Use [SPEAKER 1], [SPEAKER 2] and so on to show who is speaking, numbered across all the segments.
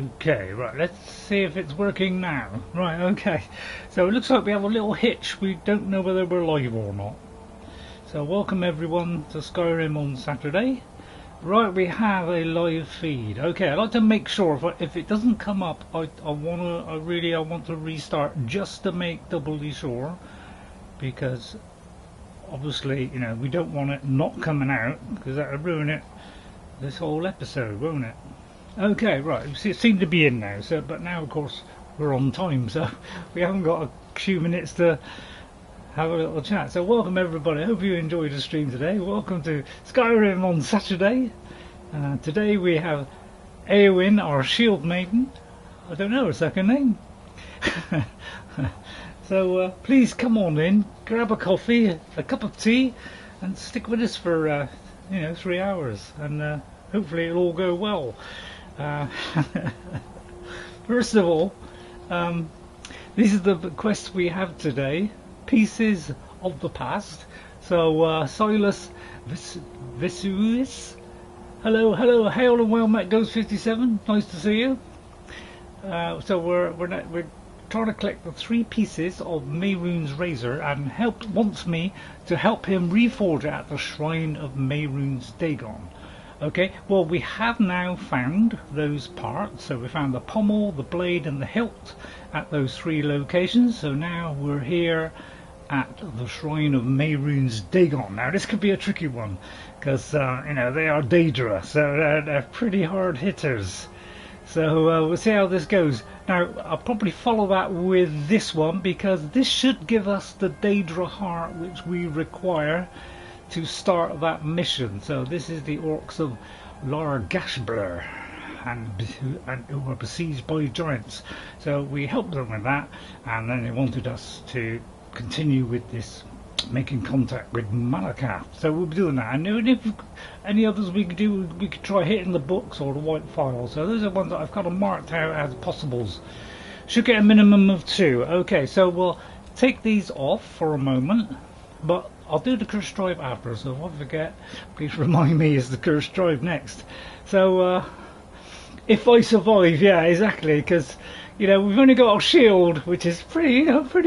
[SPEAKER 1] Okay, right, let's see if it's working now. Right, okay. So it looks like we have a little hitch. We don't know whether we're live or not. So welcome everyone to Skyrim on Saturday. Right, we have a live feed. Okay, I'd like to make sure if it doesn't come up, I want to restart just to make doubly sure, because obviously, you know, we don't want it not coming out, because that would ruin it this whole episode, won't it? Okay, right, it seemed to be in now, so but now of course we're on time, so we haven't got a few minutes to have a little chat. So welcome everybody, I hope you enjoyed the stream today. Welcome to Skyrim on Saturday. Today we have Eowyn, our shield maiden. I don't know her second name. So please come on in, grab a coffee, a cup of tea, and stick with us for 3 hours, and hopefully it'll all go well. First of all, these are the quests we have today. Pieces of the past. So Silas Vesuvius, hello, hail and well met Ghost 57. Nice to see you. So we're trying to collect the 3 pieces of Mehrune's razor, and wants me to help him reforge it at the shrine of Mehrune Dagon. Okay, well we have now found those parts. So we found the pommel, the blade and the hilt at those 3 locations. So now we're here at the shrine of Mehrune Dagon. Now this could be a tricky one, because they are Daedra, so they're pretty hard hitters. So we'll see how this goes. Now I'll probably follow that with this one, because this should give us the Daedra heart which we require to start that mission. So this is the orcs of Largashbur, and who were besieged by giants. So we helped them with that, and then they wanted us to continue with this, making contact with Malacath. So we'll be doing that. And if any others we could do, we could try hitting the books or the White Phial. So those are ones that I've kind of marked out as possibles. Should get a minimum of 2. Okay, so we'll take these off for a moment, but I'll do the Cursed Drive after, so if I forget, please remind me, is the Cursed Drive next. So if I survive, yeah, exactly, because we've only got a shield, which is pretty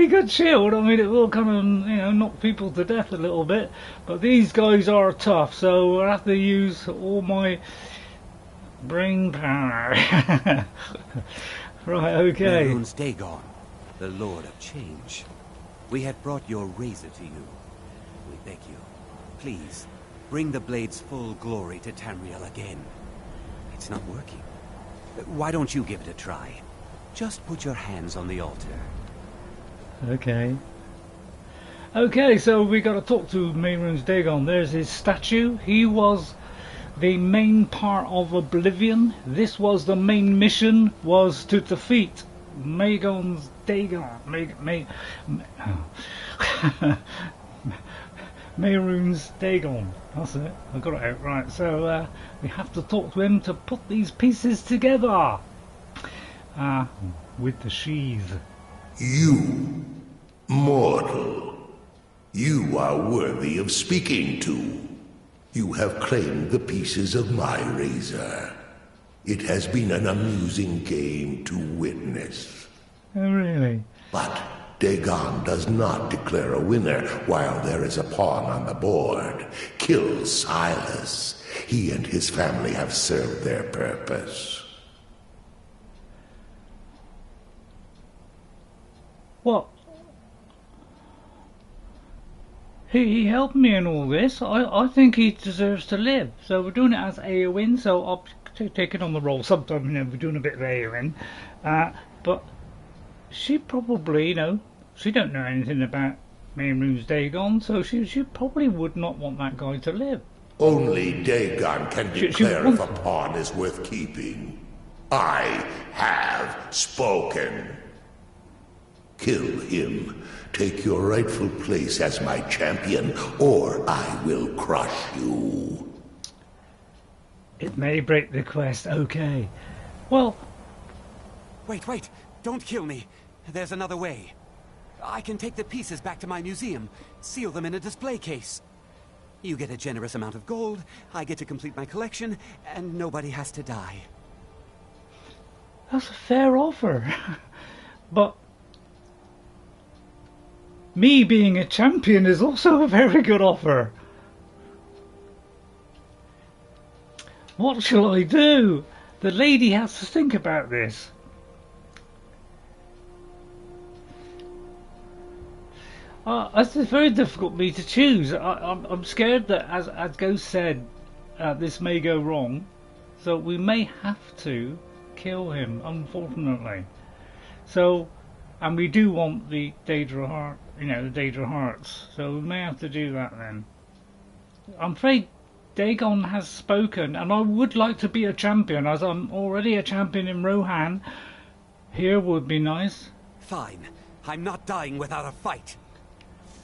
[SPEAKER 1] good shield. I mean, it will kind of knock people to death a little bit, but these guys are tough, so we'll have to use all my brain power. Right, okay.
[SPEAKER 2] Mehrune Dagon, the Lord of Change. We had brought your razor to you. We beg you, please, bring the blade's full glory to Tamriel again. It's not working. Why don't you give it a try? Just put your hands on the altar.
[SPEAKER 1] Okay. Okay, so we got to talk to Mehrune Dagon. There's his statue. He was the main part of Oblivion. This was the main mission, was to defeat Mehrune Dagon. Mehrune Dagon. That's it. I got it out right. So we have to talk to him to put these pieces together. With the sheath.
[SPEAKER 3] You, mortal, you are worthy of speaking to. You have claimed the pieces of my razor. It has been an amusing game to witness.
[SPEAKER 1] Oh, really?
[SPEAKER 3] But Dagon does not declare a winner while there is a pawn on the board. Kill Silas. He and his family have served their purpose.
[SPEAKER 1] What? He helped me in all this. I think he deserves to live. So we're doing it as Eowyn, so I'll take it on the roll. Sometime, we're doing a bit of Eowyn. But she probably, she don't know anything about Mehrune Dagon, so she probably would not want that guy to live.
[SPEAKER 3] Only Dagon can declare if a pawn is worth keeping. I have spoken. Kill him. Take your rightful place as my champion, or I will crush you.
[SPEAKER 1] It may break the quest, okay. Well...
[SPEAKER 2] Wait, don't kill me. There's another way. I can take the pieces back to my museum, seal them in a display case. You get a generous amount of gold, I get to complete my collection, and nobody has to die.
[SPEAKER 1] That's a fair offer. But me being a champion is also a very good offer. What shall I do? The lady has to think about this. It's very difficult for me to choose. I'm scared that, as Ghost said, this may go wrong. So we may have to kill him, unfortunately. So, and we do want the Daedra Heart, the Daedra Hearts. So we may have to do that then. I'm afraid Dagon has spoken, and I would like to be a champion, as I'm already a champion in Rohan. Here would be nice.
[SPEAKER 2] Fine. I'm not dying without a fight.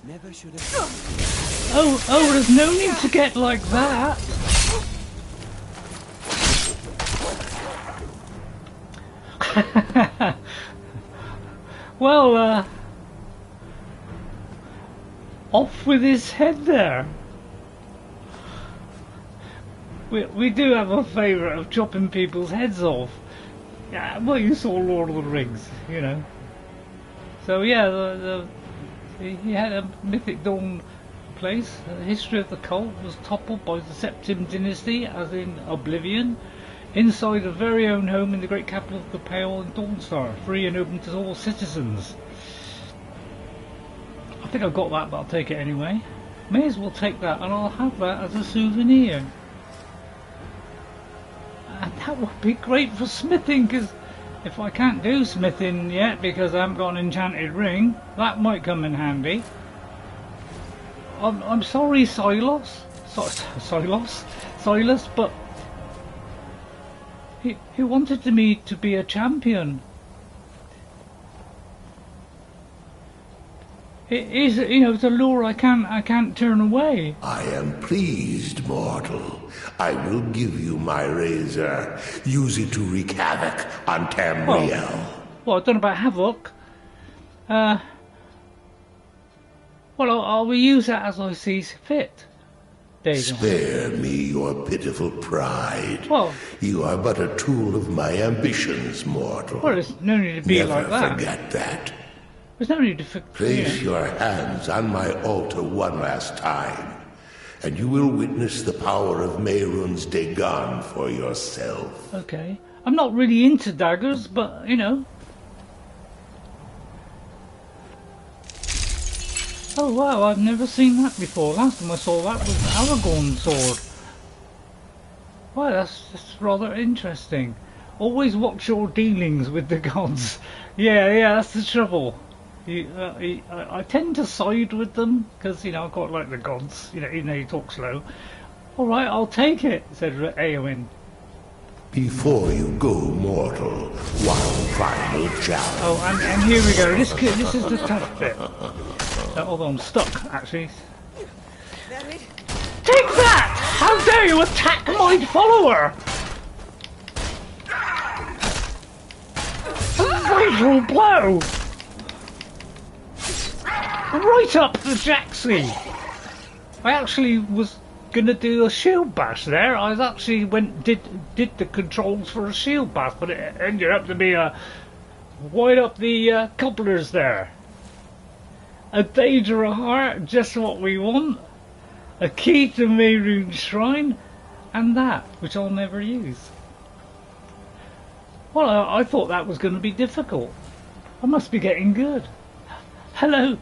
[SPEAKER 2] Never should have.
[SPEAKER 1] Oh, there's no need to get like that. Well, off with his head there. We do have a favourite of chopping people's heads off. Yeah, well, you saw Lord of the Rings, So yeah, he had a mythic dawn place. The history of the cult was toppled by the Septim dynasty, as in Oblivion, inside a very own home in the great capital of the Pale and Dawnstar, free and open to all citizens. I think I've got that, but I'll take it anyway. May as well take that, and I'll have that as a souvenir. And that would be great for smithing, because if I can't do smithing yet because I haven't got an enchanted ring, that might come in handy. I'm sorry, Silas, but he wanted me to be a champion. It is, it's a lure I can't turn away.
[SPEAKER 3] I am pleased, mortal. I will give you my razor. Use it to wreak havoc on Tamriel.
[SPEAKER 1] Well, I don't know about havoc. Well, I'll use that as I see fit. Dagon.
[SPEAKER 3] Spare me your pitiful pride.
[SPEAKER 1] Well,
[SPEAKER 3] you are but a tool of my ambitions, mortal.
[SPEAKER 1] Well, there's no need to be
[SPEAKER 3] Never
[SPEAKER 1] like that.
[SPEAKER 3] forget that.
[SPEAKER 1] There's no need to
[SPEAKER 3] Place your hands on my altar one last time, and you will witness the power of Mehrune Dagon for yourself.
[SPEAKER 1] Okay. I'm not really into daggers, but, Oh wow, I've never seen that before. Last time I saw that was Aragorn's sword. Wow, that's rather interesting. Always watch your dealings with the gods. Yeah, that's the trouble. I tend to side with them because I quite like the gods. Even though you talk slow. All right, I'll take it," said Eowyn.
[SPEAKER 3] Before you go, mortal, one final challenge.
[SPEAKER 1] Oh, and here we go. This is the tough bit. Although I'm stuck, actually. Take that! How dare you attack my follower! A vital blow! Right up the jacksie! I actually was gonna do a shield bash there. I was actually did the controls for a shield bash, but it ended up to be a wide up the couplers there. A Daedra Heart, just what we want. A key to Mehrune's shrine, and that, which I'll never use. Well, I thought that was going to be difficult. I must be getting good. Hello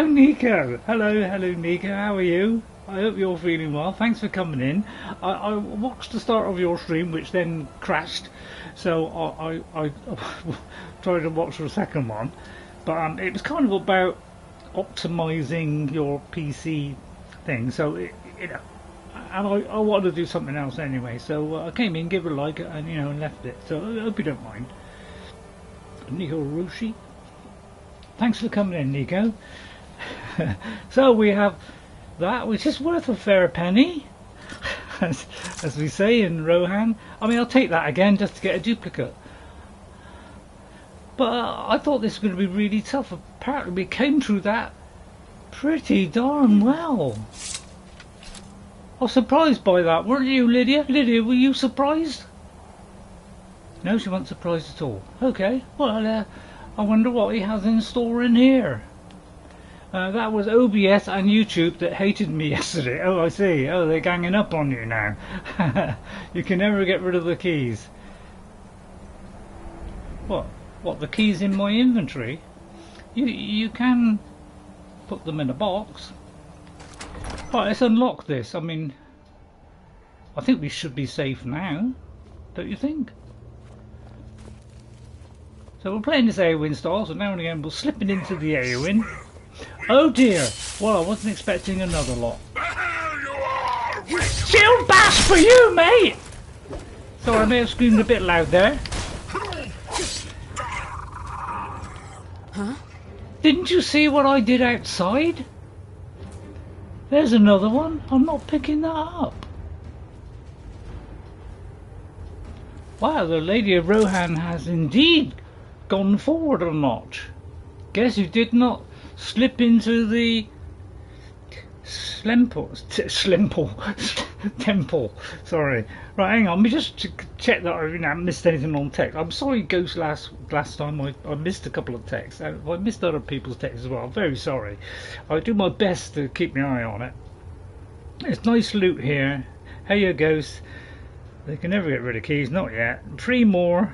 [SPEAKER 1] Nico. Hello Nico, how are you? I hope you're feeling well. Thanks for coming in. I watched the start of your stream, which then crashed, so I tried to watch the second one. But it was kind of about optimizing your PC thing, so and I wanted to do something else anyway, so I came in, gave it a like, and left it. So I hope you don't mind. Nico Rushi, thanks for coming in, Nico. So we have that, which is worth a fair penny, as we say in Rohan. I mean, I'll take that again just to get a duplicate. But I thought this was going to be really tough. Apparently we came through that pretty darn well. I was surprised by that, weren't you, Lydia? Lydia, were you surprised? No, she wasn't surprised at all. Okay, well, I wonder what he has in store in here. That was OBS and YouTube that hated me yesterday. Oh, I see. Oh, they're ganging up on you now. You can never get rid of the keys. What? What, the keys in my inventory? You can put them in a box. Right, let's unlock this. I mean, I think we should be safe now. Don't you think? So we're playing this Eowyn style, so now and again we're slipping into the Eowyn. Oh dear! Well, I wasn't expecting another lot. Shield bash for you, mate! So I may have screamed a bit loud there.
[SPEAKER 4] Huh?
[SPEAKER 1] Didn't you see what I did outside? There's another one. I'm not picking that up. Wow, the Lady of Rohan has indeed gone forward a notch. Guess who did not slip into the temple. Sorry. Right, hang on. Let me just check that I haven't missed anything on text. I'm sorry, Ghost. Last time I missed a couple of texts. I missed other people's texts as well. I'm very sorry. I do my best to keep my eye on it. It's nice loot here. Hey, you Ghost. They can never get rid of keys. Not yet. 3 more.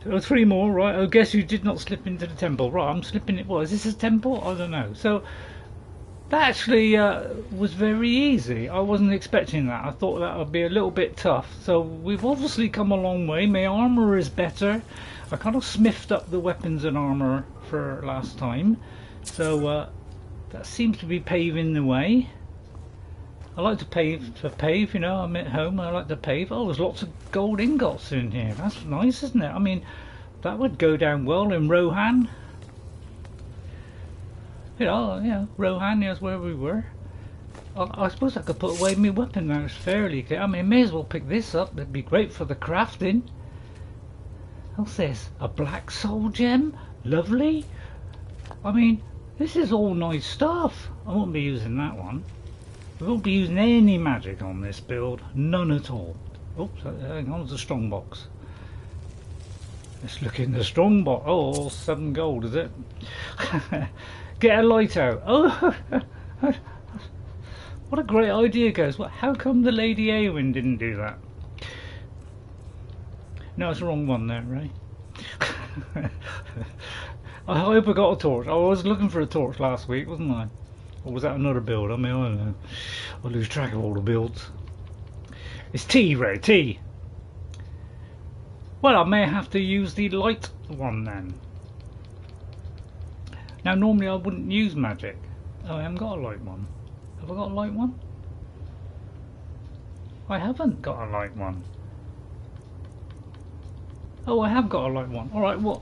[SPEAKER 1] Oh, 3 more, right? Oh, guess you did not slip into the temple. Right, I'm slipping it. What, is this a temple? I don't know. So, that actually was very easy. I wasn't expecting that. I thought that would be a little bit tough. So, we've obviously come a long way. My armour is better. I kind of smithed up the weapons and armour for last time. So, that seems to be paving the way. I like to pave, you know, I'm at home, I like to pave. Oh, there's lots of gold ingots in here. That's nice, isn't it? I mean, that would go down well in Rohan. You know, Rohan, that's where we were. I suppose I could put away my weapon now, it's fairly clear. I mean, may as well pick this up, that'd be great for the crafting. What's this? A black soul gem? Lovely. I mean, this is all nice stuff. I won't be using that one. We won't be using any magic on this build, none at all. Oops, hang on, it's a strong box. Let's look in the strong box. Oh, 7 gold, is it? Get a light out. Oh, what a great idea, guys. How come the Lady Eowyn didn't do that? No, it's the wrong one there, Ray. I hope I got a torch. I was looking for a torch last week, wasn't I? Or was that another build? I mean, I don't know. I lose track of all the builds. It's T, Ray, T. Well, I may have to use the light one then. Now, normally I wouldn't use magic. Oh, I haven't got a light one. Have I got a light one? I haven't got a light one. Oh, I have got a light one. Alright, well,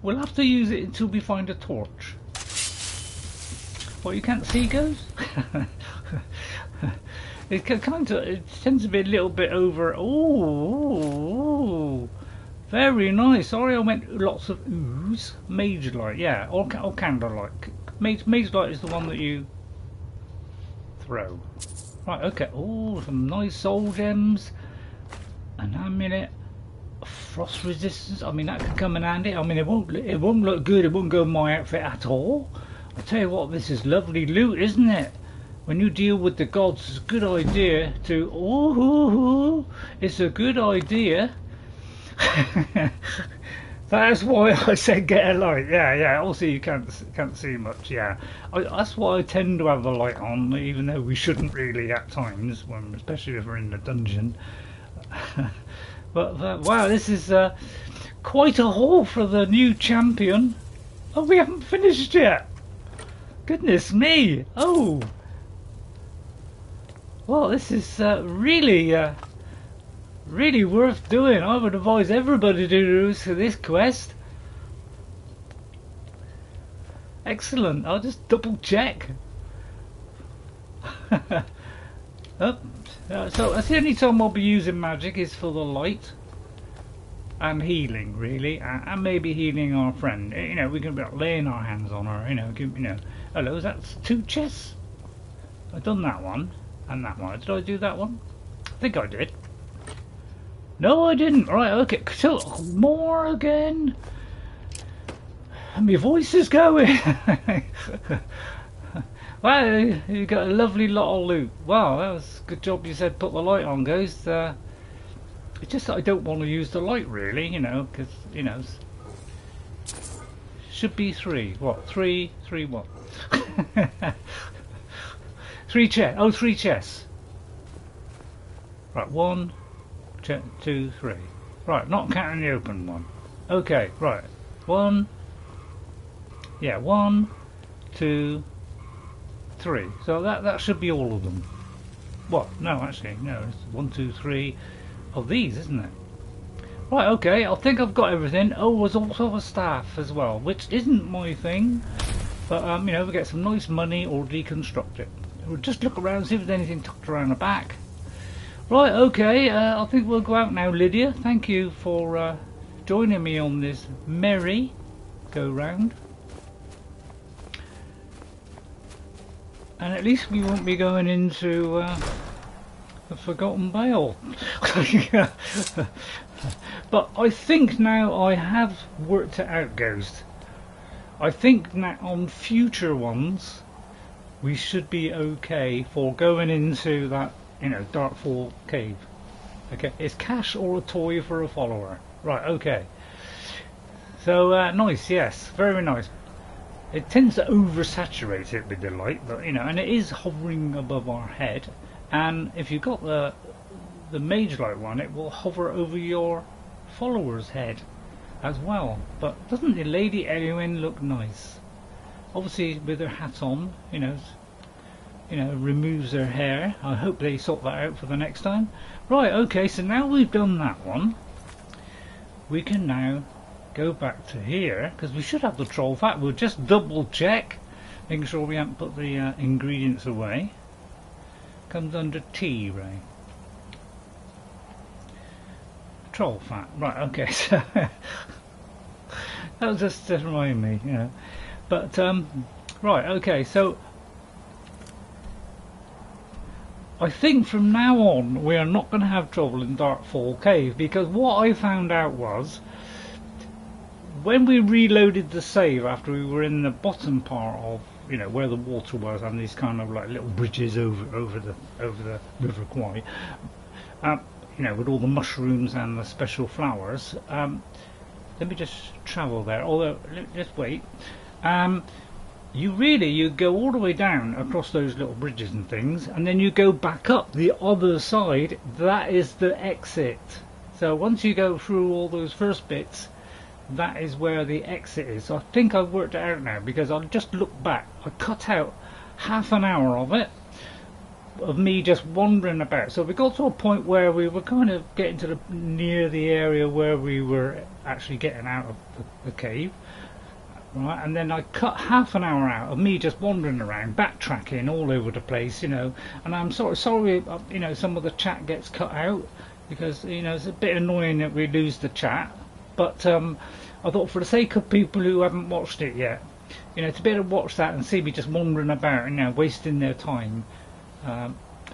[SPEAKER 1] we'll have to use it until we find a torch. What, you can't see, Ghost? It tends to be a little bit over. Oh, very nice. Sorry, I went lots of ooze. Mage light, yeah, or candlelight. Mage light is the one that you throw. Right, okay. Oh, some nice soul gems. An amulet. Frost resistance. I mean, that could come in handy. I mean, it won't look good. It won't go in my outfit at all. I tell you what, this is lovely loot, isn't it? When you deal with the gods, it's a good idea to... Oh, it's a good idea. That's why I said get a light. Yeah. Also, you can't see much. Yeah, that's why I tend to have the light on, even though we shouldn't really at times, especially if we're in the dungeon. But wow, this is quite a haul for the new champion. Oh, we haven't finished yet. Goodness me! Oh, well, this is really worth doing. I would advise everybody to do this quest. Excellent. I'll just double check. So that's the only time I'll be using magic is for the light and healing, really, and maybe healing our friend. You know, we can be laying our hands on her. You know. Hello, that's 2 chests. I've done that one and that one. Did I do that one? I think I did. No, I didn't. Right, okay. So, more again. And my voice is going. Wow, you got a lovely lot of loot. Wow, that was a good job you said put the light on, guys. It's just that I don't want to use the light, really, you know, because, you know, should be 3. What? 3, what? 3 chests. Oh, 3 chests. Right, 1, 2, 3. Right, not counting the open one. Okay, right. 1. Yeah, 1, 2, 3. So that should be all of them. What? No, actually, no. It's 1, 2, 3 of these, isn't it? Right, okay. I think I've got everything. Oh, there's also a staff as well, which isn't my thing. But you know, we get some nice money or deconstruct it. We'll just look around, see if there's anything tucked around the back. Right, okay. I think we'll go out now, Lydia. Thank you for joining me on this merry go round. And at least we won't be going into the Forgotten Vale. But I think now I have worked it out, Ghost. I think that on future ones we should be okay for going into that, you know, Darkfall cave. Okay, it's cash or a toy for a follower. Right, okay. So nice, yes, very nice. It tends to oversaturate it with the light, but you know, and it is hovering above our head. And if you've got the mage light one, it will hover over your follower's head as well. But doesn't the Lady Eowyn look nice? Obviously with her hat on, you know, removes her hair. I hope they sort that out for the next time. Right, okay, so now we've done that one, we can now go back to here, because we should have the troll fat. We'll just double check, making sure we haven't put the ingredients away. Comes under T, Ray. Troll fat, right, okay, so that was just to remind me, you know. But right, okay, so I think from now on we are not going to have trouble in Darkfall Cave, because what I found out was when we reloaded the save after we were in the bottom part of, you know, where the water was and these kind of like little bridges over the River Kwai, you know, with all the mushrooms and the special flowers. Let me just travel there, although just wait. You go all the way down across those little bridges and things, and then you go back up the other side. That is the exit. So once you go through all those first bits, that is where the exit is. So I think I've worked it out now, because I'll just look back. I cut out half an hour of it, of me just wandering about. So we got to a point where we were kind of getting to near the area where we were actually getting out of the cave. Right, and then I cut half an hour out of me just wandering around, backtracking all over the place, you know. And I'm sorry, you know, some of the chat gets cut out, because, you know, it's a bit annoying that we lose the chat. But I thought, for the sake of people who haven't watched it yet, you know, to be able to watch that and see me just wandering about, you know, wasting their time,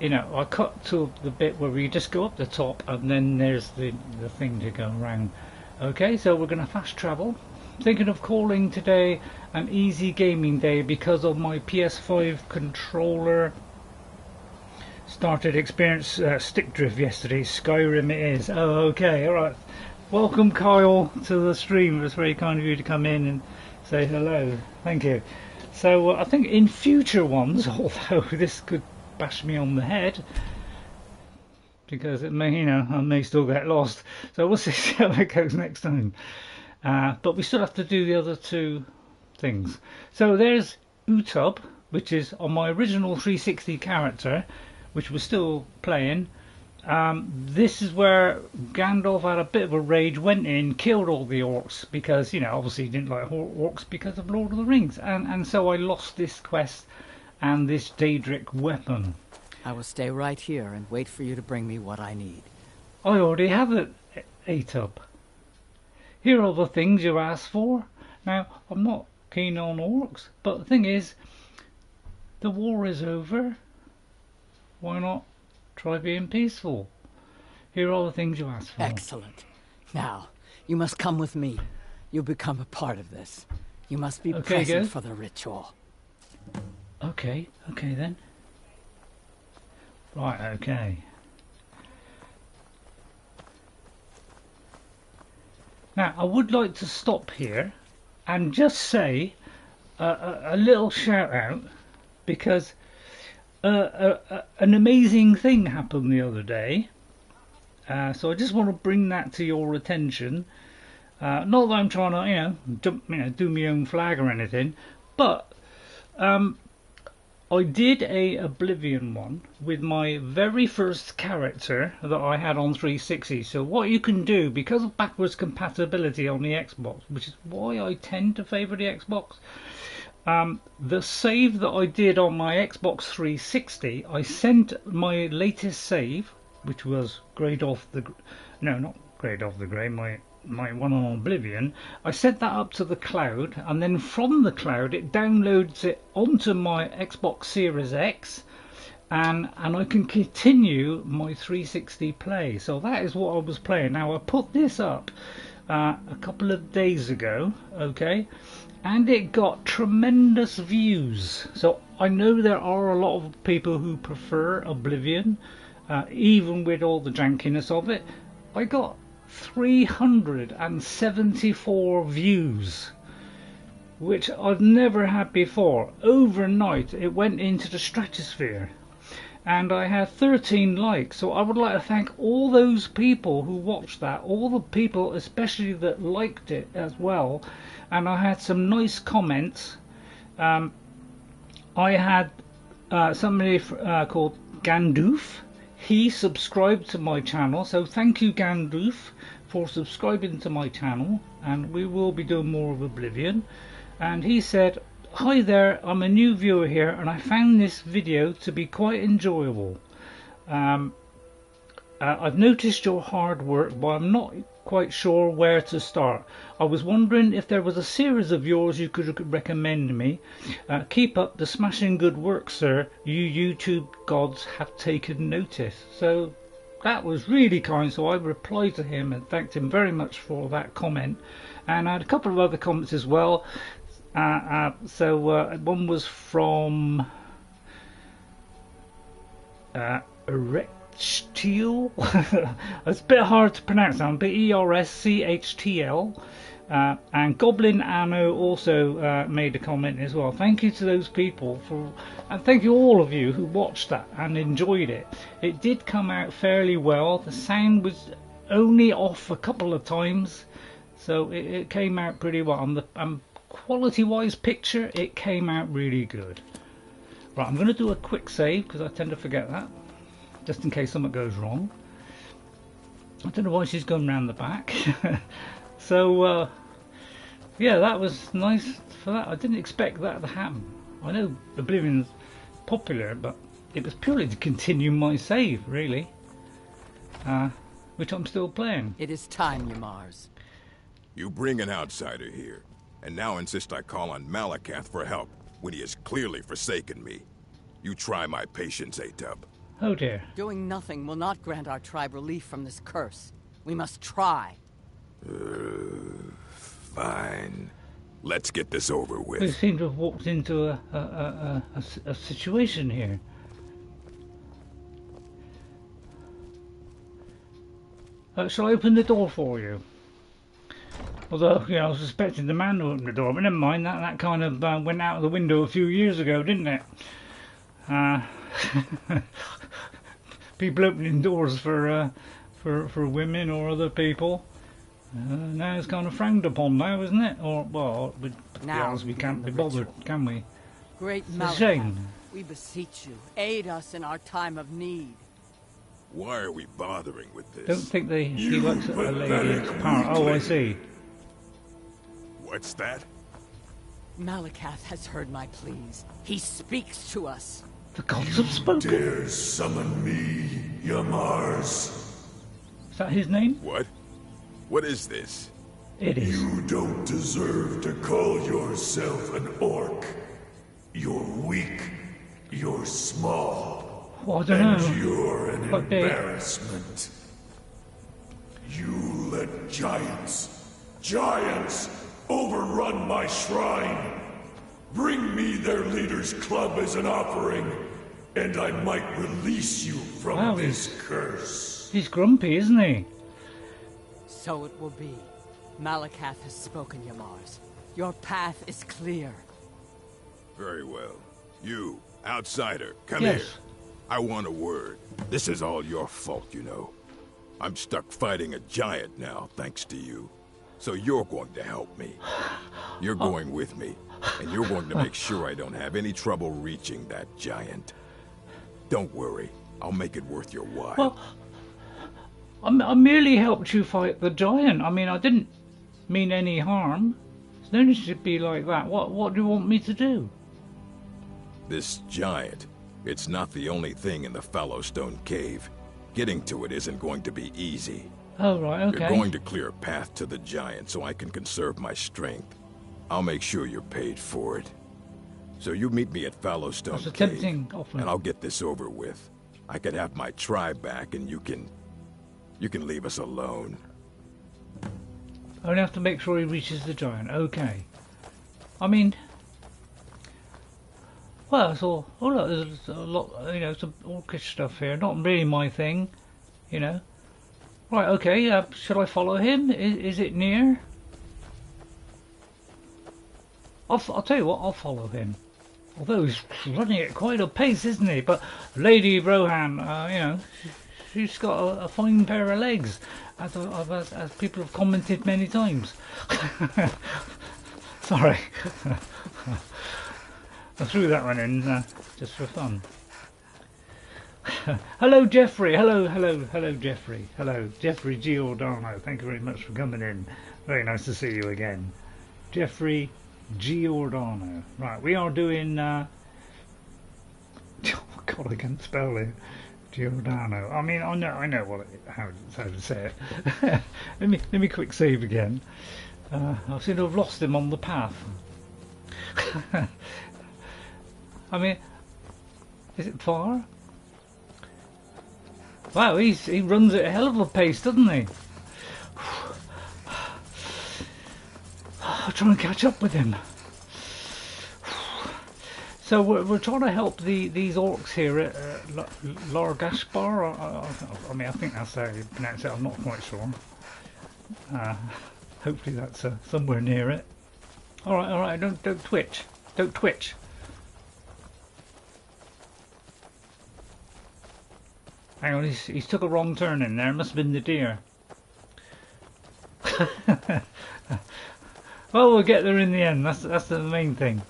[SPEAKER 1] you know, I cut to the bit where we just go up the top, and then there's the thing to go around. Okay, so we're going to fast travel. Thinking of calling today an easy gaming day because of my PS5 controller started experience stick drift yesterday. Skyrim it is. Oh, okay, alright. Welcome, Kyle, to the stream. It was very kind of you to come in and say hello. Thank you. So I think in future ones, although this could bash me on the head, because it may, you know, I may still get lost. So we'll see how it goes next time. But we still have to do the other two things. So there's Utub, which is on my original 360 character, which was still playing. This is where Gandalf had a bit of a rage, went in, killed all the orcs, because, you know, obviously he didn't like orcs because of Lord of the Rings. And so I lost this quest and this Deadric weapon.
[SPEAKER 5] I will stay right here and wait for you to bring me what I need.
[SPEAKER 1] I already have it, Atub. Here are the things you asked for. Now, I'm not keen on orcs, but the thing is, the war is over. Why not try being peaceful? Here are all the things you asked for.
[SPEAKER 5] Excellent. Now, you must come with me. You'll become a part of this. You must be present
[SPEAKER 1] good.
[SPEAKER 5] for the ritual.
[SPEAKER 1] Okay then. Right, okay. Now, I would like to stop here and just say a little shout out, because an amazing thing happened the other day. So I just want to bring that to your attention. Not that I'm trying to, do my own flag or anything, but I did a Oblivion one with my very first character that I had on 360. So what you can do, because of backwards compatibility on the Xbox, which is why I tend to favour the Xbox, the save that I did on my Xbox 360, I sent my latest save, which was Grade Off the... No, not Grade Off the Grey, my one on Oblivion. I sent that up to the cloud, and then from the cloud it downloads it onto my Xbox Series X, and I can continue my 360 play. So that is what I was playing. Now, I put this up a couple of days ago, okay, and it got tremendous views. So I know there are a lot of people who prefer Oblivion, even with all the jankiness of it. I got 374 views, which I've never had before. Overnight it went into the stratosphere, and I had 13 likes. So I would like to thank all those people who watched that, all the people especially that liked it as well, and I had some nice comments. I had somebody called Gandoof. He subscribed to my channel, so thank you, Gandoof, for subscribing to my channel, and we will be doing more of Oblivion. And he said, "Hi there, I'm a new viewer here, and I found this video to be quite enjoyable. I've noticed your hard work, but I'm not quite sure where to start. I was wondering if there was a series of yours you could recommend me. Keep up the smashing good work, sir. You YouTube gods have taken notice." So that was really kind, so I replied to him and thanked him very much for that comment. And I had a couple of other comments as well. One was from Erecchtl. It's a bit hard to pronounce now, but ERSCHTL. And Goblin Anno also made a comment as well. Thank you to those people and thank you all of you who watched that and enjoyed it. It did come out fairly well. The sound was only off a couple of times, so it came out pretty well. And quality-wise picture, it came out really good. Right, I'm going to do a quick save because I tend to forget that, just in case something goes wrong. I don't know why she's going round the back. So yeah, that was nice for that. I didn't expect that to happen. I know Oblivion's popular, but it was purely to continue my save, really, which I'm still playing.
[SPEAKER 5] It is time, Yamarz.
[SPEAKER 6] You bring an outsider here, and now insist I call on Malacath for help when he has clearly forsaken me. You try my patience, Atub.
[SPEAKER 1] Oh dear.
[SPEAKER 5] Doing nothing will not grant our tribe relief from this curse. We must try.
[SPEAKER 6] Fine. Let's get this over with.
[SPEAKER 1] We seem to have walked into a situation here. Shall I open the door for you? Although, I was expecting the man to open the door, but never mind. That kind of went out of the window a few years ago, didn't it? People opening doors for women or other people. Now it's kind of frowned upon now, isn't it? Or, well, to be honest, we can't be bothered, can we?
[SPEAKER 5] Great
[SPEAKER 1] Malacath, shame.
[SPEAKER 5] We beseech you, aid us in our time of need.
[SPEAKER 6] Why are we bothering with this?
[SPEAKER 1] Don't think he looks at a lady's power. Oh, I see.
[SPEAKER 6] What's that?
[SPEAKER 5] Malacath has heard my pleas. He speaks to us.
[SPEAKER 1] The gods have spoken.
[SPEAKER 3] Dare summon me, Yamarz.
[SPEAKER 1] Is that his name?
[SPEAKER 6] What? What is this?
[SPEAKER 1] It is.
[SPEAKER 3] You don't deserve to call yourself an orc. You're weak. You're small.
[SPEAKER 1] Well, I don't know.
[SPEAKER 3] And you're an
[SPEAKER 1] But
[SPEAKER 3] embarrassment. You let giants, overrun my shrine. Bring me their leader's club as an offering, and I might release you from this curse.
[SPEAKER 1] He's grumpy, isn't he?
[SPEAKER 5] So it will be. Malacath has spoken, Yamarz. Your path is clear.
[SPEAKER 6] Very well. You, outsider, come
[SPEAKER 1] Yes.
[SPEAKER 6] here. I want a word. This is all your fault, you know. I'm stuck fighting a giant now, thanks to you. So you're going to help me. You're going with me, and you're going to make sure I don't have any trouble reaching that giant. Don't worry, I'll make it worth your while.
[SPEAKER 1] Well, I merely helped you fight the giant. I mean, I didn't mean any harm. There's no need to be like that. What do you want me to do?
[SPEAKER 6] This giant, it's not the only thing in the Fallowstone cave. Getting to it isn't going to be easy.
[SPEAKER 1] Oh, right, okay.
[SPEAKER 6] You're going to clear a path to the giant so I can conserve my strength. I'll make sure you're paid for it. So you meet me at Fallowstone
[SPEAKER 1] That's a
[SPEAKER 6] Cave,
[SPEAKER 1] tempting offer.
[SPEAKER 6] and I'll get this over with. I can have my tribe back, and you can leave us alone.
[SPEAKER 1] I only have to make sure he reaches the giant. Okay. I mean, well, it's all look, there's a lot, you know, some orcish stuff here. Not really my thing, you know. Right, okay. Should I follow him? Is it near? I'll tell you what. I'll follow him. Although he's running at quite a pace, isn't he? But Lady Rohan, you know, she's got a fine pair of legs, as people have commented many times. Sorry, I threw that one in just for fun. Hello, Jeffrey. Hello, Jeffrey. Hello, Jeffrey Giordano. Thank you very much for coming in. Very nice to see you again, Jeffrey Giordano. Right, we are doing. Oh God, I can't spell it. Giordano. I mean, I know what how to say it. let me quick save again. I seem to have lost him on the path. I mean, is it far? Wow, he runs at a hell of a pace, doesn't he? I'll try and catch up with him. So we're trying to help these orcs here at Largashbur. I mean, I think that's how you pronounce it. I'm not quite sure. Hopefully that's somewhere near it. All right. Don't twitch. Don't twitch. Hang on, he's took a wrong turn in there. Must have been the deer. Well, we'll get there in the end. That's the main thing.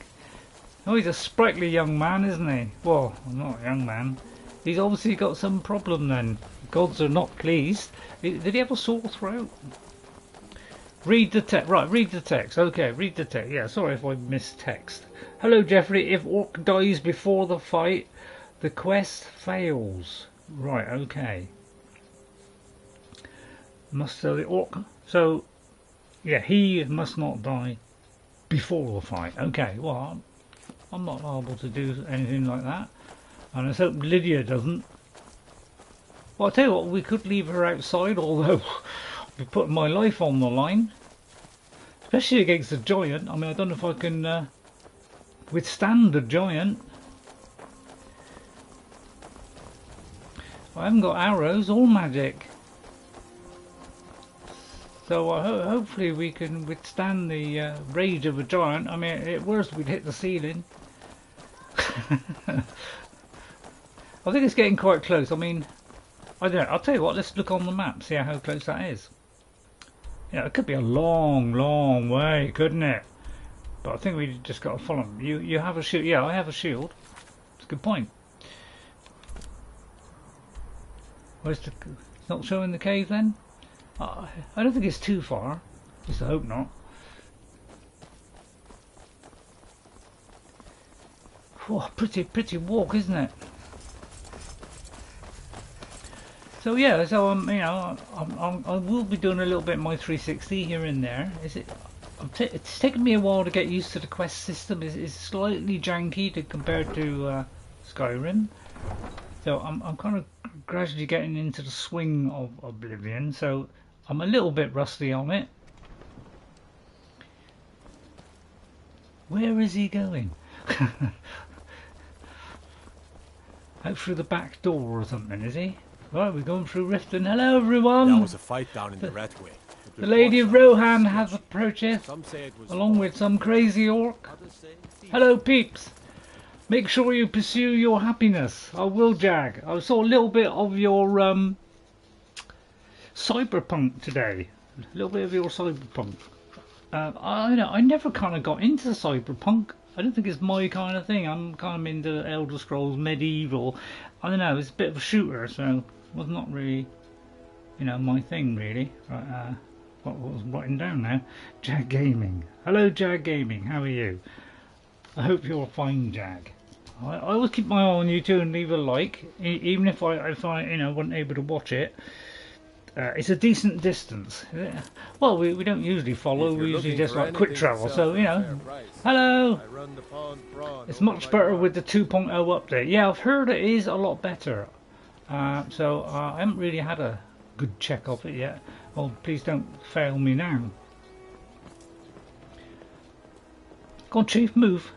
[SPEAKER 1] Oh, he's a sprightly young man, isn't he? Well, not a young man. He's obviously got some problem then. Gods are not pleased. Did he have a sore throat? Read the text. Right, read the text. Okay, read the text. Yeah, sorry if I missed text. Hello, Jeffrey. If orc dies before the fight, the quest fails. Right, okay. Must the orc... So, yeah, he must not die before the fight. Okay, well, I'm not liable to do anything like that. And let's hope Lydia doesn't. Well, I'll tell you what, we could leave her outside, although I'll be putting my life on the line. Especially against a giant. I mean, I don't know if I can withstand a giant. I haven't got arrows or magic. So hopefully we can withstand the rage of a giant. I mean, at worst we'd hit the ceiling. I think it's getting quite close. I mean, I don't know. I'll tell you what, let's look on the map, see how close that is. Yeah, it could be a long, long way, couldn't it? But I think we just got to follow them. You have a shield? Yeah, I have a shield. It's a good point. Where's the... It's not showing the cave then? I don't think it's too far. Just I hope not. Oh, pretty walk, isn't it? So yeah, so you know, I will be doing a little bit of my 360 here and there. It's taken me a while to get used to the quest system. It's slightly janky compared to Skyrim. So I'm kind of gradually getting into the swing of Oblivion. So I'm a little bit rusty on it. Where is he going? Out through the back door or something, is he? Right, we're going through Riften. Hello, everyone.
[SPEAKER 7] There was a fight down in the Redway.
[SPEAKER 1] The Lady of Rohan has approached us, along with some crazy orc. Hello, peeps. Make sure you pursue your happiness. I will, Jag. I saw a little bit of your cyberpunk today. A little bit of your cyberpunk. I never kind of got into cyberpunk. I don't think it's my kind of thing. I'm kind of into Elder Scrolls medieval. I don't know. It's a bit of a shooter, so it was not really, my thing really. Right, what was writing down now? Jag Gaming. Hello, Jag Gaming. How are you? I hope you're fine, Jag. I always keep my eye on you too and leave a like, even if I wasn't able to watch it. It's a decent distance. Well, we don't usually follow. We usually just like quick travel. So hello. It's much better with the 2.0 update. Yeah, I've heard it is a lot better. So I haven't really had a good check of it yet. Oh, please don't fail me now. Go on, Chief, move.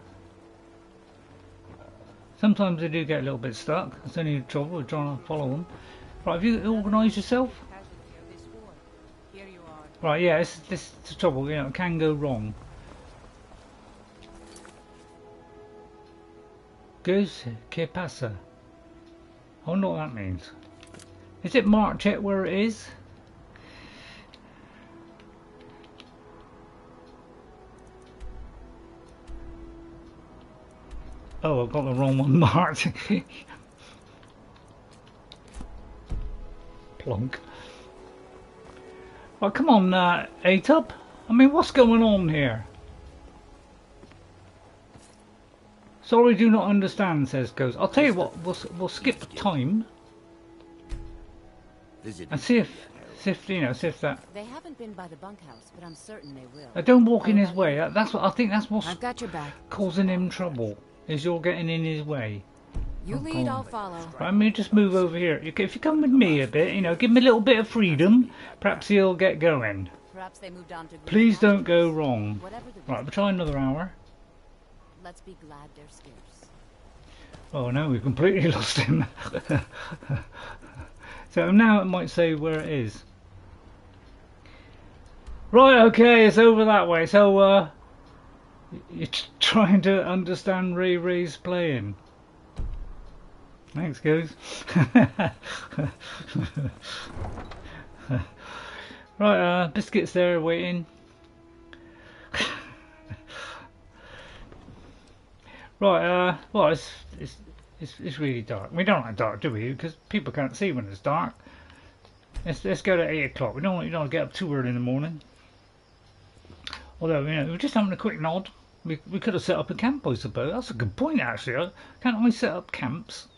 [SPEAKER 1] Sometimes they do get a little bit stuck. It's only trouble with trying to follow them. Right, have you organised yourself? Right, yeah, this is the trouble, it can go wrong. Goose, que pasa? I wonder what that means. Is it marked yet where it is? Oh, I've got the wrong one marked. Plonk. Oh, come on, A-Tub. I mean, what's going on here? Sorry, do not understand, says Ghost. I'll tell you what, we'll skip time and see if that.
[SPEAKER 4] They haven't been by the bunkhouse, but I'm certain they will.
[SPEAKER 1] Don't walk in his way. That's what I think. That's what's
[SPEAKER 4] I've got your back.
[SPEAKER 1] Causing him trouble. Is you're getting in his way.
[SPEAKER 4] You lead, I'll follow.
[SPEAKER 1] Right, I'm going to just move over here. If you come with me a bit, give him a little bit of freedom, perhaps he'll get going.
[SPEAKER 4] Perhaps they moved on to
[SPEAKER 1] Please don't go wrong. Right, we'll try another hour.
[SPEAKER 4] Let's be glad they're scarce.
[SPEAKER 1] Oh no, we've completely lost him. So now it might say where it is. Right, okay, it's over that way. So, you're trying to understand Ray's playing. Thanks, Goose. Right, Biscuit's there waiting. Right, well, it's really dark. We don't like dark, do we? Because people can't see when it's dark. Let's go to 8 o'clock. We don't want to get up too early in the morning. Although, we're just having a quick nod. We could have set up a camp, I suppose. That's a good point, actually. Can't I set up camps?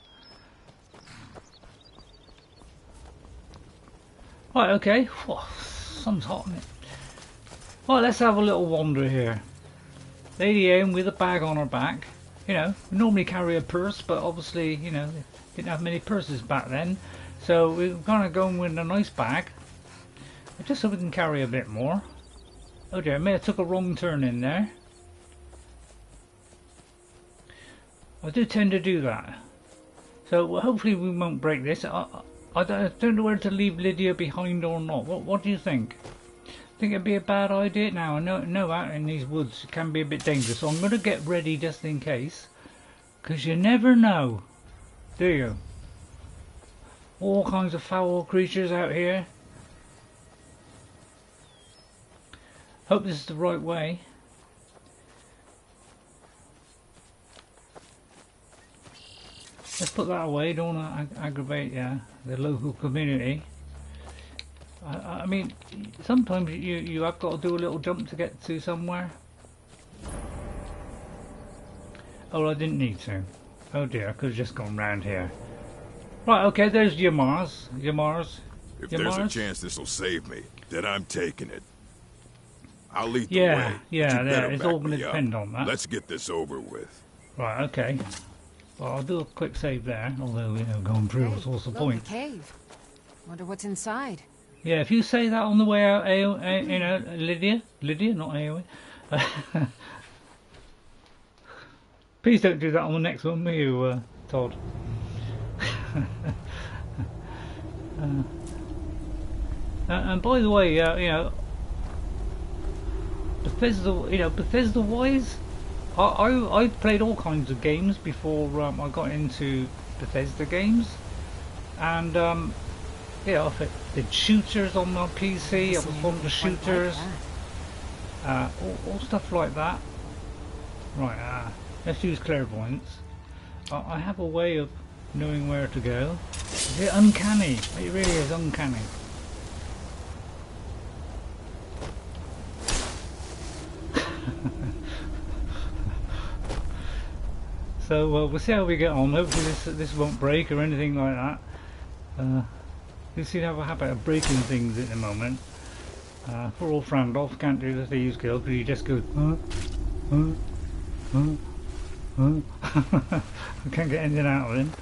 [SPEAKER 1] Right, okay. Whew, sun's hot, isn't it? Right, let's have a little wander here. Lady Eowyn with a bag on her back. We normally carry a purse, but obviously, didn't have many purses back then. So we're gonna go in with a nice bag. Just so we can carry a bit more. Oh dear, I may have took a wrong turn in there. I do tend to do that. So hopefully we won't break this. I don't know whether to leave Lydia behind or not. What do you think? Think it'd be a bad idea? Now I know out in these woods it can be a bit dangerous, so I'm going to get ready just in case. Because you never know, do you? All kinds of foul creatures out here. Hope this is the right way. Let's put that away, don't want to aggravate the local community. I mean, sometimes you have got to do a little jump to get to somewhere. Oh, I didn't need to. Oh dear, I could have just gone round here. Right, okay, there's Yamarz.
[SPEAKER 6] If there's a chance this will save me, then I'm taking it. I'll lead the way.
[SPEAKER 1] Yeah, it's all going to depend on that.
[SPEAKER 6] Let's get this over with.
[SPEAKER 1] Right, okay. Well, I'll do a quick save there, although, going through was also the point.
[SPEAKER 4] Cave. Wonder what's inside.
[SPEAKER 1] Yeah, if you say that on the way out, you know, Lydia, not Eowyn. Please don't do that on the next one, will you, Todd? And by the way, you know, Bethesda-wise, I've played all kinds of games before I got into Bethesda games, and yeah, I did shooters on my PC. I was one of the shooters, all stuff like that. Right, let's use clairvoyance. I have a way of knowing where to go. Is it uncanny? It really is uncanny. So we'll see how we get on. Hopefully this won't break or anything like that. You seem to have a habit of breaking things at the moment. Poor old Frandolph can't do the Thieves Guild because he just goes I can't get anything out of him.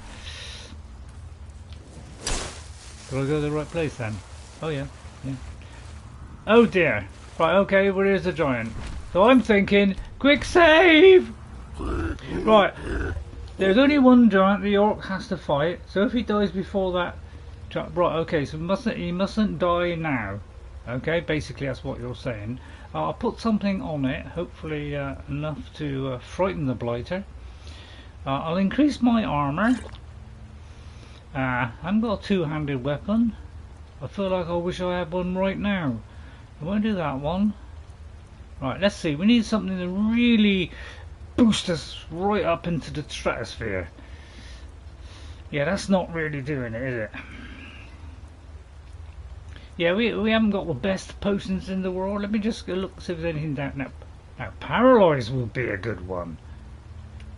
[SPEAKER 1] Did I go to the right place then? Oh yeah, yeah. Oh dear. Right, okay, well here's the giant. So I'm thinking, quick save! Right, there's only one giant the orc has to fight, so if he dies before that... Right, okay, so he mustn't die now. Okay, basically that's what you're saying. I'll put something on it, hopefully enough to frighten the blighter. I'll increase my armour. I haven't got a two-handed weapon. I feel like I wish I had one right now. I won't do that one. Right, let's see, we need something to really boost us right up into the stratosphere. Yeah, that's not really doing it, is it? Yeah, we haven't got the best potions in the world. Let me just go look, see if there's anything down now. Now, paralyze will be a good one.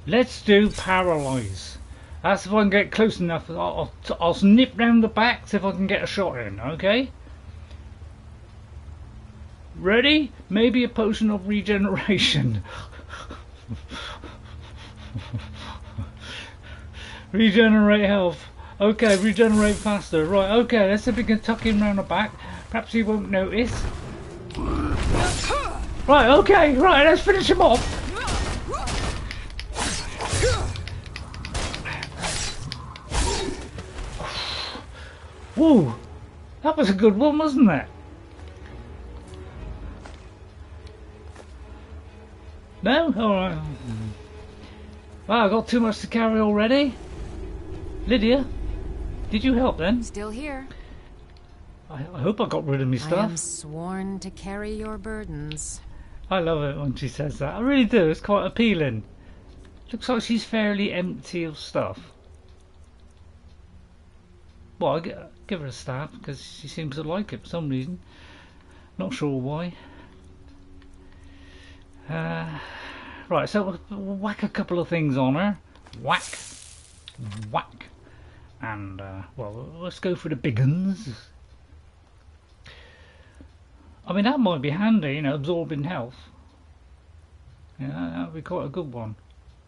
[SPEAKER 1] Let's do paralyze. That's if I can get close enough. I'll snip round the back, see if I can get a shot in, okay? Ready? Maybe a potion of regeneration. Regenerate health. Okay, regenerate faster. Right, okay, let's see if we can tuck him round the back. Perhaps he won't notice. Right, okay, right, let's finish him off. Whoa, that was a good one, wasn't it? No? Alright. Wow, I got too much to carry already. Lydia, did you help then?
[SPEAKER 4] Still here.
[SPEAKER 1] I hope I got rid of my stuff.
[SPEAKER 4] I am sworn to carry your burdens.
[SPEAKER 1] I love it when she says that. I really do. It's quite appealing. Looks like she's fairly empty of stuff. Well, I give her a stab because she seems to like it for some reason. Not sure why. Right, so we'll whack a couple of things on her. Whack. Whack. And, well, let's go for the big uns. I mean, that might be handy, you know, absorbing health. Yeah, that would be quite a good one.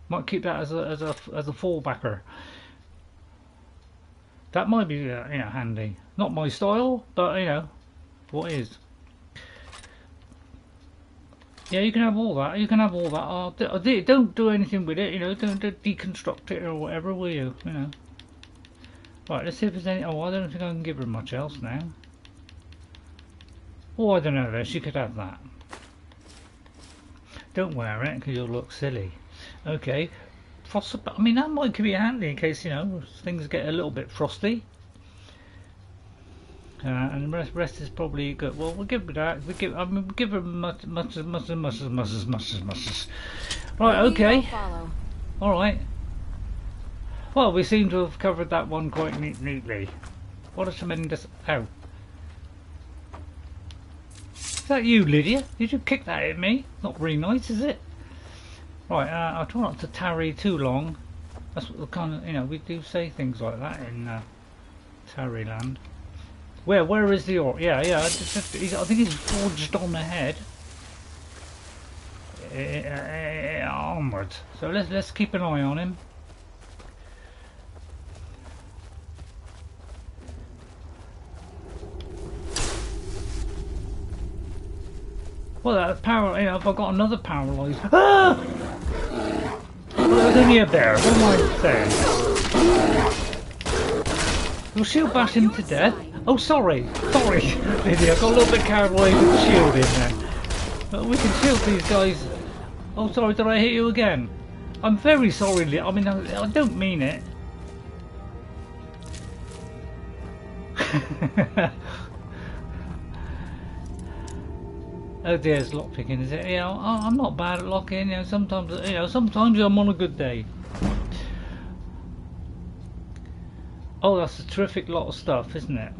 [SPEAKER 1] Might keep that as a fallbacker. That might be, you know, handy. Not my style, but, you know, what is. Yeah, you can have all that. You can have all that. Don't do anything with it, you know. Don't deconstruct it or whatever, will you? You know. Right, let's see if there's any. Oh, I don't think I can give her much else now. Oh, I don't know though. She could have that. Don't wear it because you'll look silly. Okay. I mean, that might be handy in case, you know, things get a little bit frosty. And the rest is probably good. Well, we'll give her that. We'll give her much. Right, okay. All right. Well, we seem to have covered that one quite neatly. What a tremendous... Ow. Is that you, Lydia? Did you kick that at me? Not very nice, is it? Right, I'll try not to tarry too long. That's what the kind of... You know, we do say things like that in Tarryland. Where is the orc? Yeah, I think he's forged on ahead. Onward. So let's keep an eye on him. Well, that power, you know, if I got another paralyzed. Ah! Well, there was only a bear. What am I saying? We'll shield bash him to death. Oh, sorry, Lydia. I got a little bit carried away with the shield in there. But we can shield these guys. Oh, sorry, did I hit you again? I'm very sorry, Lydia. I mean, I don't mean it. Oh dear, it's lockpicking, is it? You know, I'm not bad at locking. You know, sometimes I'm on a good day. Oh, that's a terrific lot of stuff, isn't it?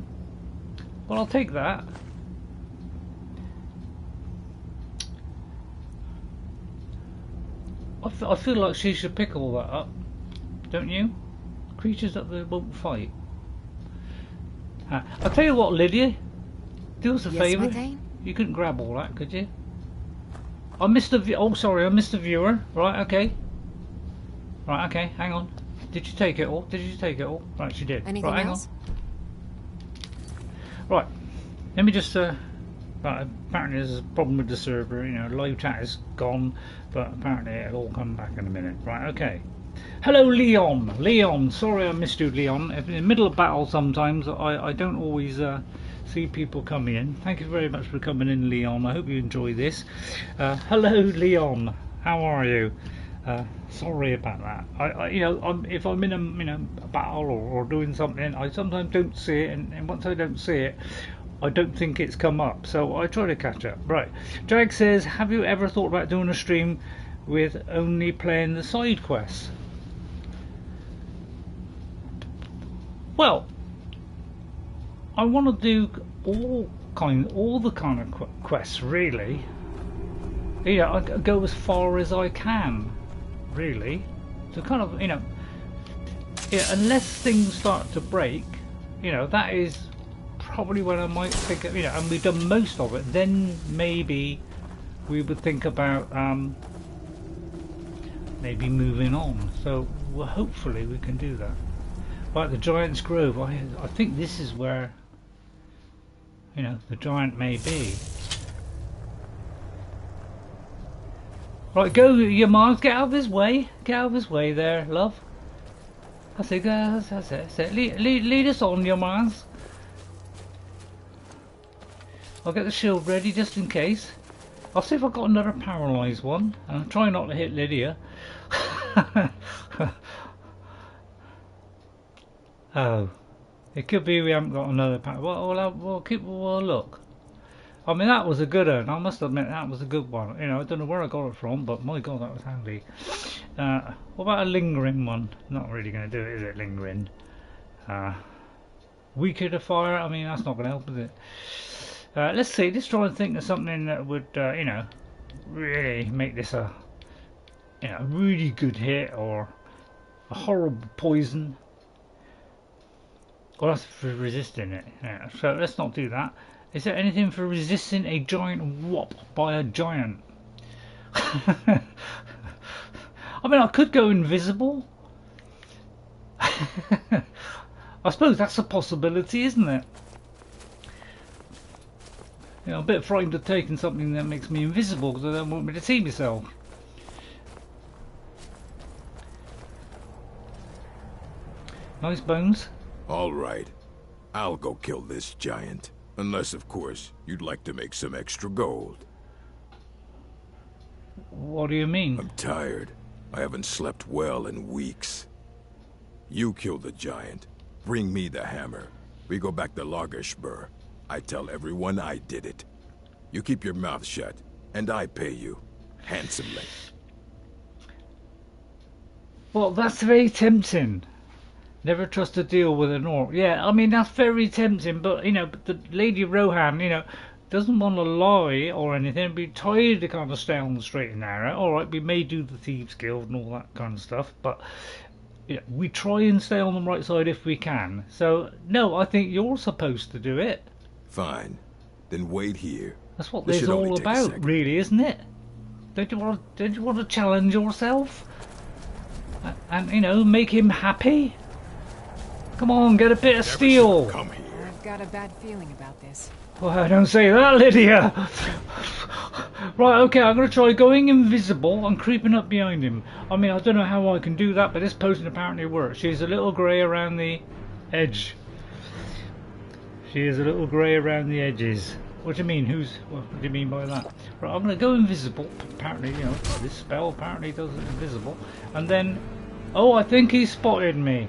[SPEAKER 1] Well, I'll take that. I feel like she should pick all that up, don't you? Creatures that they won't fight. I'll tell you what, Lydia. Do us a favour. You couldn't grab all that, could you? I missed the oh, sorry, I missed the viewer. Right, okay. Right, okay. Hang on. Did you take it all? Did you take it all? Right, she did.
[SPEAKER 4] Anything
[SPEAKER 1] right, hang
[SPEAKER 4] else?
[SPEAKER 1] on. Right. Let me just. Right. Apparently, there's a problem with the server. You know, live chat is gone, but apparently it'll all come back in a minute. Right, okay. Hello, Leon. Leon, sorry I missed you, Leon. In the middle of battle, sometimes I don't always see people coming in. Thank you very much for coming in, Leon. I hope you enjoy this. Hello, Leon. How are you? Sorry about that. You know, if I'm in a battle or doing something, I sometimes don't see it, and once I don't see it, I don't think it's come up. So I try to catch up. Right. Jag says, have you ever thought about doing a stream with only playing the side quests? Well, I want to do all the kind of quests, really. Yeah, I go as far as I can, really. So kind of, you know, yeah, unless things start to break, you know, that is probably when I might think of, you know, and we've done most of it. Then maybe we would think about maybe moving on. So well, hopefully we can do that. Like the Giant's Grove, I think this is where, you know, the giant may be. Right, go Yamarz, get out of his way. Get out of his way there, love. That's it, that's it. Lead us on, Yamarz. I'll get the shield ready just in case. I'll see if I've got another paralysed one. And I'll try not to hit Lydia. Oh, it could be we haven't got another pack. Well, we'll look. I mean, that was a good one. I must admit that was a good one. You know, I don't know where I got it from, but my God, that was handy. What about a lingering one? Not really going to do it, is it? Lingering. Weaker to fire. I mean, that's not going to help, is it? Let's see. Let's try and think of something that would, you know, really make this a, you know, really good hit, or a horrible poison. Well, that's for resisting it. Yeah, so let's not do that. Is there anything for resisting a giant whop by a giant? I mean, I could go invisible. I suppose that's a possibility, isn't it? You know, a bit frightened of taking something that makes me invisible because I don't want me to see myself. Nice bones.
[SPEAKER 6] All right, I'll go kill this giant. Unless, of course, you'd like to make some extra gold.
[SPEAKER 1] What do you mean?
[SPEAKER 6] I'm tired. I haven't slept well in weeks. You kill the giant. Bring me the hammer. We go back to Largashbur. I tell everyone I did it. You keep your mouth shut, and I pay you. Handsomely.
[SPEAKER 1] Well, that's very tempting. Never trust a deal with an orc. Yeah, I mean, that's very tempting, but, you know, but the Lady Rohan, you know, doesn't want to lie or anything. Be tired to kind of stay on the straight and narrow. Alright, we may do the Thieves Guild and all that kind of stuff, but yeah, we try and stay on the right side if we can. So, no, I think you're supposed to do it.
[SPEAKER 6] Fine. Then wait here.
[SPEAKER 1] That's what this is all about, really, isn't it? Don't you want to challenge yourself? And, you know, make him happy? Come on, get a bit of steel.
[SPEAKER 6] Come here.
[SPEAKER 4] I've got a bad feeling about this.
[SPEAKER 1] Well, don't say that, Lydia. Right, okay, I'm going to try going invisible and creeping up behind him. I mean, I don't know how I can do that, but this potion apparently works. She's a little grey around the edge. She is a little grey around the edges. What do you mean? What do you mean by that? Right, I'm going to go invisible. Apparently, you know, this spell apparently does it invisible. And then, oh, I think he spotted me.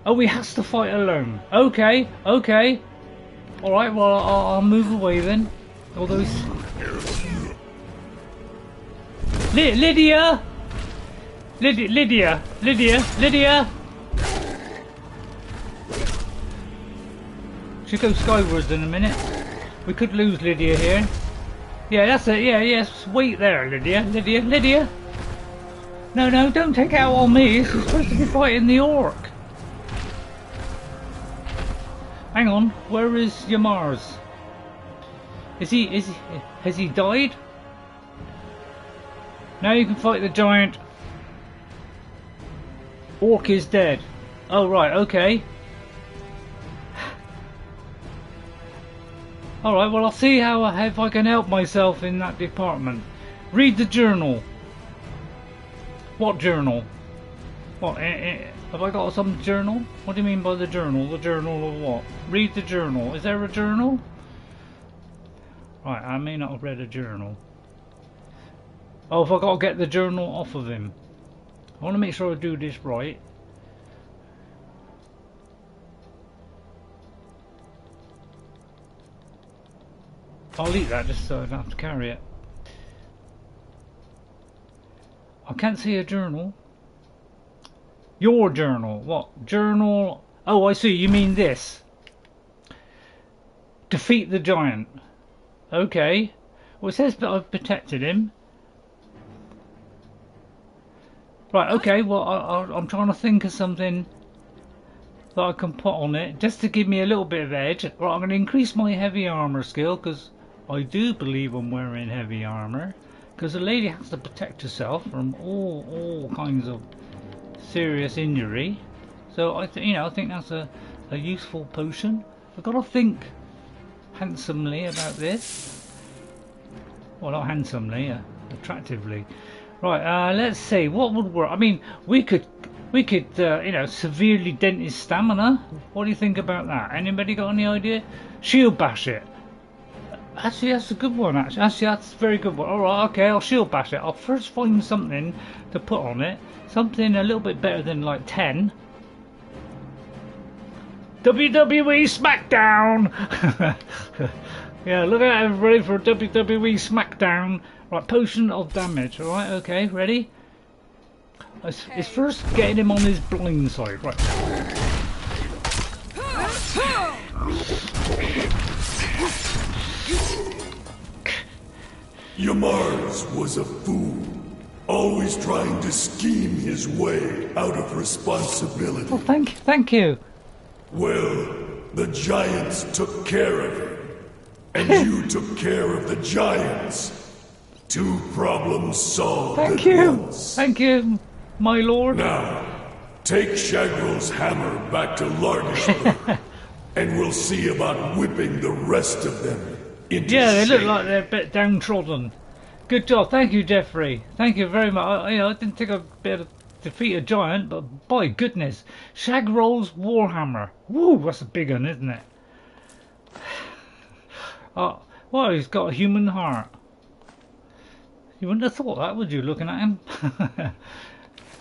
[SPEAKER 1] Oh, he has to fight alone. Okay, okay. Alright, well, I'll move away then. Although he's... Lydia! Lydia! Should go skywards in a minute. We could lose Lydia here. Yeah, that's it. Yeah, yes. Wait there, Lydia. No, don't take it out on me. She's supposed to be fighting the orc. Hang on. Where is Yamarz? Has he died? Now you can fight the giant. Orc is dead. Oh right, okay. Alright, well I'll see if I can help myself in that department. Read the journal. What journal? What, have I got some journal? What do you mean by the journal? The journal of what? Read the journal. Is there a journal? Right, I may not have read a journal. Oh, if I got to get the journal off of him. I want to make sure I do this right. I'll eat that just so I don't have to carry it. I can't see a journal. Your journal. What? Journal. Oh, I see. You mean this. Defeat the giant. Okay. Well, it says that I've protected him. Right, okay. Well, I'm trying to think of something that I can put on it just to give me a little bit of edge. Right, I'm going to increase my heavy armor skill because I do believe I'm wearing heavy armor. Because the lady has to protect herself from all kinds of serious injury. So I think that's a useful potion. I've got to think handsomely about this. Well, not handsomely, attractively. Right, let's see what would work. I mean, we could severely dent his stamina. What do you think about that? Anybody got any idea? Shield bash it. Actually, that's a good one. Actually, that's a very good one. All right, okay, I'll shield bash it. I'll first find something to put on it. Something a little bit better than like 10. WWE SmackDown. Yeah, look out everybody for WWE SmackDown. Right, potion of damage. All right, okay, ready? It's first getting him on his blind side. Right.
[SPEAKER 3] Yamarz was a fool, always trying to scheme his way out of responsibility.
[SPEAKER 1] Oh, thank you.
[SPEAKER 3] Well, the giants took care of him, and you took care of the giants. 2 problems solved
[SPEAKER 1] Thank
[SPEAKER 3] at
[SPEAKER 1] you.
[SPEAKER 3] once.
[SPEAKER 1] Thank you, my lord.
[SPEAKER 3] Now, take Shagral's hammer back to Largashbur, and we'll see about whipping the rest of them into
[SPEAKER 1] they
[SPEAKER 3] shape.
[SPEAKER 1] look like they're a bit downtrodden. Good job, thank you, Jeffrey. Thank you very much. I didn't think I'd be able to defeat a giant, but by goodness, Shagral's warhammer. Woo, that's a big one, isn't it? Well, he's got a human heart. You wouldn't have thought that, would you, looking at him?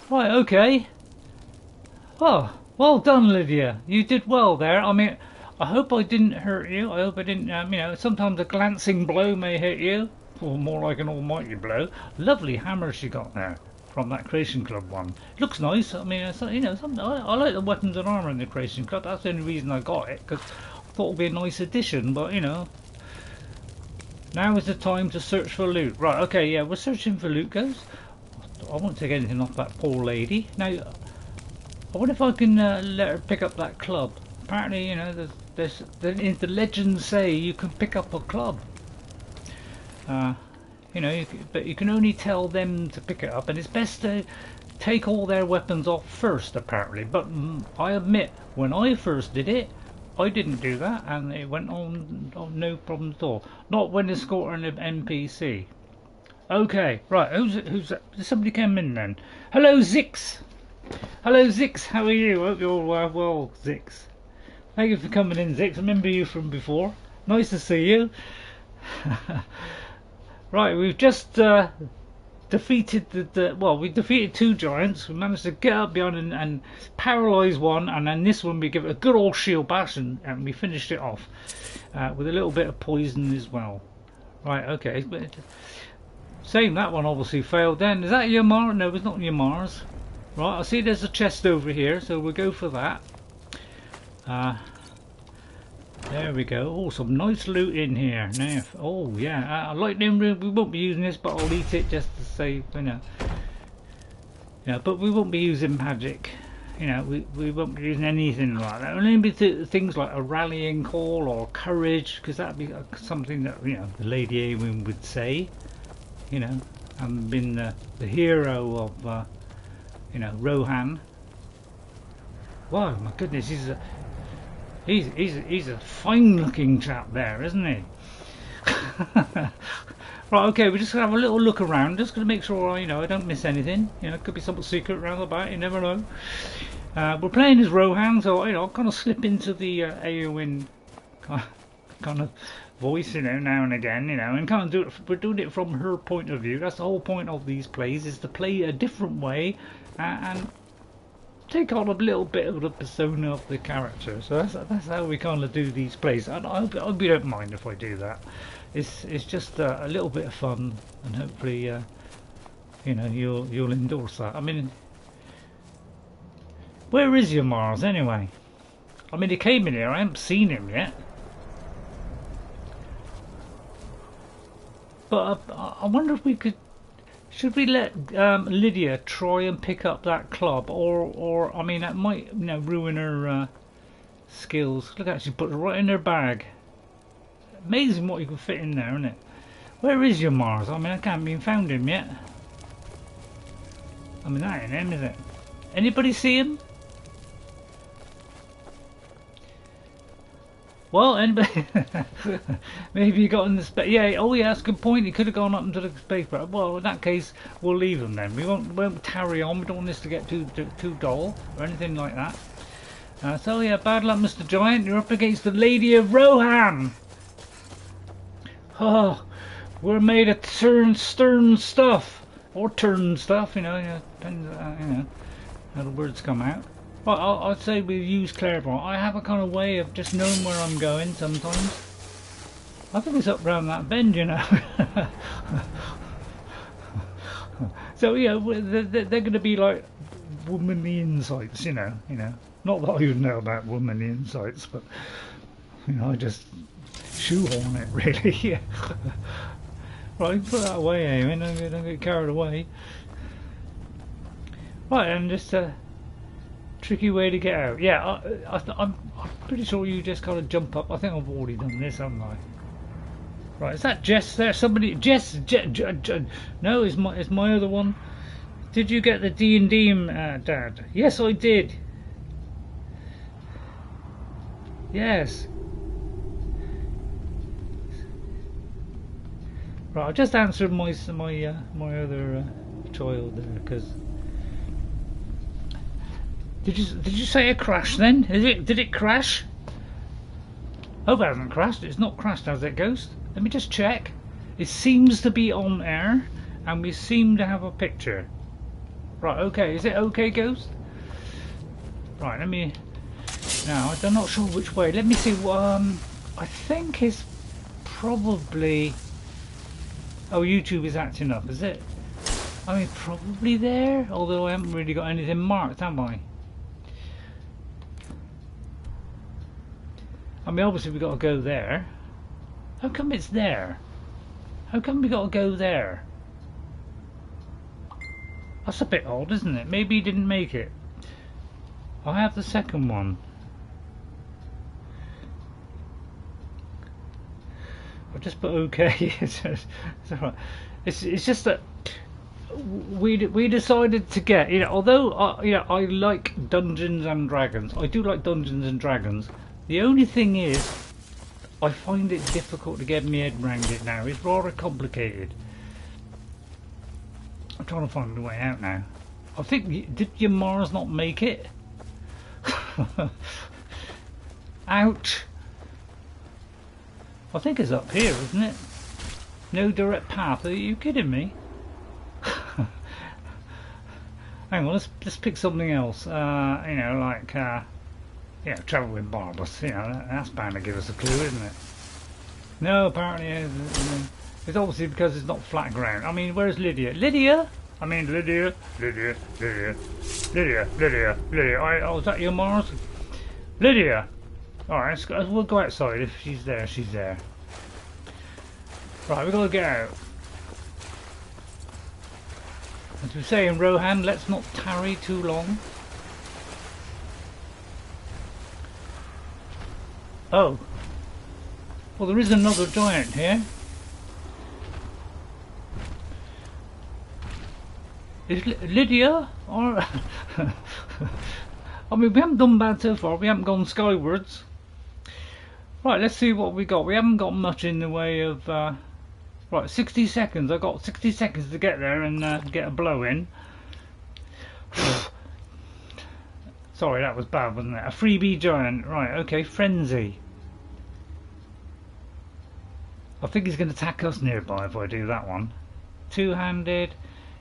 [SPEAKER 1] Right, okay. Oh, well done, Lydia. You did well there. I mean, I hope I didn't hurt you. I hope I didn't, sometimes a glancing blow may hit you. Or more like an almighty blow. Lovely hammer she got there from that Creation Club one. Looks nice. I mean, I like the weapons and armour in the Creation Club. That's the only reason I got it, because I thought it would be a nice addition, but, now is the time to search for loot. Right, okay, yeah, we're searching for loot, guys. I won't take anything off that poor lady. Now, I wonder if I can let her pick up that club. Apparently, the legends say you can pick up a club. But you can only tell them to pick it up, and it's best to take all their weapons off first, apparently. But I admit, when I first did it, I didn't do that, and it went on no problem at all. Not when escorting an NPC. Okay, right. Who's that? Somebody came in then. Hello, Zix. Hello, Zix. How are you? Hope you're well, Zix. Thank you for coming in, Zix. I remember you from before. Nice to see you. Right, we've just defeated we defeated 2 giants. We managed to get up behind and paralyze one, and then this one we give it a good old shield bash, and we finished it off with a little bit of poison as well. Right, okay. Same, that one obviously failed then. Is that Yamarz? No, it's not Yamarz. Right, I see there's a chest over here, so we'll go for that. There we go. Oh, some nice loot in here. Now, oh yeah, lightning room. We won't be using this, but I'll eat it just to save, you know. Yeah, but we won't be using magic. You know, we won't be using anything like that. Only be things like a rallying call or courage, because that'd be something that, you know, the Lady Eowyn would say. You know, and been the hero of you know, Rohan. Wow, my goodness, he's a fine-looking chap there, isn't he? Right, okay, we're just gonna have a little look around, just gonna make sure, you know, I don't miss anything. You know, it could be something secret around the back. You never know. We're playing as Rohan, so you know, I'll kind of slip into the Eowyn kind of voice, you know, now and again, you know, and kind of we're doing it from her point of view. That's the whole point of these plays, is to play a different way and take on a little bit of the persona of the character. So that's how we kind of do these plays, and I hope you don't mind if I do that. It's just a little bit of fun, and hopefully you know, you'll endorse that. I mean, where is Yamarz anyway? I mean, he came in here, I haven't seen him yet. But I wonder if we could. Should we let Lydia try and pick up that club, or I mean, that might, you know, ruin her skills. Look at, she put it right in her bag. Amazing what you can fit in there, isn't it? Where is Yamarz? I mean, I can't even found him yet. I mean, that ain't him, is it? Anybody see him? Well, anybody? Maybe he got in the space. Yeah, oh yeah, that's a good point. He could have gone up into the space, but well, in that case, we'll leave him then. We won't tarry on. We don't want this to get too dull or anything like that. So yeah, bad luck, Mr. Giant. You're up against the Lady of Rohan. Oh, we're made of stern stuff, or turn stuff. You know, depends. You know how the words come out. Well, I'd say we use clairvoyant. I have a kind of way of just knowing where I'm going sometimes. I think it's up round that bend, you know. So yeah, they're going to be like womanly insights, you know. Not that I even know about womanly insights, but you know, I just shoehorn it really. Yeah. Right, put that away, Eowyn. Don't get carried away. Right, and just tricky way to get out. Yeah, I'm pretty sure you just kind of jump up. I think I've already done this, haven't I? Right, is that Jess there? Somebody, Jess, no, it's my other one. Did you get the D&D, Dad? Yes, I did. Yes. Right, I'll just answer my other child there, because. Did you say it crashed then? Did it crash? Hope it hasn't crashed. It's not crashed, has it, Ghost? Let me just check. It seems to be on air, and we seem to have a picture. Right, okay. Is it okay, Ghost? Right, let me. Now, I'm not sure which way. Let me see. I think it's probably. Oh, YouTube is acting up, is it? I mean, probably there. Although I haven't really got anything marked, have I? I mean, obviously we got to go there. How come it's there? How come we got to go there? That's a bit odd, isn't it? Maybe he didn't make it. I have the second one. I'll just put OK. It's alright. It's just that we decided to get, you know, although I like Dungeons and Dragons, I do like Dungeons and Dragons. The only thing is, I find it difficult to get my head around it now. It's rather complicated. I'm trying to find a way out now. I think, did Yamarz not make it? Ouch! I think it's up here, isn't it? No direct path. Are you kidding me? Hang on, let's pick something else. You know, like yeah, travel with barbers. You know, that's bound to give us a clue, isn't it? No, apparently it's obviously because it's not flat ground. I mean, where's Lydia? Lydia? I mean, Lydia. Oh, is that Yamarz? Lydia. All right, we'll go outside. If she's there, she's there. Right, we've got to get out. As we say in Rohan, let's not tarry too long. Oh. Well, there is another giant here. Is Lydia? Or I mean, we haven't done bad so far. We haven't gone skywards. Right, let's see what we got. We haven't got much in the way of... right, 60 seconds. I've got 60 seconds to get there and get a blow in. Sorry, that was bad, wasn't it? A freebie giant. Right, okay, frenzy. I think he's going to attack us nearby if I do that one. Two-handed,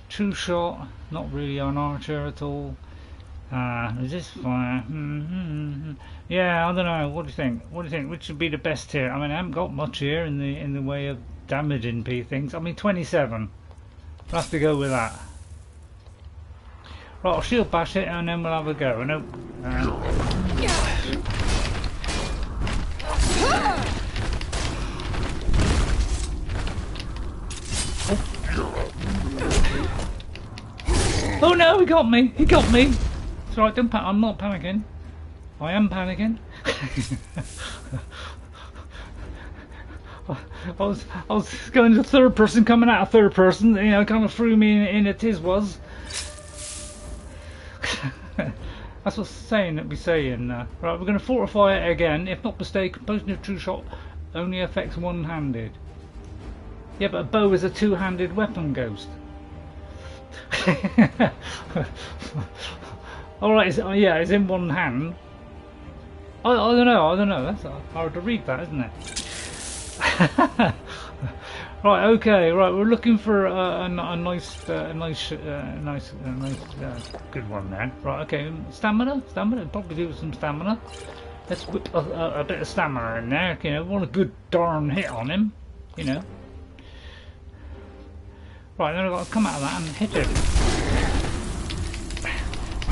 [SPEAKER 1] true shot, not really an archer at all. Resist fire. Yeah, I don't know. What do you think? What do you think? Which should be the best here? I mean, I haven't got much here in the way of damaging things. I mean, 27. We'll have to go with that. Right, I'll shield bash it and then we'll have a go. No. Oh no, he got me! He got me! It's alright, don't I'm not panicking. I am panicking. I was going to third person, coming out of third person, you know, kind of threw me in a tiz was. That's what's saying that we saying. Right, we're going to fortify it again. If not mistaken, posting a true shot only affects one-handed. Yeah, but a bow is a two-handed weapon, Ghost. Alright, yeah, it's in one hand. I don't know, that's hard to read that, isn't it? Right, okay, right, we're looking for a nice good one there. Right, okay, stamina, probably do with some stamina. Let's whip a bit of stamina in there, you know, want a good darn hit on him, you know. Right, then I've got to come out of that and hit him.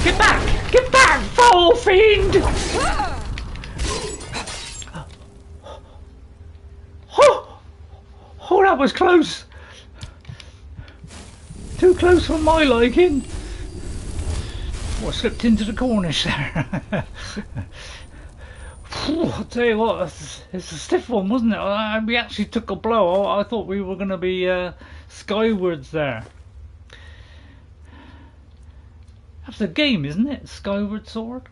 [SPEAKER 1] Get back! Get back, foul fiend! Oh, that was close! Too close for my liking. Oh, I slipped into the Cornish there. I'll tell you what, it's a stiff one, wasn't it? We actually took a blow. I thought we were going to be skywards there. That's a game, isn't it? Skyward Sword.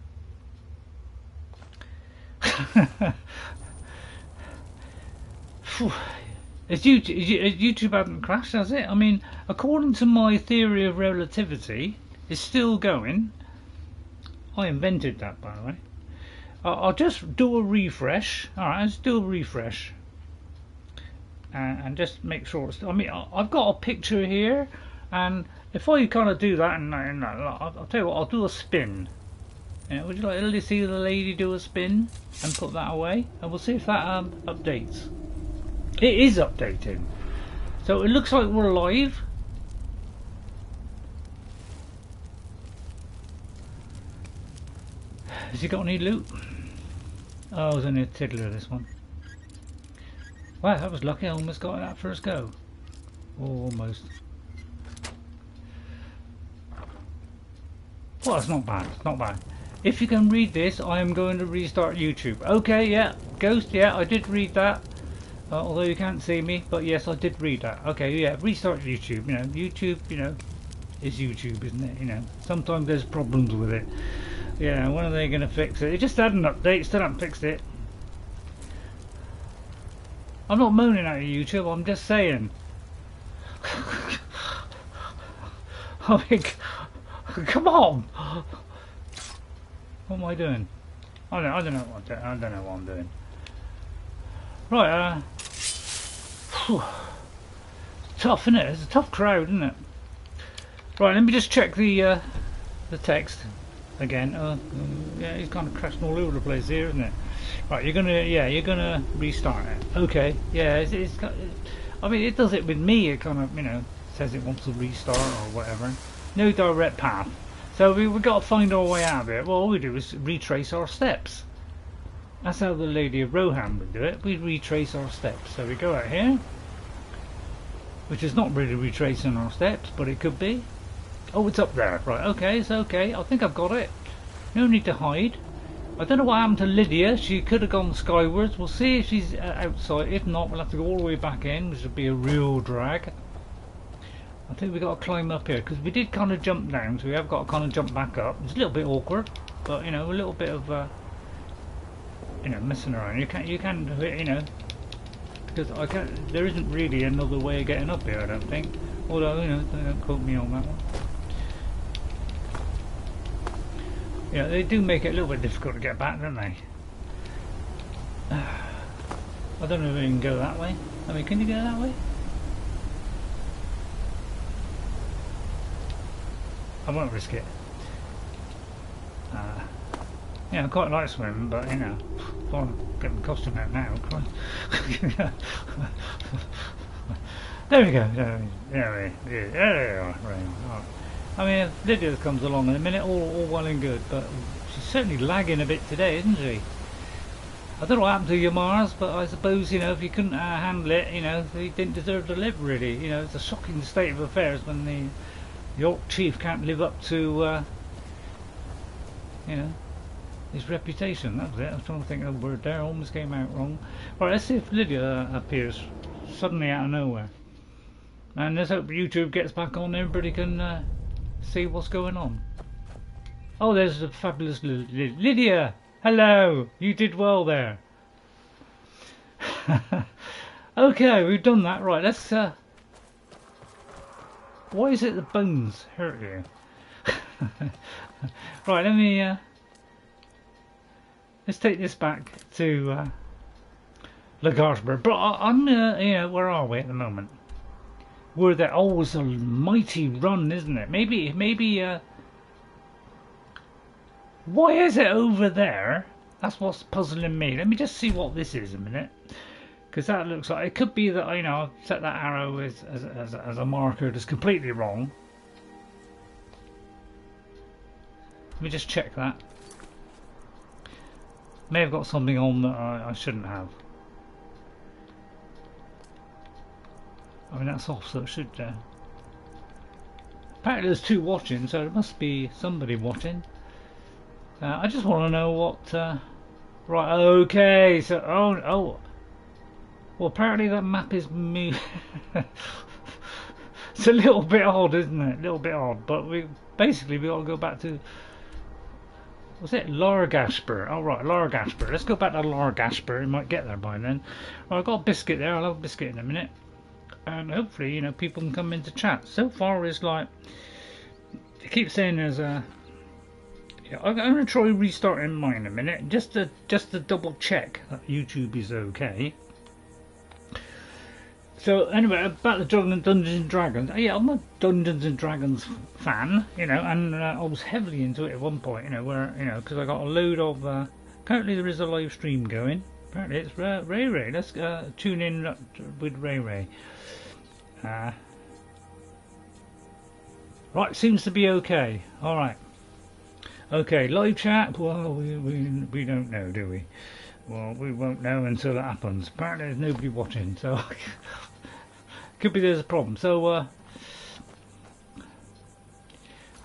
[SPEAKER 1] YouTube hasn't crashed, has it? I mean, according to my theory of relativity, it's still going. I invented that, by the way. I'll just do a refresh. Alright, let's do a refresh. And just make sure it's... I mean, I've got a picture here, and if I kind of do that, and I'll tell you what, I'll do a spin. Yeah, would you like to see the lady do a spin and put that away? And we'll see if that updates. It is updating. So it looks like we're live. Has he got any loot? Oh, it was only a tiddler, this one. Wow, that was lucky. I almost got that first go. Oh, almost. Well, it's not bad. It's not bad. If you can read this, I am going to restart YouTube. Okay, yeah. Ghost, yeah, I did read that. Although you can't see me, but yes, I did read that. Okay, yeah, restart YouTube. You know, YouTube, you know, is YouTube, isn't it? You know, sometimes there's problems with it. Yeah, when are they going to fix it? It just had an update, still haven't fixed it. I'm not moaning at you, YouTube, I'm just saying. I mean, come on! What am I doing? I don't know what I'm doing. Right, tough, isn't it? It's a tough crowd, isn't it? Right, let me just check the text again. Yeah, he's kind of crashing all over the place here, isn't it? Right, you're gonna restart it. Okay, yeah, I mean, it does it with me. It kind of, you know, says it wants to restart or whatever. No direct path. So we've got to find our way out of it. Well, all we do is retrace our steps. That's how the Lady of Rohan would do it. We retrace our steps. So we go out here, which is not really retracing our steps, but it could be. Oh, it's up there. Right, okay, it's okay. I think I've got it. No need to hide. I don't know what happened to Lydia. She could have gone skywards. We'll see if she's outside. If not, we'll have to go all the way back in, which would be a real drag. I think we've got to climb up here, because we did kind of jump down, so we have got to kind of jump back up. It's a little bit awkward, but, you know, a little bit of, you know, messing around. You can do it, you know, because there isn't really another way of getting up here, I don't think. Although, you know, don't quote me on that one. Yeah, they do make it a little bit difficult to get back, don't they? I don't know if we can go that way. I mean, can you go that way? I won't risk it. Yeah, I quite like swimming, but you know, I'm getting my costume out now. There we go. There we are. Right. I mean, if Lydia comes along in a minute, all well and good, but she's certainly lagging a bit today, isn't she? I don't know what happened to Yamarz, but I suppose, you know, if you couldn't handle it, you know, he didn't deserve to live, really. You know, it's a shocking state of affairs when the Orc Chief can't live up to, you know, his reputation. That was it. I was trying to think of the word there. Almost came out wrong. Alright, let's see if Lydia appears suddenly out of nowhere. And let's hope YouTube gets back on. Everybody can see what's going on. Oh, there's the fabulous Lydia. Hello. You did well there. Okay, we've done that. Right, let's... Why is it the bones hurt you? Right, let me... let's take this back to Largashbur. But I'm, you know, where are we at the moment? We're there. Oh, it's a mighty run, isn't it? Maybe, why is it over there? That's what's puzzling me. Let me just see what this is a minute. Because that looks like, it could be that, you know, I've set that arrow as a marker that's completely wrong. Let me just check that. May have got something on that I shouldn't have. I mean, that's off, so it should... Apparently there's 2 watching, so it must be somebody watching. I just want to know what... right, okay, so... Oh... Well, apparently that map is me. It's a little bit odd, isn't it? A little bit odd, but we got to go back to... Was it Largashbur? Oh right, Largashbur. Let's go back to Largashbur. We might get there by then. Well, I've got a biscuit there. I'll have a biscuit in a minute. And hopefully, you know, people can come into chat. So far, it's like... I keep saying there's a... Yeah, I'm going to try restarting mine in a minute. Just to double check that YouTube is okay. So anyway, about the Dungeons and Dragons. Yeah, I'm a Dungeons and Dragons fan, you know, and I was heavily into it at one point, you know, where, you know, because I got a load of. Currently, there is a live stream going. Apparently, it's Ray Ray. Let's tune in with Ray Ray. Right, seems to be okay. All right. Okay, live chat. Well, we don't know, do we? Well, we won't know until it happens. Apparently, there's nobody watching, so. Could be there's a problem, so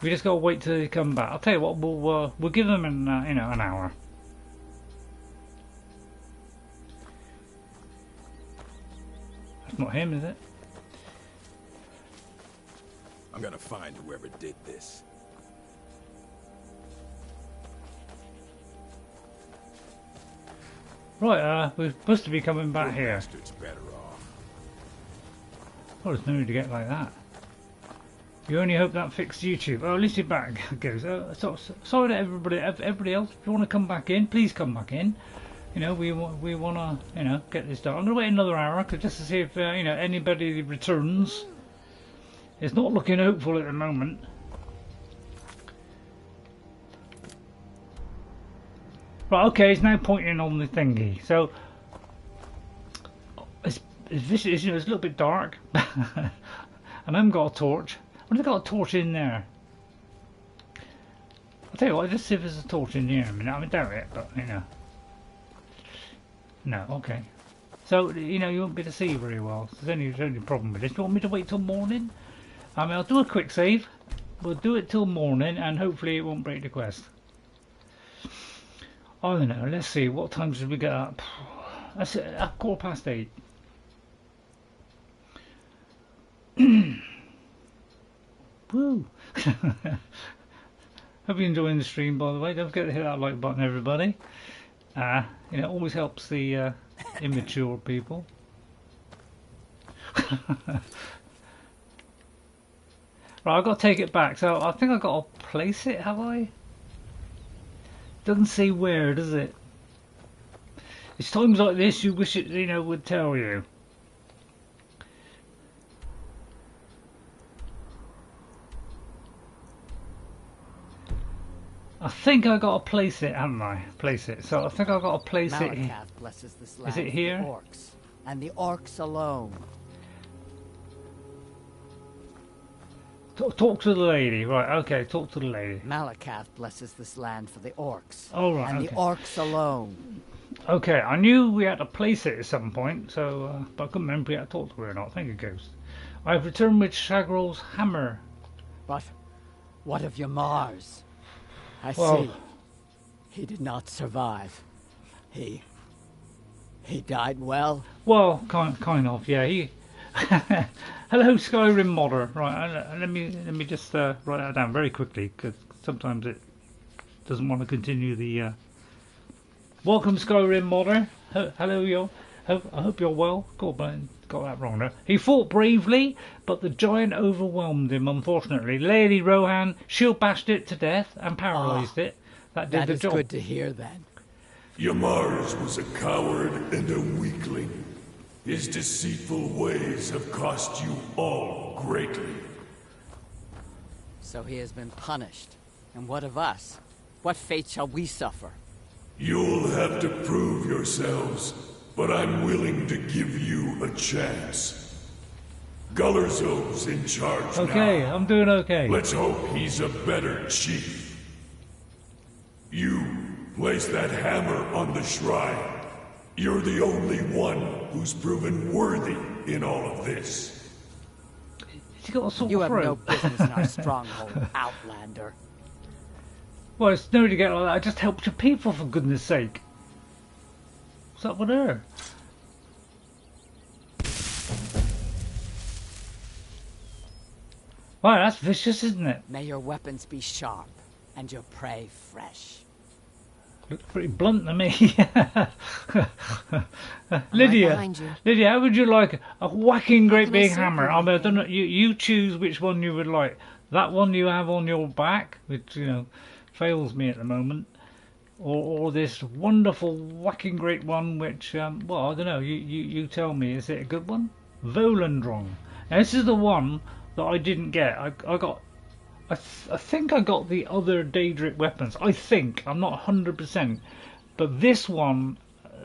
[SPEAKER 1] we just gotta wait till they come back. I'll tell you what, we'll give them an you know, an hour. That's not him, is it?
[SPEAKER 6] I'm gonna find whoever did this.
[SPEAKER 1] Right, we're supposed to be coming back
[SPEAKER 6] Your
[SPEAKER 1] here.
[SPEAKER 6] bastard's better off.
[SPEAKER 1] Oh, there's no need to get like that. You only hope that fixed YouTube. Oh, at least you're back. Goes. Sorry to everybody else. If you want to come back in, please come back in. You know, we want to, you know, get this done. I'm going to wait another hour just to see if, you know, anybody returns. It's not looking hopeful at the moment. Right, okay, it's now pointing on the thingy. So, it's you know, it's a little bit dark. And I haven't got a torch. What have I got a torch in there? I'll tell you what, just see if there's a torch in here in a minute. I doubt it, but, you know. No, okay. So, you know, you won't be able to see very well. So there's only a problem with this. Do you want me to wait till morning? I mean, I'll do a quick save. We'll do it till morning, and hopefully it won't break the quest. I don't know. Let's see. What time should we get up? That's at 8:15. Woo! Hope you're enjoying the stream, by the way. Don't forget to hit that like button, everybody. You know, it always helps the immature people. Right, I've got to take it back. So I think I've got to place it, have I? Doesn't say where, does it? It's times like this you wish it, you know, would tell you. I think I got to place it, haven't I? Place it. So I think I got to place it.
[SPEAKER 5] Malacath blesses this land
[SPEAKER 1] Is it here?
[SPEAKER 5] for the orcs, and the orcs alone.
[SPEAKER 1] Talk to the lady, right? Okay, talk to the lady.
[SPEAKER 5] Malacath blesses this land for the orcs.
[SPEAKER 1] Oh, right,
[SPEAKER 5] and
[SPEAKER 1] okay.
[SPEAKER 5] the orcs alone.
[SPEAKER 1] Okay, I knew we had to place it at some point, so but I couldn't remember if we had to talk to her or not. Thank you, Ghost. I've returned with Shagral's hammer.
[SPEAKER 5] But what of Yamarz? I
[SPEAKER 1] Well,
[SPEAKER 5] see. He did not survive. He died well.
[SPEAKER 1] Well, kind of, yeah. He. Hello, Skyrim modder. Right, let me just write that down very quickly because sometimes it doesn't want to continue the. Welcome, Skyrim modder. Hello, yo. I hope you're well. God, I got that wrong there. He fought bravely, but the giant overwhelmed him. Unfortunately, Lady Rohan shield bashed it to death and paralysed it. That did
[SPEAKER 5] That
[SPEAKER 1] the
[SPEAKER 5] is
[SPEAKER 1] job.
[SPEAKER 5] good to hear then.
[SPEAKER 3] Yamarz was a coward and a weakling. His deceitful ways have cost you all greatly.
[SPEAKER 5] So he has been punished. And what of us? What fate shall we suffer?
[SPEAKER 3] You'll have to prove yourselves, but I'm willing to give you a chance. Gullerzov's in charge
[SPEAKER 1] Okay,
[SPEAKER 3] now.
[SPEAKER 1] I'm doing okay.
[SPEAKER 3] Let's hope he's a better chief. You place that hammer on the shrine. You're the only one who's proven worthy in all of this.
[SPEAKER 1] She got a sore
[SPEAKER 5] You have
[SPEAKER 1] throat.
[SPEAKER 5] no business in our stronghold, Outlander.
[SPEAKER 1] Well, it's no to get like that. I just helped your people, for goodness sake. What's up with her? Wow, that's vicious, isn't it?
[SPEAKER 5] May your weapons be sharp, and your prey fresh.
[SPEAKER 1] Looks pretty blunt to me. Lydia,
[SPEAKER 4] behind you.
[SPEAKER 1] Lydia, how would you like a whacking great
[SPEAKER 4] can I
[SPEAKER 1] big
[SPEAKER 4] serve
[SPEAKER 1] hammer?
[SPEAKER 4] you
[SPEAKER 1] I mean, I don't
[SPEAKER 4] anything?
[SPEAKER 1] know. You choose which one you would like. That one you have on your back, which you know fails me at the moment, or this wonderful whacking great one, which well, I don't know. You tell me. Is it a good one? Volendrung. Now this is the one that I didn't get. I got. I think I got the other Deadric weapons. I think. I'm not 100%. But this one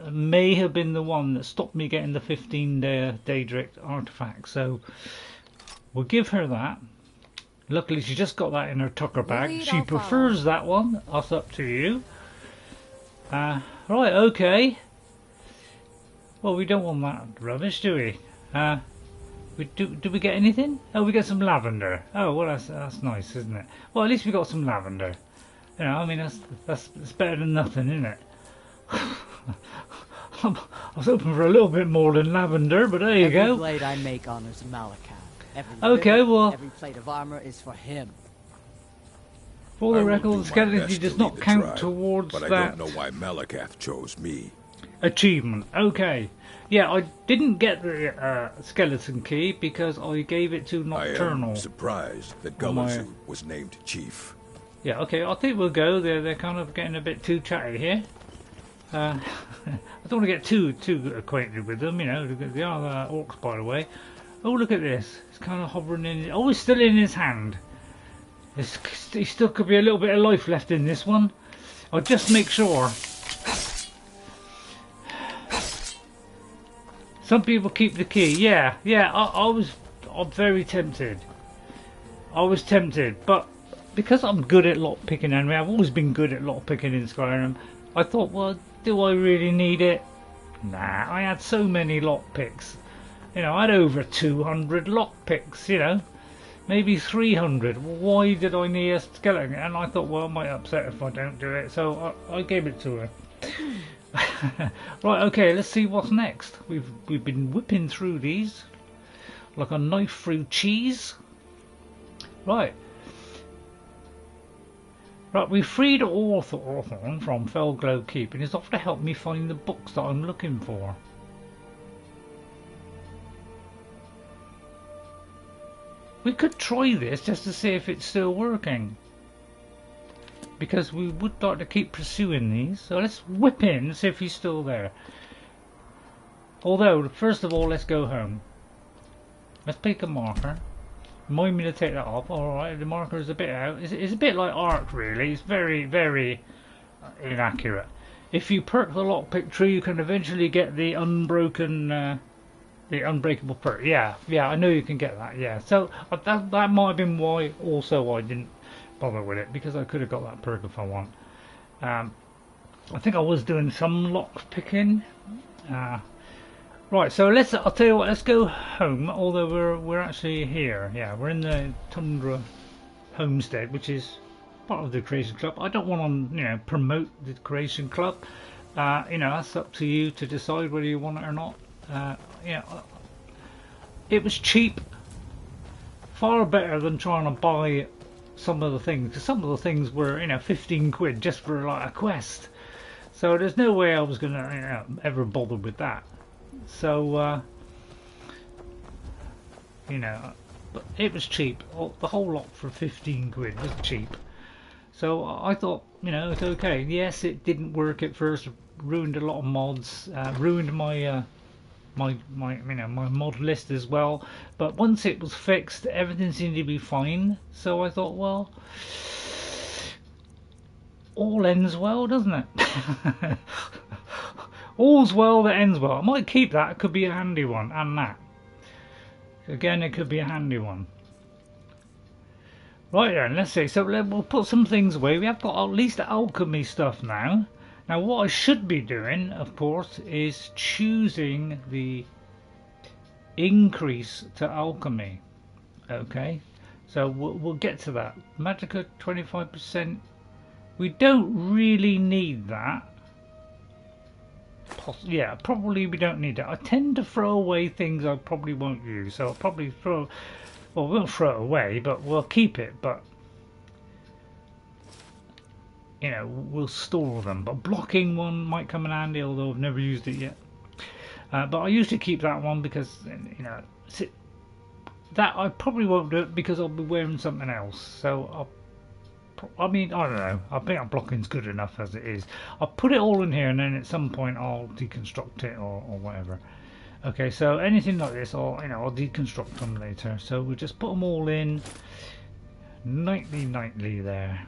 [SPEAKER 1] may have been the one that stopped me getting the 15-day Deadric artifact. So we'll give her that. Luckily she just got that in her tucker bag.
[SPEAKER 4] Lead,
[SPEAKER 1] She
[SPEAKER 4] I'll
[SPEAKER 1] prefers that one. That's up to you. Right, okay. Well, we don't want that rubbish, do we? Do we get anything? Oh, we get some lavender. Oh, well, that's nice, isn't it? Well, at least we got some lavender. You know, I mean, that's better than nothing, isn't it? I was hoping for a little bit more than lavender, but there you
[SPEAKER 5] Every
[SPEAKER 1] go.
[SPEAKER 5] blade I make honors Malacath.
[SPEAKER 1] Okay, well,
[SPEAKER 5] every plate of armor is for him.
[SPEAKER 1] for the
[SPEAKER 6] I will
[SPEAKER 1] record,
[SPEAKER 6] do
[SPEAKER 1] the
[SPEAKER 6] my
[SPEAKER 1] skeleton
[SPEAKER 6] best
[SPEAKER 1] does
[SPEAKER 6] to
[SPEAKER 1] not
[SPEAKER 6] lead the
[SPEAKER 1] count
[SPEAKER 6] tribe,
[SPEAKER 1] towards
[SPEAKER 6] but I
[SPEAKER 1] that
[SPEAKER 6] don't know why Malacath chose me.
[SPEAKER 1] achievement. Okay. Yeah, I didn't get the skeleton key because I gave it to
[SPEAKER 6] I
[SPEAKER 1] Nocturnal.
[SPEAKER 6] am surprised that
[SPEAKER 1] On my-
[SPEAKER 6] Gulazoo was named chief.
[SPEAKER 1] Yeah, okay, I think we'll go. They're kind of getting a bit too chatty here. I don't want to get too acquainted with them, you know. They are orcs, by the way. Oh, look at this. It's kind of hovering in. Oh, it's still in his hand. He still could be a little bit of life left in this one. I'll just make sure. Some people keep the key. Yeah. I'm very tempted. I was tempted, but because I'm good at lock picking anyway, I've always been good at lock picking in Skyrim. I thought, well, do I really need it? Nah, I had so many lock picks. You know, I had over 200 lock picks, you know. Maybe 300. Why did I need a skeleton? And I thought, well, I might upset if I don't do it. So I gave it to her. Right, okay, let's see what's next. We've been whipping through these like a knife through cheese. Right. Right, we freed Hawthorne from Fellglow Keep and he's off to help me find the books that I'm looking for. We could try this just to see if it's still working. Because we would like to keep pursuing these. So let's whip in and see if he's still there. Although, first of all, let's go home. Let's pick a marker. Remind me to take that off. Alright, the marker is a bit out. It's a bit like Ark, really. It's very, very inaccurate. If you perk the lockpick tree, you can eventually get the unbroken... the unbreakable perk. Yeah, I know you can get that. Yeah, so that might have been why also I didn't bother with it, because I could have got that perk if I want. I think I was doing some lock picking. Right, so I'll tell you what. Let's go home. Although we're actually here. Yeah, we're in the Tundra Homestead, which is part of the Creation Club. I don't want to, promote the Creation Club. That's up to you to decide whether you want it or not. It was cheap, far better than trying to buy some of the things, because some of the things were 15 quid just for like a quest, so there's no way I was gonna ever bother with that. So but it was cheap. The whole lot for 15 quid was cheap, so I thought it's okay. Yes, it didn't work at first, ruined a lot of mods, ruined my my mod list as well, but once it was fixed, everything seemed to be fine. So I thought, well, all ends well, doesn't it? All's well that ends well. I might keep that. It could be a handy one, and that again, it could be a handy one. Right then, let's see. So we'll put some things away. We have got at least alchemy stuff now. Now what I should be doing, of course, is choosing the increase to alchemy. Okay, so we'll get to that. Magicka 25%. We don't really need that. Yeah, probably we don't need that. I tend to throw away things I probably won't use, so I'll probably throw. Well, we'll throw it away, but we'll keep it. But we'll store them. But blocking one might come in handy, although I've never used it yet. But I usually keep that one because that I probably won't do it because I'll be wearing something else. So I don't know. I think blocking's good enough as it is. I'll put it all in here, and then at some point I'll deconstruct it or whatever. Okay, so anything like this, I'll deconstruct them later. So we'll just put them all in nightly there.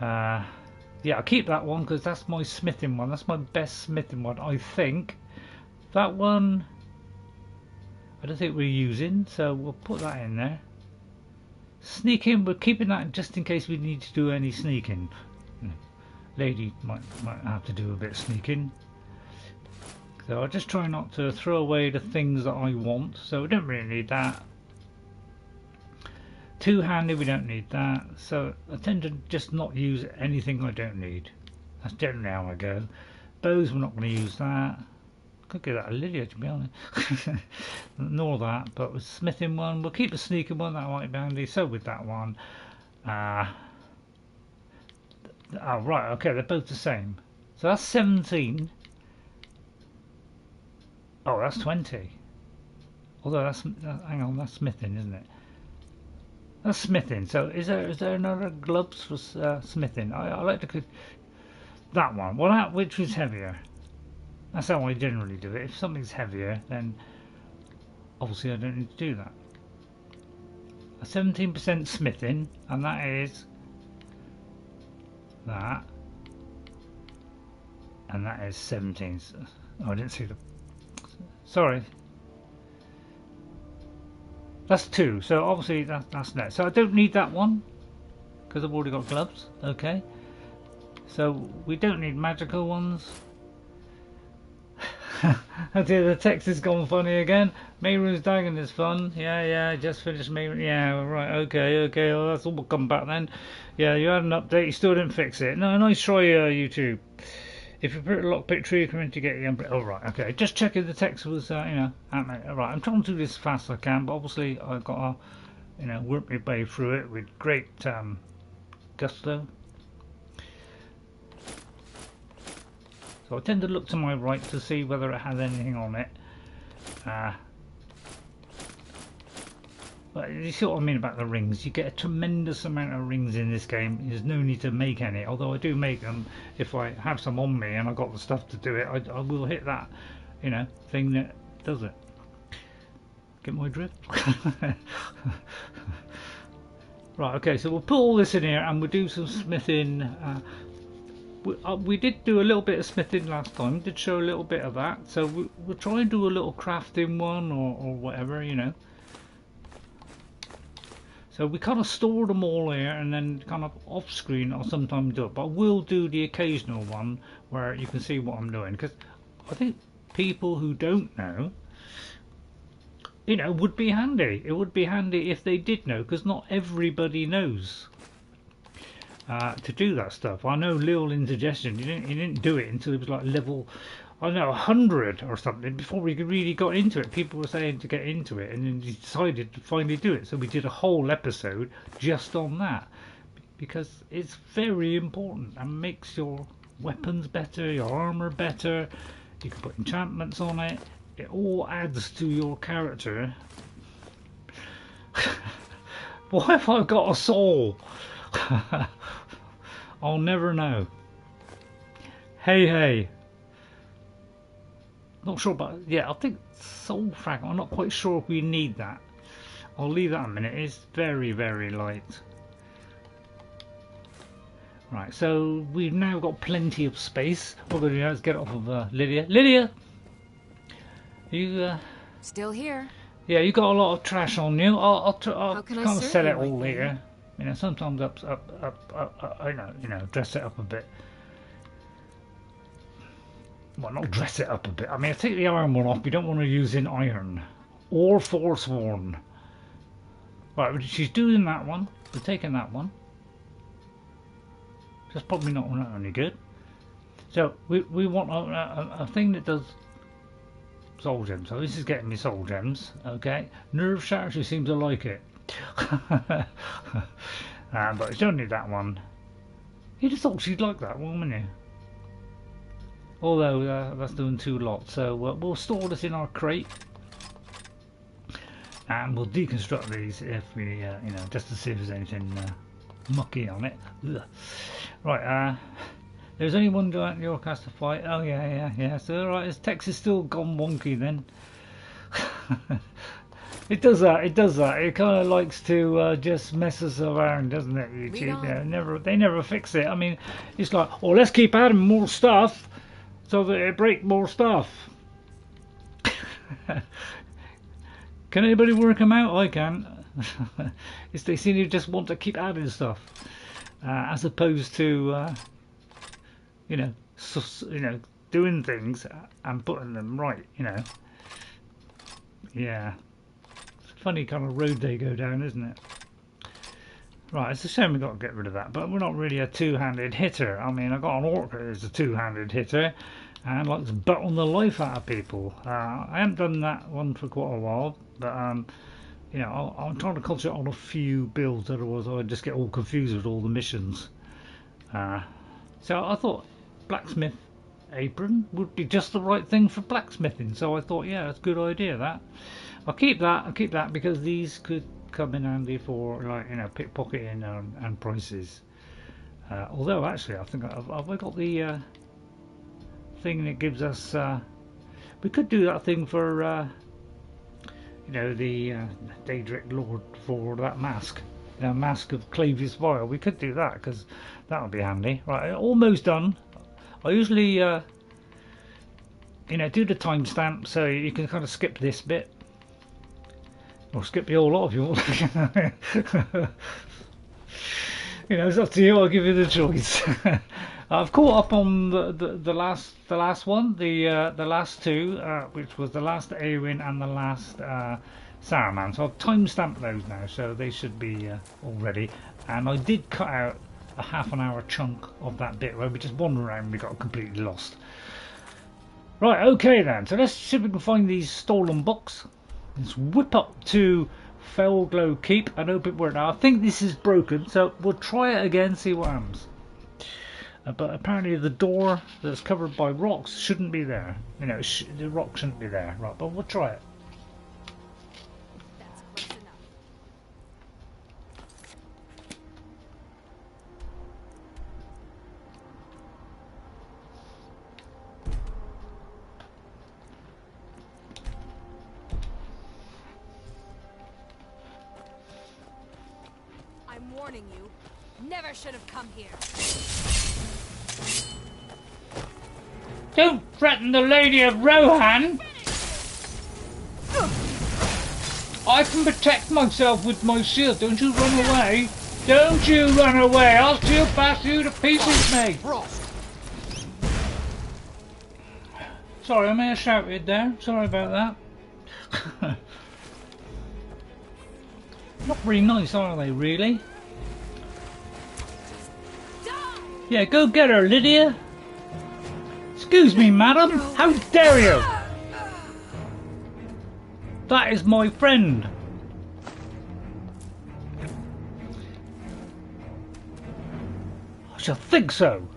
[SPEAKER 1] Yeah, I'll keep that one because that's my smithing one. That's my best smithing one, I think. That one I don't think we're using, so we'll put that in there. Sneaking, we're keeping that just in case we need to do any sneaking. Lady might have to do a bit of sneaking. So I'll just try not to throw away the things that I want. So we don't really need that. Two-handed, we don't need that. So I tend to just not use anything I don't need. That's generally how I go. Bows, we're not going to use that. could get that a Lydia, to be honest. Ignore that, but with smithing one, we'll keep a sneaking one, that might be handy. So with that one, oh right, okay, they're both the same. So that's 17. Oh, that's 20. Although hang on, that's smithing, isn't it? That's smithing. So is there another gloves for smithing? I like to that one. Well, which is heavier? That's how I generally do it. If something's heavier, then obviously I don't need to do that. A 17% smithing, and that is that, and that is 17. Oh, I didn't see the. Sorry. That's 2. So obviously that's net. So I don't need that one because I've already got gloves. Okay. So we don't need magical ones. Oh dear, the text has gone funny again. Mehrune Dagon is fun. Yeah, just finished Mehrune. Yeah, right, okay, well, that's all come back then. Yeah, you had an update, you still didn't fix it. No, nice try, YouTube. If you put a lockpick tree, come in to get the umbrella. Oh, right, okay. Just checking the text was, right, I'm trying to do this as fast as I can, but obviously I've got to, work my way through it with great gusto. So I tend to look to my right to see whether it has anything on it. But you see what I mean about the rings. You get a tremendous amount of rings in this game. There's no need to make any. Although I do make them if I have some on me and I've got the stuff to do it. I will hit that, thing that does it. Get my drift? Right, okay, so we'll put all this in here and we'll do some smithing. We did do a little bit of smithing last time. We did show a little bit of that. So we'll try and do a little crafting one or whatever, So we kind of store them all here and then kind of off screen I'll sometimes do it. But I will do the occasional one where you can see what I'm doing. Because I think people who don't know, would be handy. It would be handy if they did know, because not everybody knows to do that stuff. I know little indigestion. He didn't do it until it was like level, I don't know, 100 or something before we really got into it. People were saying to get into it, and then he decided to finally do it. So we did a whole episode just on that because it's very important and makes your weapons better, your armor better. You can put enchantments on it. It all adds to your character. Why have I got a soul? I'll never know. Hey. Not sure about, I think soul fragment. I'm not quite sure if we need that. I'll leave that a minute. It's very, very light. Right, so we've now got plenty of space. What we're going to do is get off of Lydia. Lydia! You
[SPEAKER 4] still here?
[SPEAKER 1] Yeah, you got a lot of trash on you. I'll kind of set it all here. Sometimes up, dress it up a bit. Well, not dress it up a bit. I mean, take the iron one off. You don't want to use in iron or forsworn. Right, she's doing that one. We're taking that one. That's probably not any good. So we want a thing that does soul gems. So this is getting me soul gems. Okay, nerve shatter. She seems to like it. But she don't need that one. You'd have thought she'd like that one, wouldn't you? Although that's doing 2 lots, so we'll store this in our crate, and we'll deconstruct these if we, just to see if there's anything mucky on it. Ugh. Right, there's only one guy at your cast to fight. Oh yeah. So alright, his text is still gone wonky then. It does that. It kind of likes to just mess us around, doesn't it? YouTube. They never fix it. I mean, it's like, oh, let's keep adding more stuff so that it breaks more stuff. Can anybody work them out? I can. They seem to just want to keep adding stuff, as opposed to, doing things and putting them right. Yeah. Funny kind of road they go down, isn't it? Right, it's a shame we've got to get rid of that, but we're not really a two-handed hitter. I mean, I've got an orc that is a two-handed hitter, and likes to battle the life out of people. I haven't done that one for quite a while, but you know, I'm trying to concentrate on a few builds, otherwise I just get all confused with all the missions. So I thought blacksmith apron would be just the right thing for blacksmithing, so I thought, yeah, that's a good idea. That I'll keep that because these could come in handy for, like, you know, pickpocketing and prices. Although actually I think have I got the thing that gives us, we could do that thing for you know, the Deadric Lord, for that mask, you know, mask of Clavius Vial. We could do that because that would be handy. Right, almost done. I usually you know, do the timestamp so you can kind of skip this bit, or skip the whole lot if you want. You know, it's up to you. I'll give you the choice. I've caught up on the last one, the last two, which was the last Eowyn and the last Saruman. So I've timestamped those now, so they should be all ready. And I did cut out a half-an-hour chunk of that bit where we just wandered around and we got completely lost. Right, okay then. So let's see if we can find these stolen books. Let's whip up to Fellglow Keep and open it where now. I think this is broken, so we'll try it again, see what happens. But apparently the door that's covered by rocks shouldn't be there. You know, the rock shouldn't be there. Right, but we'll try it.
[SPEAKER 4] That's close enough. I'm warning you. Never should have come here.
[SPEAKER 1] Don't threaten the Lady of Rohan! I can protect myself with my shield. Don't you run away! Don't you run away! I'll shield pass you to pieces, mate! Sorry, I may have shouted there. Sorry about that. Not very nice, are they, really? Yeah, go get her, Lydia! Excuse me, madam, how dare you? That is my friend. I shall think so.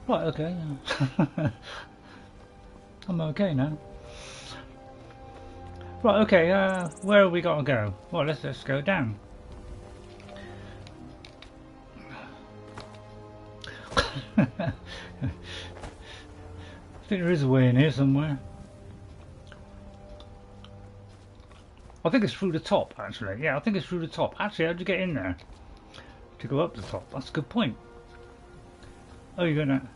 [SPEAKER 1] Right, okay. I'm okay now. Right, okay, where have we got to go? Well, let's go down. I think there is a way in here somewhere. I think it's through the top, actually. Yeah, I think it's through the top. Actually, how'd you get in there? To go up the top. That's a good point. Oh, you're gonna...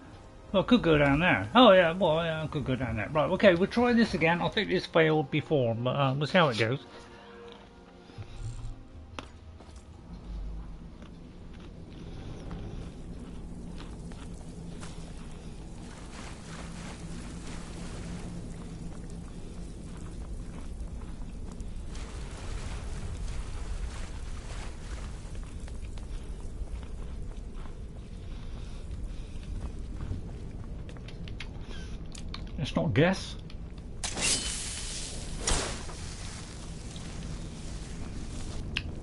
[SPEAKER 1] Well, I could go down there. Oh, yeah, well, yeah, I could go down there. Right, okay, we'll try this again. I think this failed before, but we'll see how it goes. Let's not guess.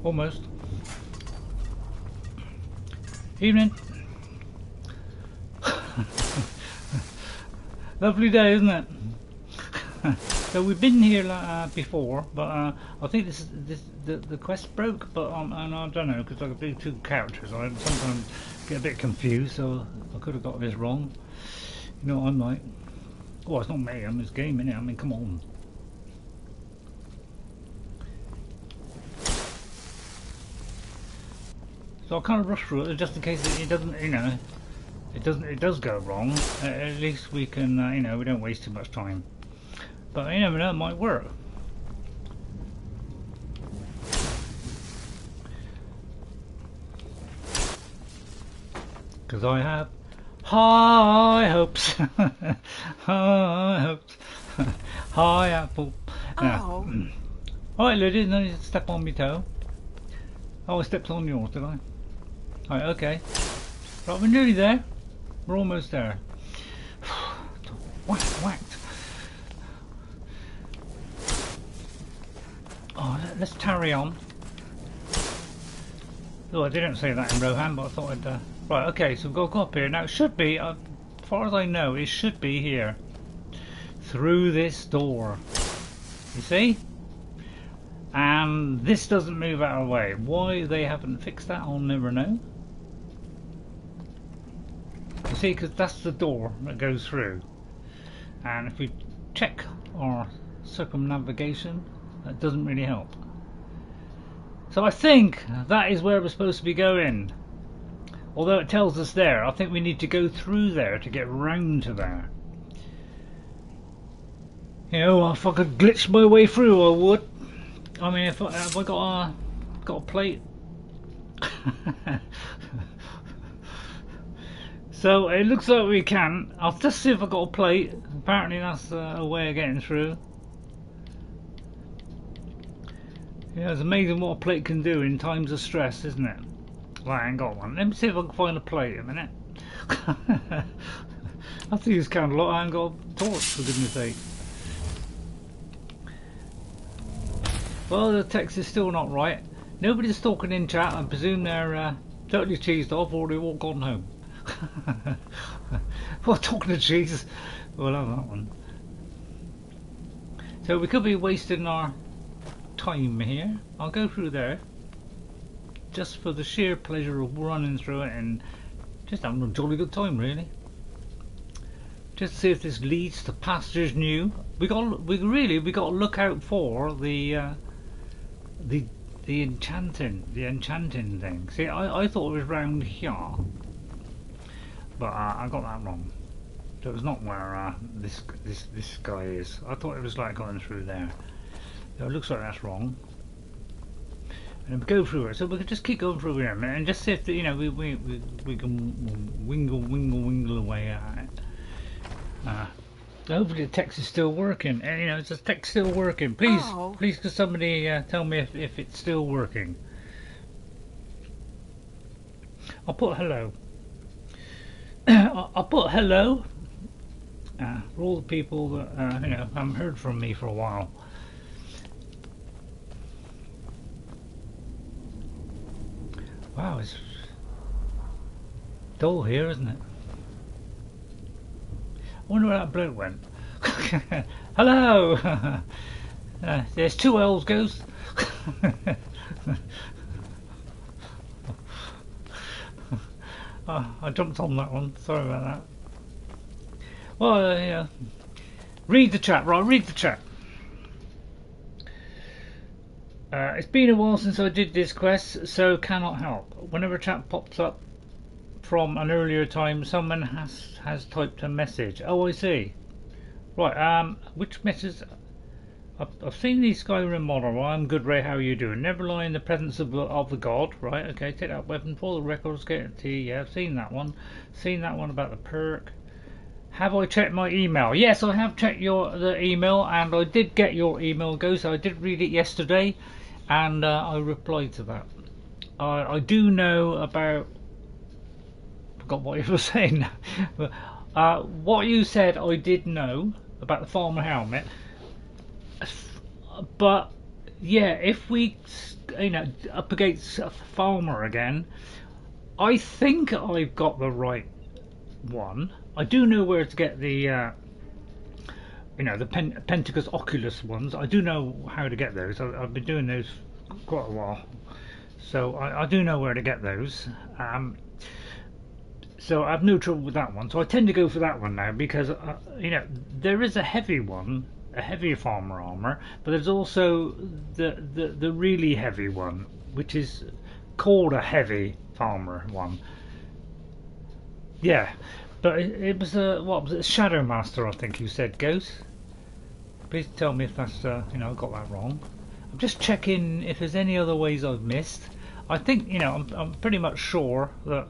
[SPEAKER 1] Almost. Evening. Lovely day, isn't it? So we've been here before, but I think the quest broke, but and I don't know, because I could do two characters. I sometimes get a bit confused, so I could have got this wrong. You know what I'm like. Well, it's not me, I'm this game, innit? I mean, come on. So I kind of rush through it just in case it doesn't, you know, it does go wrong. At least we can, you know, we don't waste too much time. But you never know, it might work. Because I have high hopes. High hopes. High apple.
[SPEAKER 5] Oh.
[SPEAKER 1] Alright, Lydia, no need to step on me toe. Oh, I stepped on yours, did I? Right, okay. Right, we're nearly there. We're almost there. Whacked. Oh, let's carry on. Oh, I didn't say that in Rohan, but I thought I'd... Right, okay, so we've got to go up here. Now, it should be, as far as I know, it should be here. Through this door. You see? And this doesn't move out of the way. Why they haven't fixed that, I'll never know. You see, because that's the door that goes through. And if we check our circumnavigation, that doesn't really help. So I think that is where we're supposed to be going. Although it tells us there, I think we need to go through there to get round to there. You know, if I could glitch my way through, I would. I mean, if I got a plate. So it looks like we can. I'll just see if I got a plate. Apparently that's a way of getting through. Yeah, it's amazing what a plate can do in times of stress, isn't it? Well, I ain't got one. Let me see if I can find a plate in a minute. I have to use candlelight. I ain't got a torch, for goodness sake. Well, the text is still not right. Nobody's talking in chat. I presume they're totally cheesed off or they've all gone home. Well, talking to cheese. We'll have that one. So we could be wasting our time here. I'll go through there just for the sheer pleasure of running through it and just having a jolly good time, really. Just to see if this leads to pastures new. We got to look out for the enchanting thing. See, I thought it was round here, but I got that wrong. So it's not where this guy is. I thought it was like going through there. So it looks like that's wrong. And we go through it, so we can just keep going through here and just see if we can wingle away at it. Hopefully the text is still working. And it's the text still working. Please, please, could somebody tell me if it's still working? I'll put hello. I'll put hello for all the people that haven't heard from me for a while. Wow, it's dull here, isn't it? I wonder where that bloke went. Hello! There's two elves, Ghost. I jumped on that one, sorry about that. Well, yeah. Read the chat, right, read the chat. It's been a while since I did this quest, so cannot help. Whenever a chat pops up from an earlier time, someone has typed a message. Oh, I see. Right, which message? I've seen the Skyrim model. Well, I'm good, Ray. How are you doing? Never lie in the presence of the god. Right, okay. Take that weapon for the records. Get it to you. Yeah, I've seen that one. Seen that one about the perk. Have I checked my email? Yes, I have checked the email, and I did get your email, Ghost. I did read it yesterday, and I replied to that. I do know about... forgot what you were saying. What you said, I did know about the farmer helmet. But yeah, if we, up against a farmer again, I think I've got the right one. I do know where to get the, the Pentacus Oculus ones. I do know how to get those. I've been doing those quite a while, so I do know where to get those. So I have no trouble with that one. So I tend to go for that one now because there is a heavy one, a heavy farmer armor, but there's also the really heavy one, which is called a heavy farmer one. Yeah, but it was what was it? Shadow Master, I think you said, Ghost. Please tell me if that's I got that wrong. I'm just checking if there's any other ways I've missed. I think I'm pretty much sure that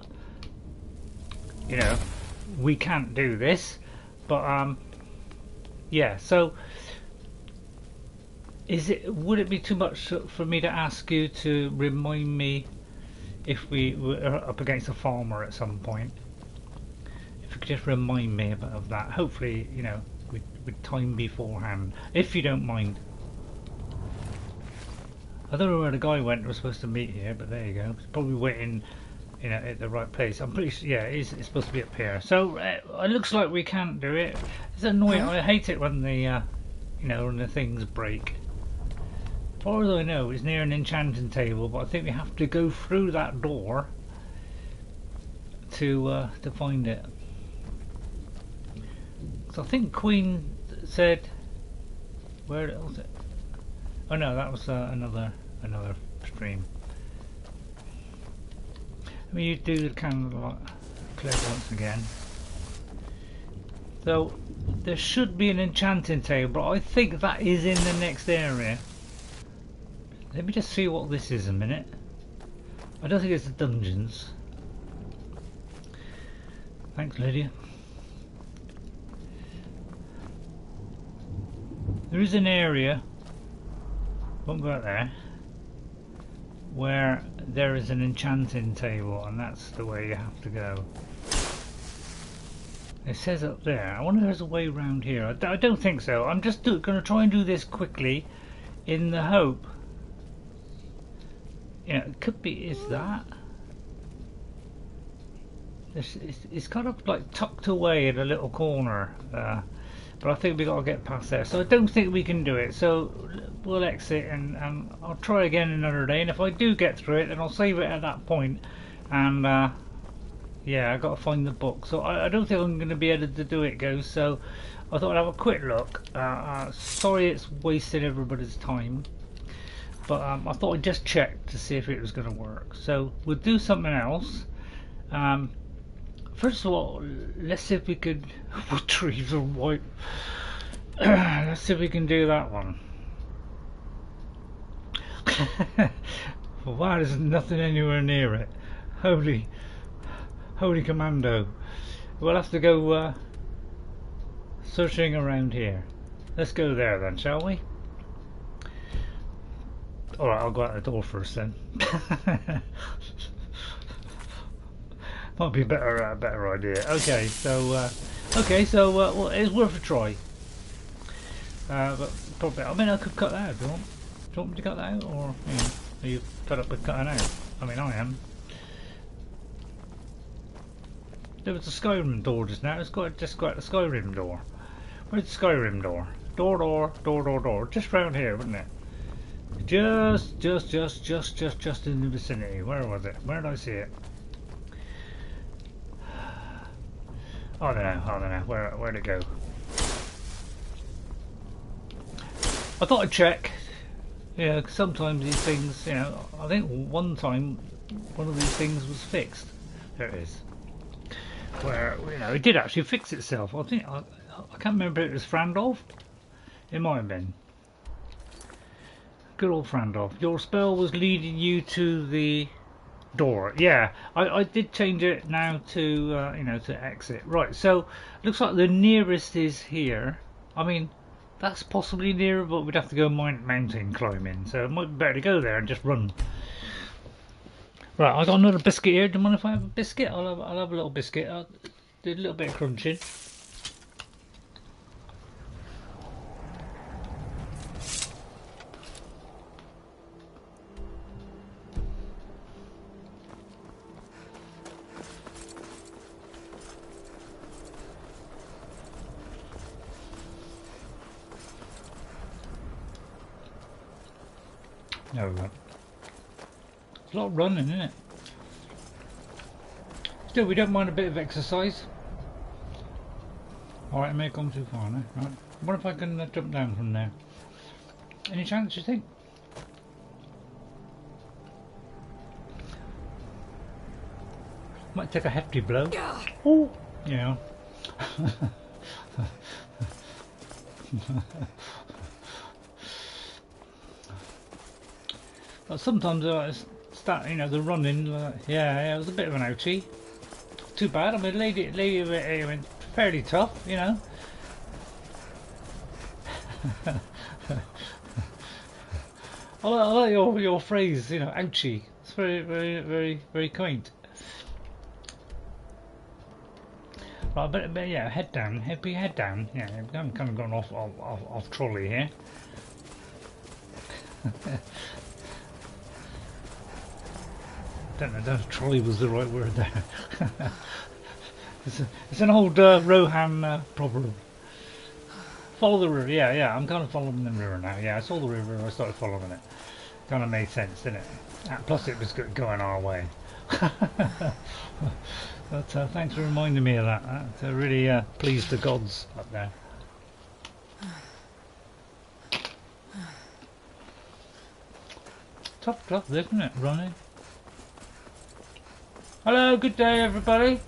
[SPEAKER 1] we can't do this, but yeah. So Would it be too much for me to ask you to remind me if we were up against a farmer at some point? If you could just remind me of that. Hopefully, you know, with time beforehand, if you don't mind. I don't know where the guy went. We're supposed to meet here, but there you go. He's probably waiting, you know, at the right place. I'm pretty sure. Yeah, it's supposed to be up here. So it looks like we can't do it. It's annoying. I hate it when the, you know, when the things break. As far as I know, it's near an enchanting table, but I think we have to go through that door to find it. So I think Queen said, where was it? Oh no, that was another stream. Let me do the candle clip once again. So there should be an enchanting table, but I think that is in the next area. Let me just see what this is a minute. I don't think it's the dungeons. Thanks, Lydia. There is an area, won't go out there, where there is an enchanting table, and that's the way you have to go. It says up there. I wonder if there's a way around here. I don't think so. I'm just going to try and do this quickly in the hope. Yeah, it could be, is that? It's kind of like tucked away in a little corner, but I think we got to get past there. So I don't think we can do it. So we'll exit and I'll try again another day. And if I do get through it, then I'll save it at that point. And yeah, I got to find the book. So I don't think I'm going to be able to do it, guys. So I thought I'd have a quick look. Sorry, it's wasted everybody's time. But I thought I'd just check to see if it was going to work. So we'll do something else. First of all, let's see if we could retrieve the white. Let's see if we can do that one. Well, wow, there's nothing anywhere near it. Holy commando. We'll have to go searching around here. Let's go there then, shall we? Alright, I'll go out the door first then. Might be a better idea. Okay, so well, it's worth a try. But probably, I mean, I could cut that out if you want. Do you want me to cut that out, or you know, are you fed up with cutting out? I mean, I am. There was a Skyrim door just now. Just got the Skyrim door. Where's the Skyrim door? Door. Just round here, wasn't it? Just in the vicinity. Where was it? Where did I see it? I don't know. Where'd it go? I thought I'd check. Yeah, 'cause sometimes these things, you know, I think one time one of these things was fixed. There it is. Where, you know, it did actually fix itself. I think I can't remember if it was Frandolf. It might have been. Good old Frandolf. Your spell was leading you to the door. Yeah, I did change it now to you know, to exit. Right, so looks like the nearest is here. I mean, that's possibly nearer, but we'd have to go mountain climbing, so it might be better to go there and just run. Right, I got another biscuit here. Do you mind if I have a biscuit? I'll have a little biscuit. I'll do a little bit of crunching. There we go. It's a lot of running, isn't it? Still, we don't mind a bit of exercise. Alright, I may have gone too far now. Right. What if I can jump down from there? Any chance, you think? Might take a hefty blow. Oh, yeah. But sometimes start, you know, the running. Yeah, it was a bit of an ouchie. Too bad. I mean, lady, Eowyn, fairly tough, you know. I like your phrase, you know, ouchie. It's very, very, very, very quaint. Right, but yeah, head down, head down. Yeah, I'm kind of going off trolley here. Don't know if trolley was the right word there. It's an old Rohan proverb. Follow the river, yeah, I'm kind of following the river now. Yeah, I saw the river and I started following it. Kind of made sense, didn't it? Plus it was going our way. But thanks for reminding me of that. That really pleased the gods up there. Tough job, isn't it, running? Hello, good day everybody.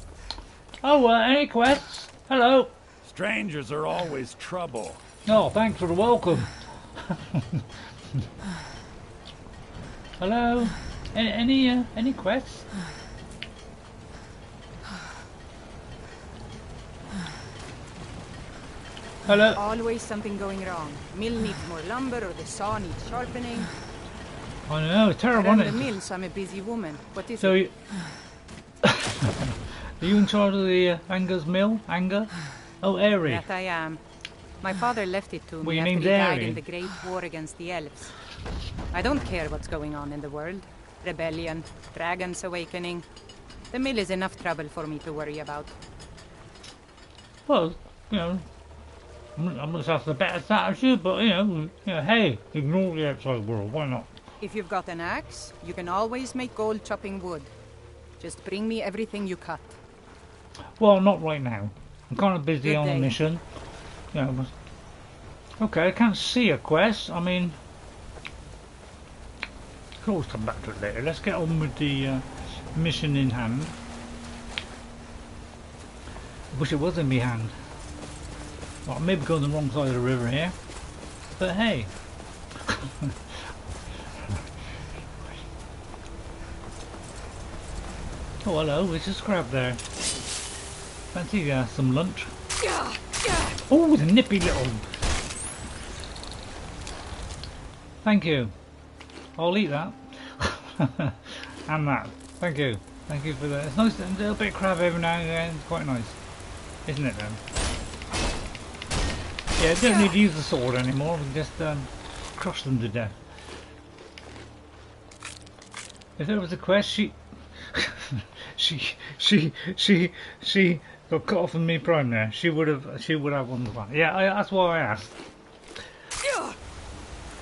[SPEAKER 1] Oh, any quests? Hello.
[SPEAKER 7] Strangers are always trouble.
[SPEAKER 1] Oh, thanks for the welcome. Hello. Any quests? Hello.
[SPEAKER 8] Always something going wrong. Mill needs more lumber, or the saw needs sharpening.
[SPEAKER 1] I know, terrible.
[SPEAKER 8] Run the mills. I'm a busy woman. What is
[SPEAKER 1] so
[SPEAKER 8] it?
[SPEAKER 1] Are you in charge of the Anga's mill? Anga? Oh, Aery.
[SPEAKER 8] That I am. My father left it to
[SPEAKER 1] Well,
[SPEAKER 8] me
[SPEAKER 1] your
[SPEAKER 8] after
[SPEAKER 1] name's
[SPEAKER 8] he died
[SPEAKER 1] Aery.
[SPEAKER 8] in the Great War against the elves. I don't care what's going on in the world. Rebellion, dragons awakening. The mill is enough trouble for me to worry about.
[SPEAKER 1] Well, you know, I'm just after the better that as you, but you know, hey, ignore the outside world. Why not?
[SPEAKER 8] If you've got an axe, you can always make gold chopping wood. Just bring me everything you cut.
[SPEAKER 1] Well, not right now. I'm kind of busy
[SPEAKER 8] Good
[SPEAKER 1] on a
[SPEAKER 8] day.
[SPEAKER 1] mission. You know, okay, I can't see a quest. I mean, could always come back to it later. Let's get on with the mission in hand. I wish it was in my hand. Well, maybe going the wrong side of the river here, but hey. Oh, hello, there's a crab there. Fancy some lunch. Oh, the nippy little. Thank you. I'll eat that. And that. Thank you. Thank you for that. It's nice, a little bit of crab every now and then. It's quite nice. Isn't it then? Yeah, don't need to use the sword anymore. We can just crush them to death. If there was a quest, she got cut off in me prime there. She would have won the one. Yeah, that's why I asked.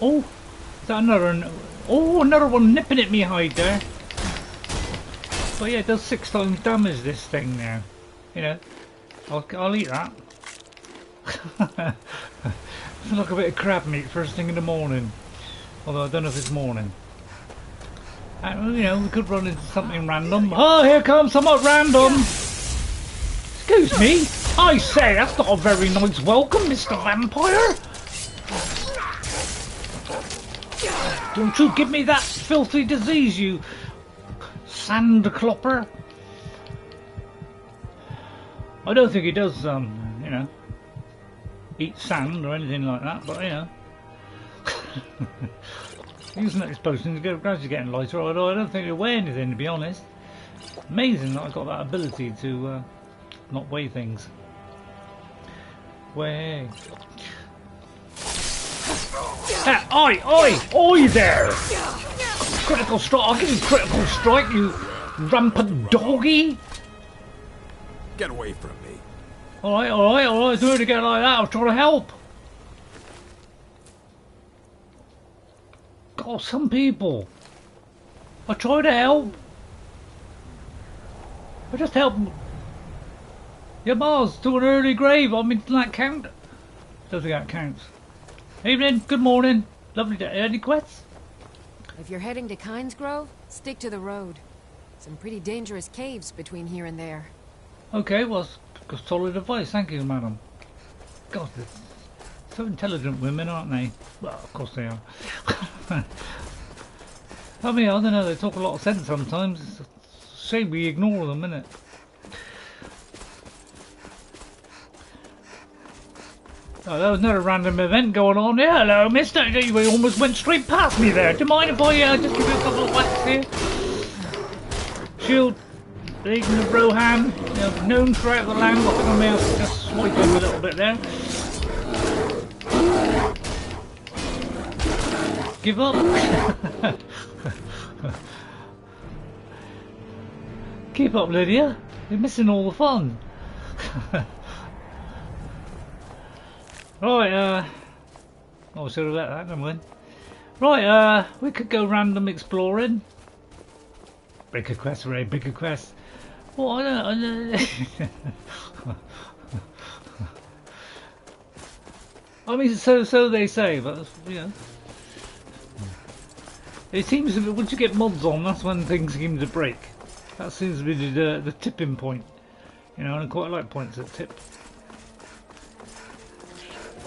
[SPEAKER 1] Oh, is that another? Oh, another one nipping at me hide there. But yeah, it does 6 times damage this thing now. You know, I'll eat that. It's like a bit of crab meat first thing in the morning. Although I don't know if it's morning. And, you know, we could run into something random. Oh, here comes somewhat random. Excuse me. I say, that's not a very nice welcome, Mr. Vampire. Don't you give me that filthy disease, you sand clopper. I don't think he does, you know, eat sand or anything like that, but, you know. Using that potions, gradually getting lighter, although I don't think they weigh anything, to be honest. Amazing that I got that ability to not weigh things. Weigh. Oi there! Critical strike, I'll give you critical strike, you rampant doggy!
[SPEAKER 6] Get away from me.
[SPEAKER 1] Alright, do it again like that, I was trying to help. God, some people. I try to help. I just help Yamarz to an early grave. I mean, doesn't that count? Don't think that counts. Evening, good morning. Lovely day. Any quests?
[SPEAKER 9] If you're heading to Kynes Grove, stick to the road. Some pretty dangerous caves between here and there.
[SPEAKER 1] Okay, well, that's solid advice. Thank you, madam. God, they're so intelligent women, aren't they? Well, of course they are. I mean, I don't know, they talk a lot of sense sometimes. It's a shame we ignore them, isn't it? Oh, that was another random event going on. Yeah, hello, mister. You almost went straight past me there. Do you mind if I just give you a couple of whacks here? Shield, Legion of Rohan, known throughout the land. I think I may have to just swipe him a little bit there. Give up. Keep up, Lydia. You're missing all the fun. Right, oh, sorry about that, never mind. Right, we could go random exploring. Bigger quest, Ray, bigger quest. What? I mean, so they say, but you know, it seems that once you get mods on, that's when things seem to break. That seems to be the tipping point, you know, and I quite like points that tip.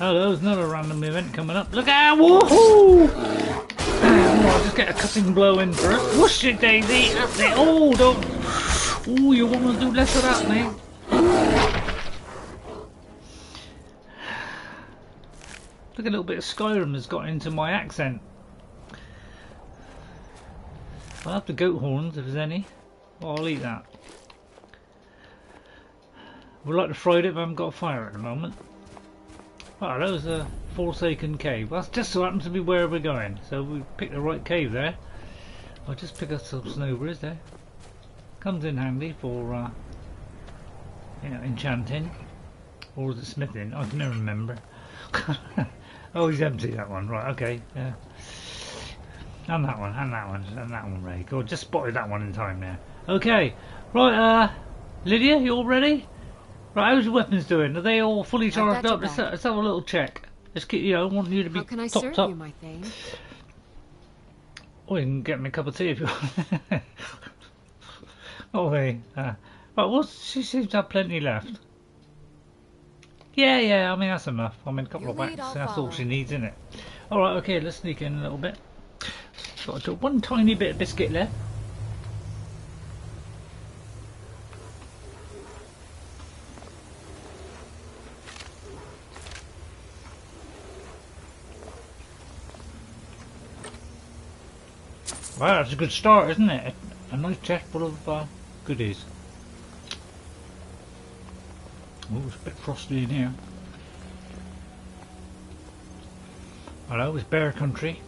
[SPEAKER 1] Oh, there's another random event coming up. Look out! Woohoo! I'll just get a cutting blow in first. Whoosh it, Daisy! That's it! Oh, don't! Oh, you want to do less of that, mate? Look, a little bit of Skyrim has got into my accent. I'll have the goat horns if there's any. Oh, I'll eat that. Would like to fry it, but I haven't got a fire at the moment. Oh, that was a Forsaken Cave. Well, that's just so happens to be where we're going. So we picked the right cave there. I'll just pick up some snowberries there. Comes in handy for, you know, enchanting. Or is it smithing? I can never remember. Oh, he's empty, that one. Right, okay. Yeah. And that one, and that one, and that one, Ray. God, just spotted that one in time there. Okay. Right, Lydia, you all ready? Right, how's your weapons doing? Are they all fully charged up? Let's have a little check. Let's get, you know, I want you to be topped up. How can I serve you, my thing? Oh, you can get me a cup of tea if you want. Oh, hey. Right, well, she seems to have plenty left. Yeah, I mean, that's enough. I mean, a couple of whacks, that's all she needs, isn't it? Alright, okay, let's sneak in a little bit. Got one tiny bit of biscuit left. Wow, that's a good start, isn't it? A nice chest full of goodies. Oh, it's a bit frosty in here. Hello, it's bear country.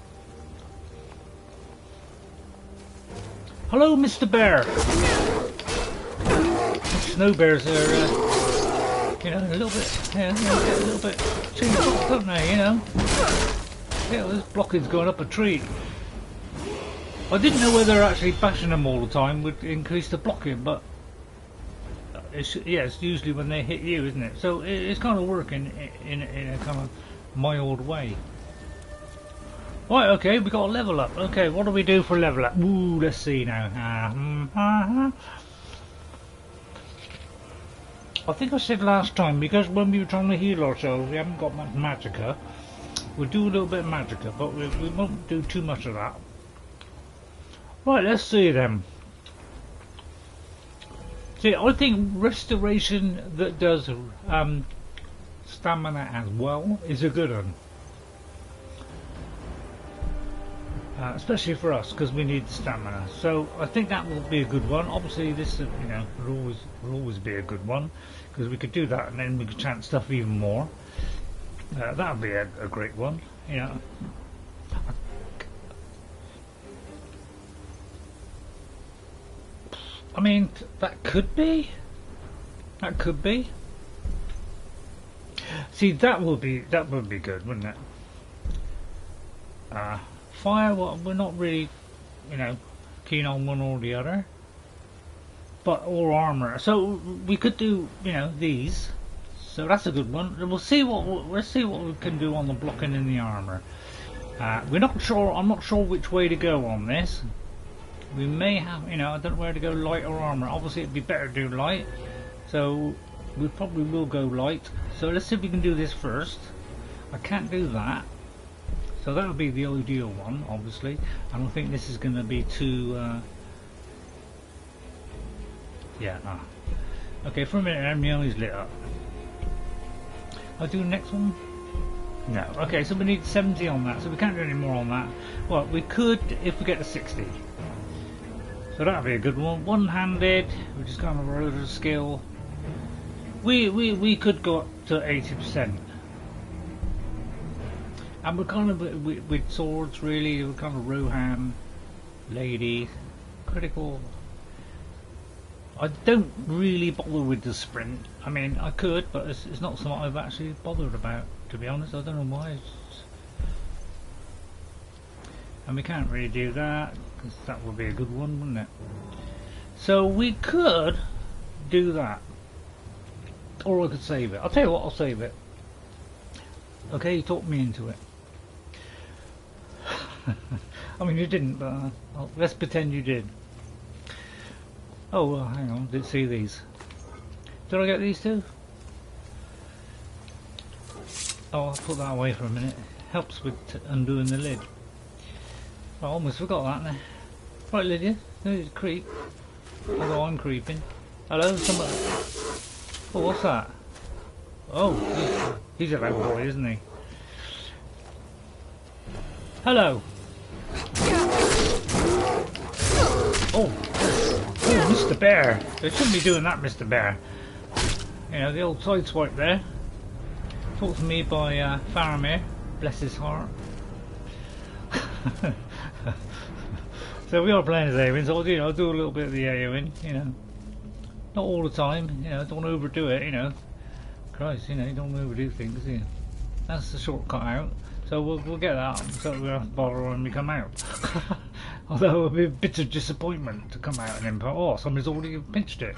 [SPEAKER 1] Hello, Mr. Bear. Snow bears are, you know, a little bit, yeah, a little bit too hot, don't they? You know. Yeah, this blocking's going up a tree. I didn't know whether actually bashing them all the time would increase the blocking, but it's usually when they hit you, isn't it? So it's kind of working in a kind of mild way. Right, okay, we got a level up. Okay, what do we do for level up? Ooh, let's see now. I think I said last time, because when we were trying to heal ourselves, we haven't got much magicka. We'll do a little bit of magicka, but we won't do too much of that. Right, let's see then. See, I think restoration that does stamina as well is a good one. Especially for us, because we need stamina. So I think that will be a good one. Obviously, this, you know, will always be a good one, because we could do that and then we could chant stuff even more. That would be a great one. You know. I mean, that could be. That could be. See, that would be good, wouldn't it? Fire, well, we're not really, you know, keen on one or the other. But or armor, so we could do, you know, these. So that's a good one. We'll see let's see what we can do on the blocking and the armor. We're not sure. I'm not sure which way to go on this. We may have, you know, I don't know where to go, light or armor. Obviously, it'd be better to do light. So we probably will go light. So let's see if we can do this first. I can't do that. So that would be the ideal one, obviously. I don't think this is going to be too... yeah, okay, for a minute, my eyes lit up. I'll do the next one. No. Okay, so we need 70 on that, so we can't do any more on that. Well, we could if we get to 60. So that'd be a good one. One-handed, we just got a load of skill. We could go up to 80%. And we're kind of with swords, really. We're kind of Rohan, lady, critical. I don't really bother with the sprint. I mean, I could, but it's not something I've actually bothered about, to be honest. I don't know why. And we can't really do that, because that would be a good one, wouldn't it? So we could do that. Or I could save it. I'll tell you what, I'll save it. Okay, you talked me into it. I mean, you didn't, but let's pretend you did. Oh, well, hang on, didn't see these. Did I get these too? Oh, I'll put that away for a minute. Helps with undoing the lid. I almost forgot that now. Right, Lydia, there's a creep. Although I'm creeping. Hello, somebody. Oh, what's that? Oh, he's a loud boy, isn't he? Hello. Oh, Mr. Bear. They shouldn't be doing that, Mr. Bear. You know, the old sideswipe there. Taught to me by Faramir. Bless his heart. So we are playing as Eowyn, so I'll do a little bit of the Eowyn, you know. Not all the time, you know, don't overdo it, you know. Christ, you know, you don't overdo things, do you? That's the shortcut out. So we'll get that, so we don't have to bother when we come out. Although it would be a bit of disappointment to come out and then oh, somebody's already pinched it.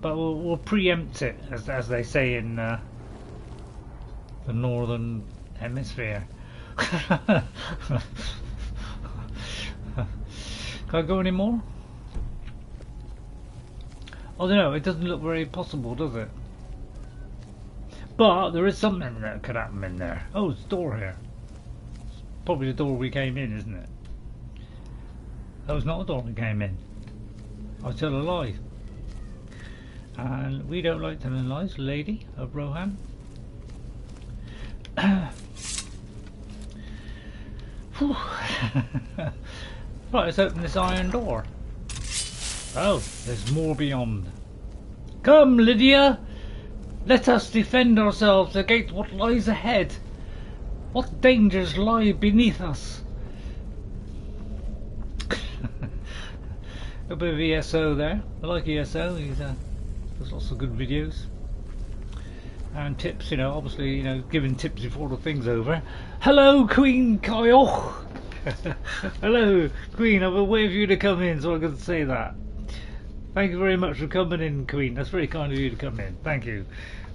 [SPEAKER 1] But we'll preempt it, as they say in the Northern Hemisphere. Can I go any more? I don't know, it doesn't look very possible, does it? But there is something that could happen in there. Oh, it's a door here. It's probably the door we came in, isn't it? That was not a door we came in. I tell a lie. And we don't like telling lies, lady of Rohan. Right, let's open this iron door. Oh, there's more beyond. Come, Lydia! Let us defend ourselves against what lies ahead. What dangers lie beneath us? A bit of ESO there. I like ESO. He does lots of good videos and tips. You know, obviously, you know, giving tips before the thing's over. Hello, Queen Kyle. Hello, Queen. I've been waiting for you to come in, so I could say that. Thank you very much for coming in, Queen. That's very kind of you to come in. Thank you.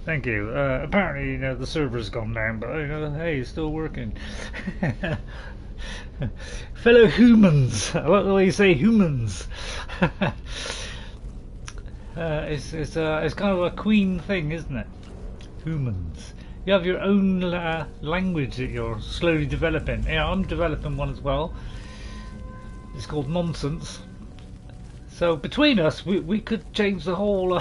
[SPEAKER 1] Thank you. Apparently, you know, the server's gone down, but you know, hey, it's still working. Fellow humans. I like the way you say humans. It's kind of a Queen thing, isn't it? Humans. You have your own language that you're slowly developing. Yeah, I'm developing one as well. It's called nonsense. So between us, we could change the whole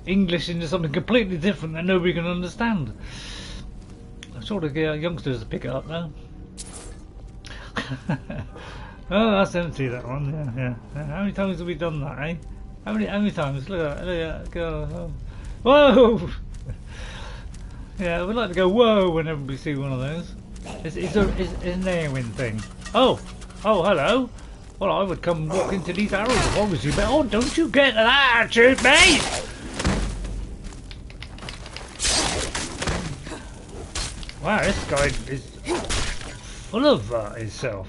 [SPEAKER 1] English into something completely different that nobody can understand. I'm sure the youngsters will pick it up now. Oh, that's empty, that one. Yeah. How many times have we done that, eh? How many times? Look at that. Go. Oh. Whoa! Yeah, we'd like to go whoa whenever we see one of those. It's an Eowyn thing. Oh, hello. Well, I would come walk into these arrows if I was you, but oh, don't you get that attitude, mate! Wow, this guy is full of himself.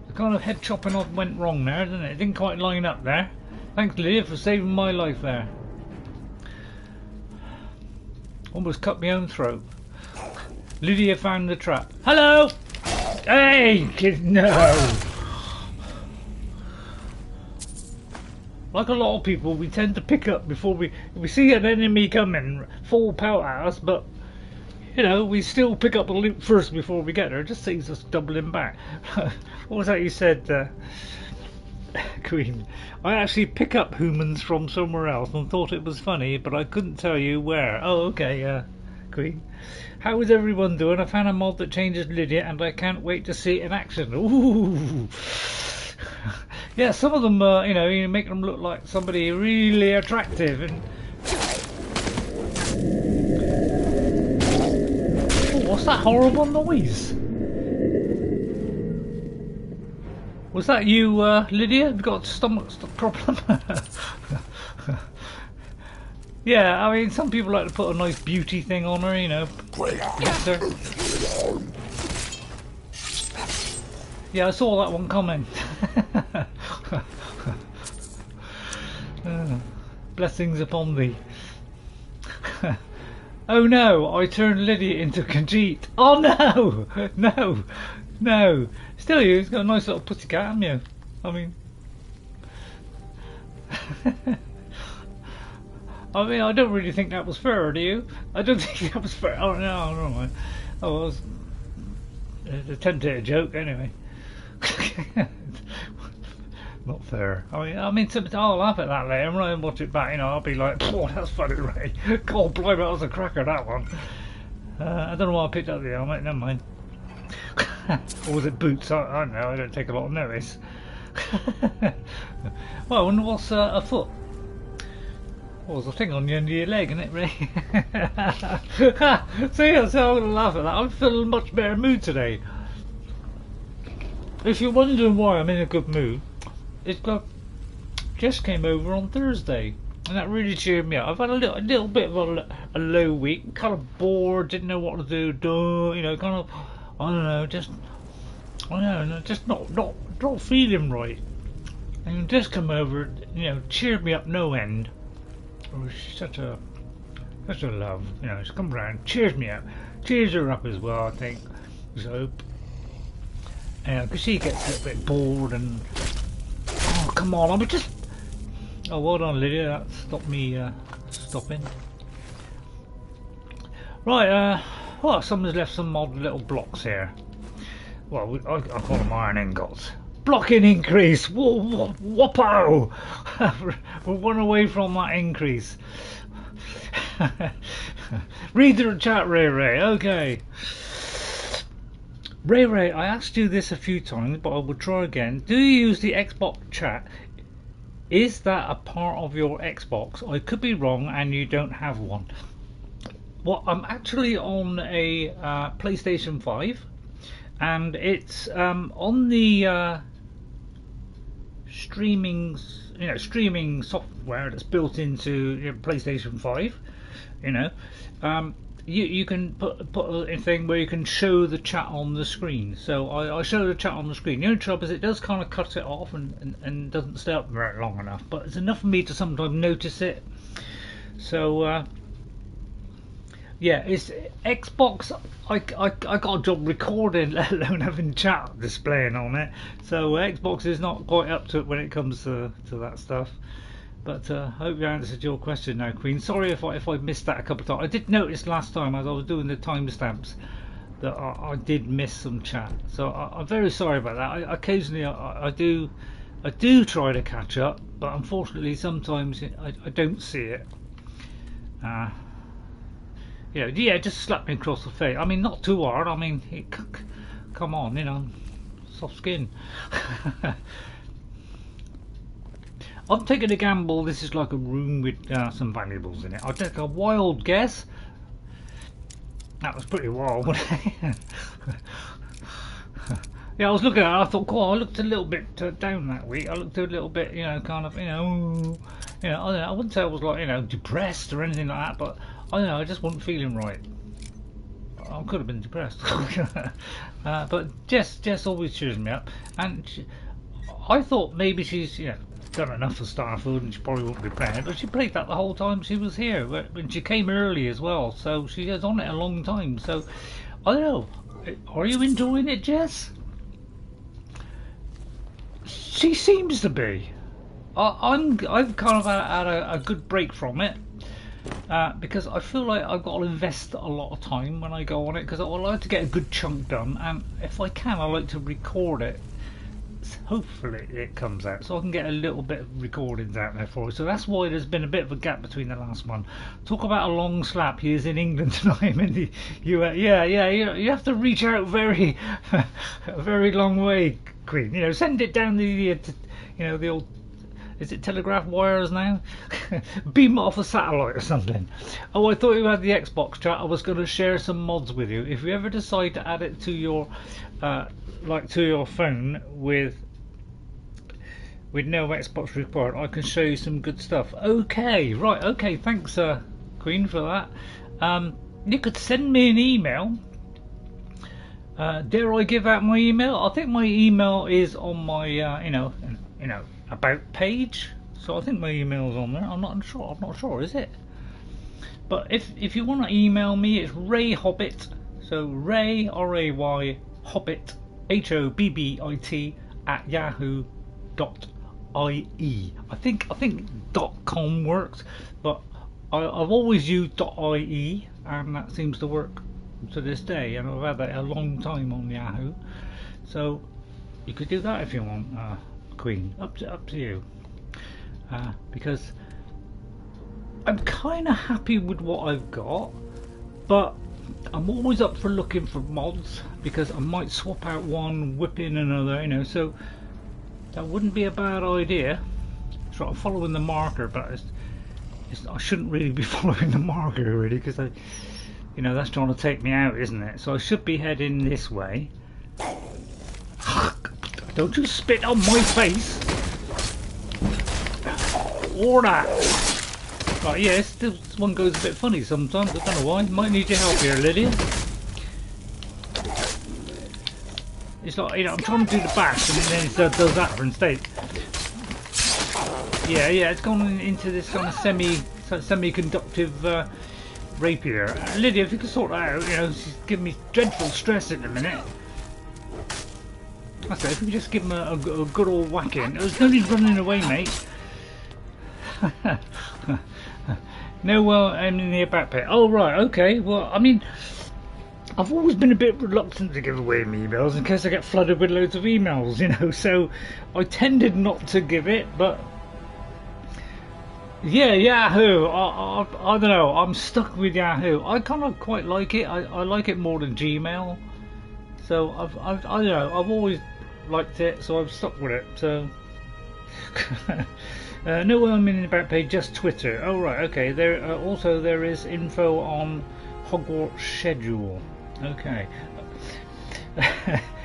[SPEAKER 1] The kind of head chopping off went wrong there, didn't it? It didn't quite line up there. Thanks, Lydia, for saving my life there. Almost cut my own throat. Lydia found the trap. Hello! Hey, kid, no! Like a lot of people, we tend to pick up before we see an enemy coming, full pout at us, but you know, we still pick up the loot first before we get there. It just saves us doubling back. What was that you said? Queen. I actually pick up humans from somewhere else and thought it was funny, but I couldn't tell you where. Oh, okay, Queen. How is everyone doing? I found a mod that changes Lydia and I can't wait to see it in action. Ooh. Yeah, some of them, you know, you make them look like somebody really attractive. And oh, what's that horrible noise? Was that you, Lydia? Have you got a stomach problem? Yeah, I mean, some people like to put a nice beauty thing on her, you know. Bless her. Yeah, I saw that one comment. Blessings upon thee. Oh no, I turned Lydia into Khajiit. Oh no! No! No! Still, you've got a nice little pussycat, haven't you? I mean... I mean, I don't really think that was fair, do you? I don't think that was fair. Oh no, I don't know. Oh, I was attempting a joke anyway. Not fair. I mean, I'll laugh at that later. When I watch it back, you know, I'll be like, "Oh, that's funny, Ray. God, blimey, that was a cracker, that one." I don't know why I picked up the helmet. Never mind. Or was it boots? I don't know. I don't take a lot of notice. Well, I wonder what's a foot. Well, there's a thing on the end of your leg, isn't it, Ray? See, I'm going to laugh at that. I'm feeling in a much better mood today. If you're wondering why I'm in a good mood, it's got Jess came over on Thursday, and that really cheered me up. I've had a little bit of a low week, kind of bored, didn't know what to do, you know, kind of, I don't know, just not feeling right. And Jess come over, you know, cheered me up no end. Oh, she's such a love, you know. She comes around, cheers me up, cheers her up as well. I think so. Because she gets a little bit bored and oh come on, I'm just oh well done Lydia, that stopped me stopping. Right, well someone's left some odd little blocks here. Well, I call them iron ingots. Blocking increase! Whoppo! We're one away from that increase. Read the chat, Ray. Okay. Ray, I asked you this a few times, but I will try again. Do you use the Xbox chat? Is that a part of your Xbox? I could be wrong and you don't have one. Well, I'm actually on a PlayStation 5. And it's on the streaming software that's built into your PlayStation 5. You know, you can put a thing where you can show the chat on the screen. So I show the chat on the screen. The only trouble is it does kind of cut it off and doesn't stay up very long enough. But it's enough for me to sometimes notice it. So. Yeah, it's Xbox. I got a job recording, let alone having chat displaying on it. So Xbox is not quite up to it when it comes to that stuff. But I hope you answered your question now, Queen. Sorry if I missed that a couple of times. I did notice last time as I was doing the timestamps that I did miss some chat. So I'm very sorry about that. Occasionally I do try to catch up, but unfortunately sometimes I don't see it. Yeah, just slap me across the face. I mean, not too hard. I mean, come on, you know, soft skin. I'm taking a gamble. This is like a room with some valuables in it. I'll take a wild guess. That was pretty wild, wasn't it? Yeah, I was looking at it. I thought, cool. I looked a little bit down that week. I looked a little bit, you know, kind of, you know, I don't know. I wouldn't say I was like, you know, depressed or anything like that, but. I don't know, I just wasn't feeling right. I could have been depressed. But Jess always cheers me up. And I thought maybe she's, you know, done enough for Starfield and she probably won't be playing it. But she played that the whole time she was here. And she came early as well. So she was on it a long time. So, I don't know. Are you enjoying it, Jess? She seems to be. I've kind of had a good break from it. Because I feel like I've got to invest a lot of time when I go on it because I like to get a good chunk done, and if I can I like to record it hopefully it comes out, so I can get a little bit of recordings out there for it. So that's why there's been a bit of a gap between the last one. Talk about a long slap. He is in England and I'm in the US. Yeah, you have to reach out very, a very long way, Queen. You know, send it down the the old. Is it telegraph wires now? Beam it off a satellite or something. Oh, I thought you had the Xbox chat. I was going to share some mods with you. If you ever decide to add it to your, to your phone with no Xbox required, I can show you some good stuff. Okay, right. Okay, thanks, Queen, for that. You could send me an email. Dare I give out my email? I think my email is on my, about page, so I think my email's on there. I'm not sure, is it? But if you want to email me, it's Ray Hobbit, so Ray, R-A-Y, Hobbit, Hobbit at yahoo.ie. I think .com works, but I've always used .ie, and that seems to work to this day, and I've had that a long time on Yahoo, so you could do that if you want. Queen, up to you, because I'm kind of happy with what I've got, but I'm always up for looking for mods, because I might swap out one, whip in another, so that wouldn't be a bad idea. So I'm following the marker, but I shouldn't really be following the marker really, because that's trying to take me out, isn't it? So I should be heading this way. Don't you spit on my face! Or that! Right, yes, this one goes a bit funny sometimes, I don't know why. Might need your help here, Lydia. It's like, I'm trying to do the bash and then it does that for instead. Yeah, it's gone into this kind of semi-conductive rapier. Lydia, if you could sort that out, she's giving me dreadful stress at the minute. That's it, if we just give him a good old whacking. There's no need running away, mate. No, I'm in the back pit. Oh, right, okay. Well, I mean, I've always been a bit reluctant to give away my emails in case I get flooded with loads of emails, so I tended not to give it, but yeah, Yahoo. I don't know, I'm stuck with Yahoo. I kind of quite like it. I like it more than Gmail. So I don't know, I've always liked it, so I've stuck with it. So no, I'm in the back page, just Twitter. Oh right, okay. There is info on Hogwarts schedule. Okay.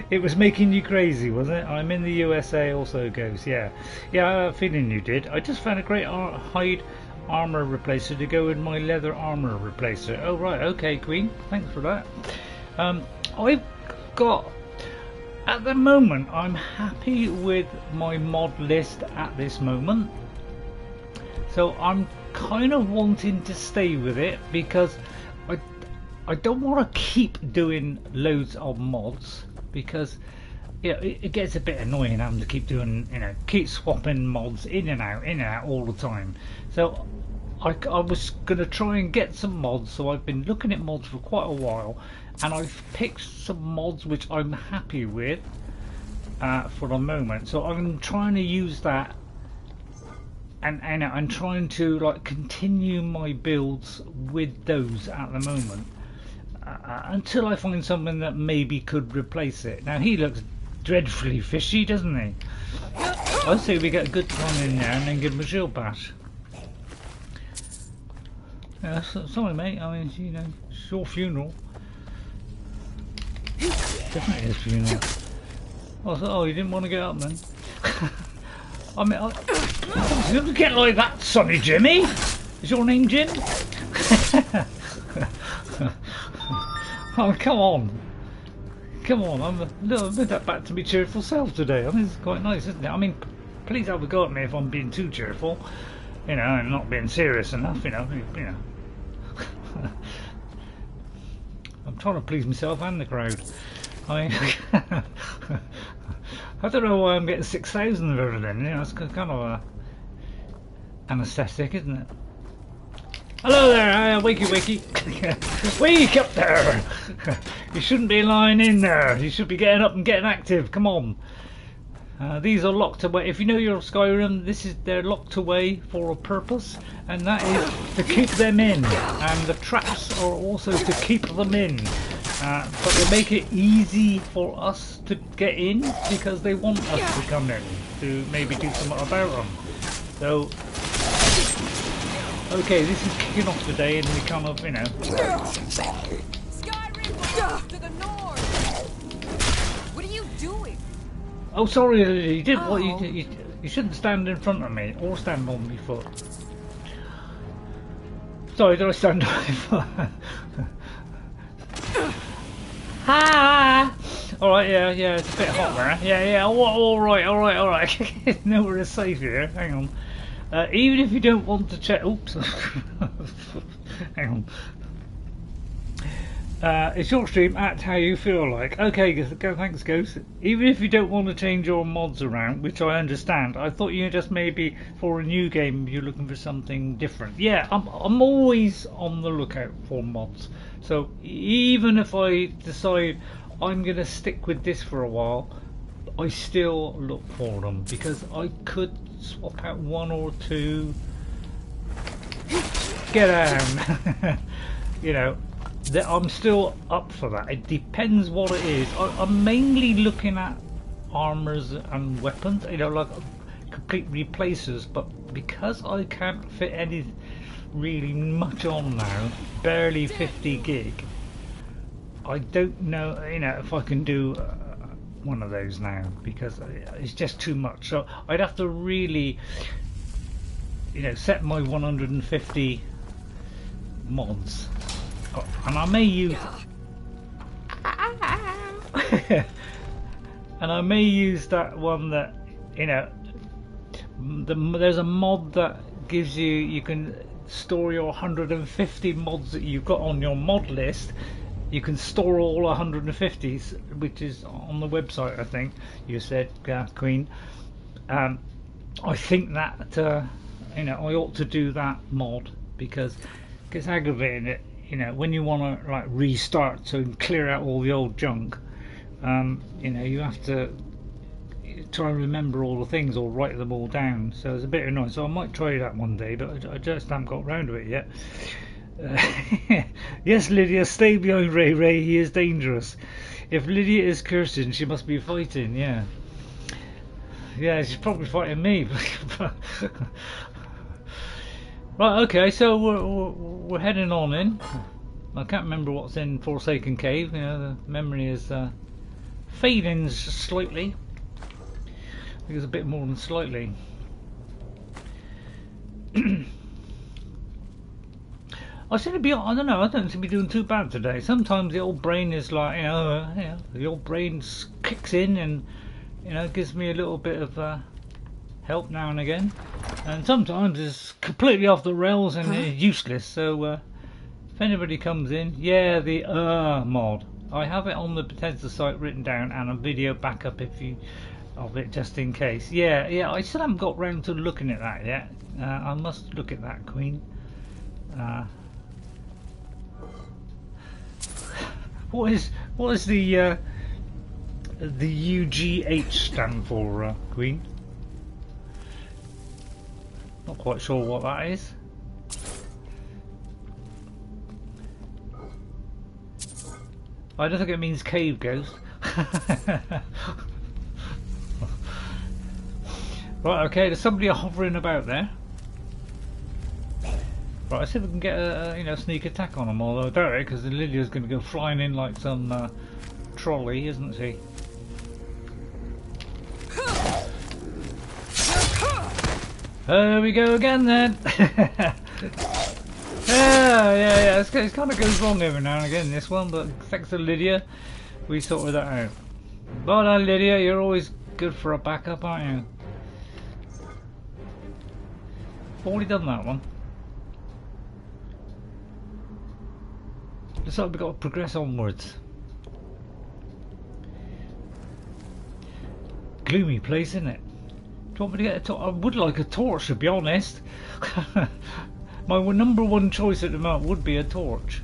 [SPEAKER 1] It was making you crazy, wasn't it? I'm in the USA also goes. Yeah, I have a feeling you did. I just found a great hide armor replacer to go with my leather armor replacer. Oh right, okay, Queen. Thanks for that. I've got, at the moment, I'm happy with my mod list at this moment, so I'm kind of wanting to stay with it, because I don't want to keep doing loads of mods, because it gets a bit annoying having to keep doing, keep swapping mods in and out all the time. So I was going to try and get some mods, so I've been looking at mods for quite a while, and I've picked some mods which I'm happy with for the moment. So I'm trying to use that, and I'm trying to continue my builds with those at the moment, until I find something that maybe could replace it. Now he looks dreadfully fishy, doesn't he? I say we get a good one in there and then give him a shield bash. Yeah, sorry mate, I mean, it's your funeral. Definitely his funeral. Oh, you didn't want to get up then? I mean, you don't get like that, Sonny Jimmy! Is your name Jim? Oh, come on! Come on, I'm a little bit back to my cheerful self today. I mean, it's quite nice, isn't it? I mean, please have a go at me if I'm being too cheerful, and not being serious enough, I'm trying to please myself and the crowd. I mean, I don't know why I'm getting 6,000 of everything. It's kind of anaesthetic, isn't it? Hello there, wakey. Wake up there! You shouldn't be lying in there. You should be getting up and getting active. Come on. These are locked away. If you know your Skyrim, they're locked away for a purpose, and that is to keep them in. And the traps are also to keep them in. But they make it easy for us to get in because they want us to come in to maybe do something about them. So, okay, this is kicking off today, and we kind of, you know.
[SPEAKER 4] Skyrim to the north. What are you doing?
[SPEAKER 1] Oh, sorry, you did what you shouldn't stand in front of me or stand on my foot. Sorry, did I stand on my foot? Ha! Alright, yeah, it's a bit hot there. Yeah, alright. Nowhere is safe here. Hang on. Even if you don't want to check. Oops. Hang on. It's your stream, act how you feel like. Okay, thanks, Ghost. Even if you don't want to change your mods around, which I understand, I thought you just maybe for a new game you're looking for something different. Yeah, I'm always on the lookout for mods. So even if I decide I'm going to stick with this for a while, I still look for them because I could swap out one or two. Get down. You know. I'm still up for that. It depends what it is. I'm mainly looking at armors and weapons, you know, like complete replacers, but because I can't fit any really much on now, barely 50 gig, I don't know, you know, if I can do one of those now because it's just too much. So I'd have to really, you know, set my 150 mods. And I may use and I may use that one that, you know, there's a mod that gives you can store your 150 mods that you've got on your mod list. You can store all 150s, which is on the website, I think you said, Queen. I think that you know, I ought to do that mod because it's aggravating it. You know, when you want to like restart to clear out all the old junk, you know, you have to try and remember all the things or write them all down. So it's a bit annoying. So I might try that one day, but I just haven't got round to it yet. Yes, Lydia, stay behind Ray. Ray, he is dangerous. If Lydia is cursing, she must be fighting. Yeah, she's probably fighting me. Right, okay, so we're heading on in. I can't remember what's in Forsaken Cave. You know, the memory is fading slightly. I think it's a bit more than slightly. I seem to be, I don't know, I don't seem to be doing too bad today. Sometimes the old brain is like, you know, the old brain kicks in and, you know, gives me a little bit of help now and again, and sometimes it's completely off the rails and useless. So if anybody comes in, yeah, the mod, I have it on the Bethesda site written down and a video backup if you of it just in case. Yeah, I still haven't got round to looking at that yet. I must look at that, Queen. What is the UGH stand for, Queen? Not quite sure what that is. I don't think it means cave ghost. Right, okay, there's somebody hovering about there. Right, let's see if we can get a you know, sneak attack on them, although I doubt it because Lydia's going to go flying in like some trolley, isn't she? There we go again then. yeah. It kind of goes wrong every now and again, this one, but thanks to Lydia, we sorted that out. Well done, Lydia, you're always good for a backup, aren't you? Already done that one. Looks like we've got to progress onwards. Gloomy place, isn't it? Do you want me to get a torch? I would like a torch, to be honest. My number one choice at the moment would be a torch.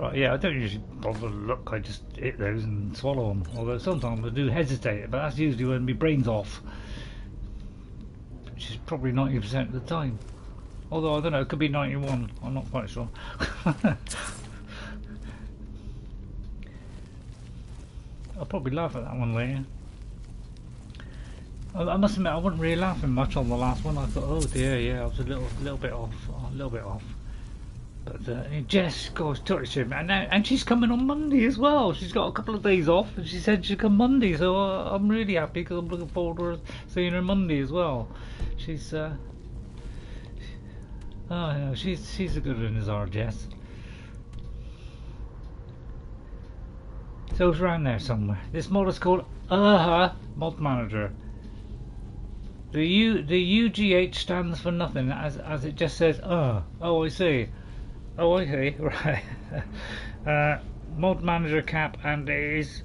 [SPEAKER 1] Right, yeah, I don't usually bother to look, I just hit those and swallow them. Although sometimes I do hesitate, but that's usually when my brain's off. Which is probably 90% of the time. Although, I don't know, it could be 91, I'm not quite sure. I'll probably laugh at that one later. I must admit, I wasn't really laughing much on the last one. I thought, oh dear, yeah, I was a little bit off, But Jess, gosh, talk to him, and she's coming on Monday as well. She's got a couple of days off, and she said she'd come Monday. So I'm really happy because I'm looking forward to her seeing her Monday as well. She's, oh yeah, she's a good one as our Jess. So it's around there somewhere. This mod is called Mod Manager. The UGH stands for nothing, as it just says Oh, I see. Oh, I see. Right. Mod Manager cap, and it is,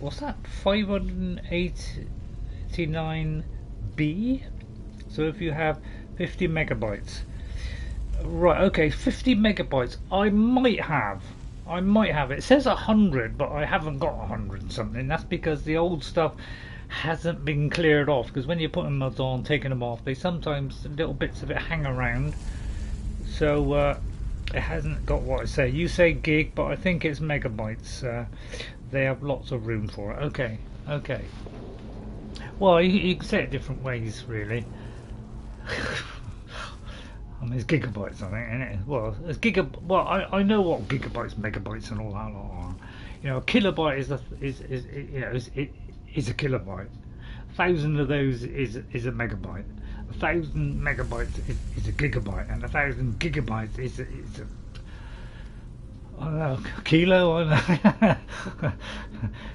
[SPEAKER 1] what's that? 589B. So if you have 50 megabytes, right? Okay, 50 megabytes. I might have. It says 100, but I haven't got 100 something. That's because the old stuff hasn't been cleared off, because when you're putting mods on, taking them off, they sometimes, little bits of it hang around, so it hasn't got what I say. You say gig, but I think it's megabytes. They have lots of room for it. Okay. Well, you can say it different ways, really. I mean, it's gigabytes, I think, isn't it? Well, it's well, I know what gigabytes, megabytes, and all that lot are. You know, a kilobyte is a kilobyte. 1,000 of those is a megabyte. 1,000 megabytes is a gigabyte, and 1,000 gigabytes is a I don't know, kilo. I don't know.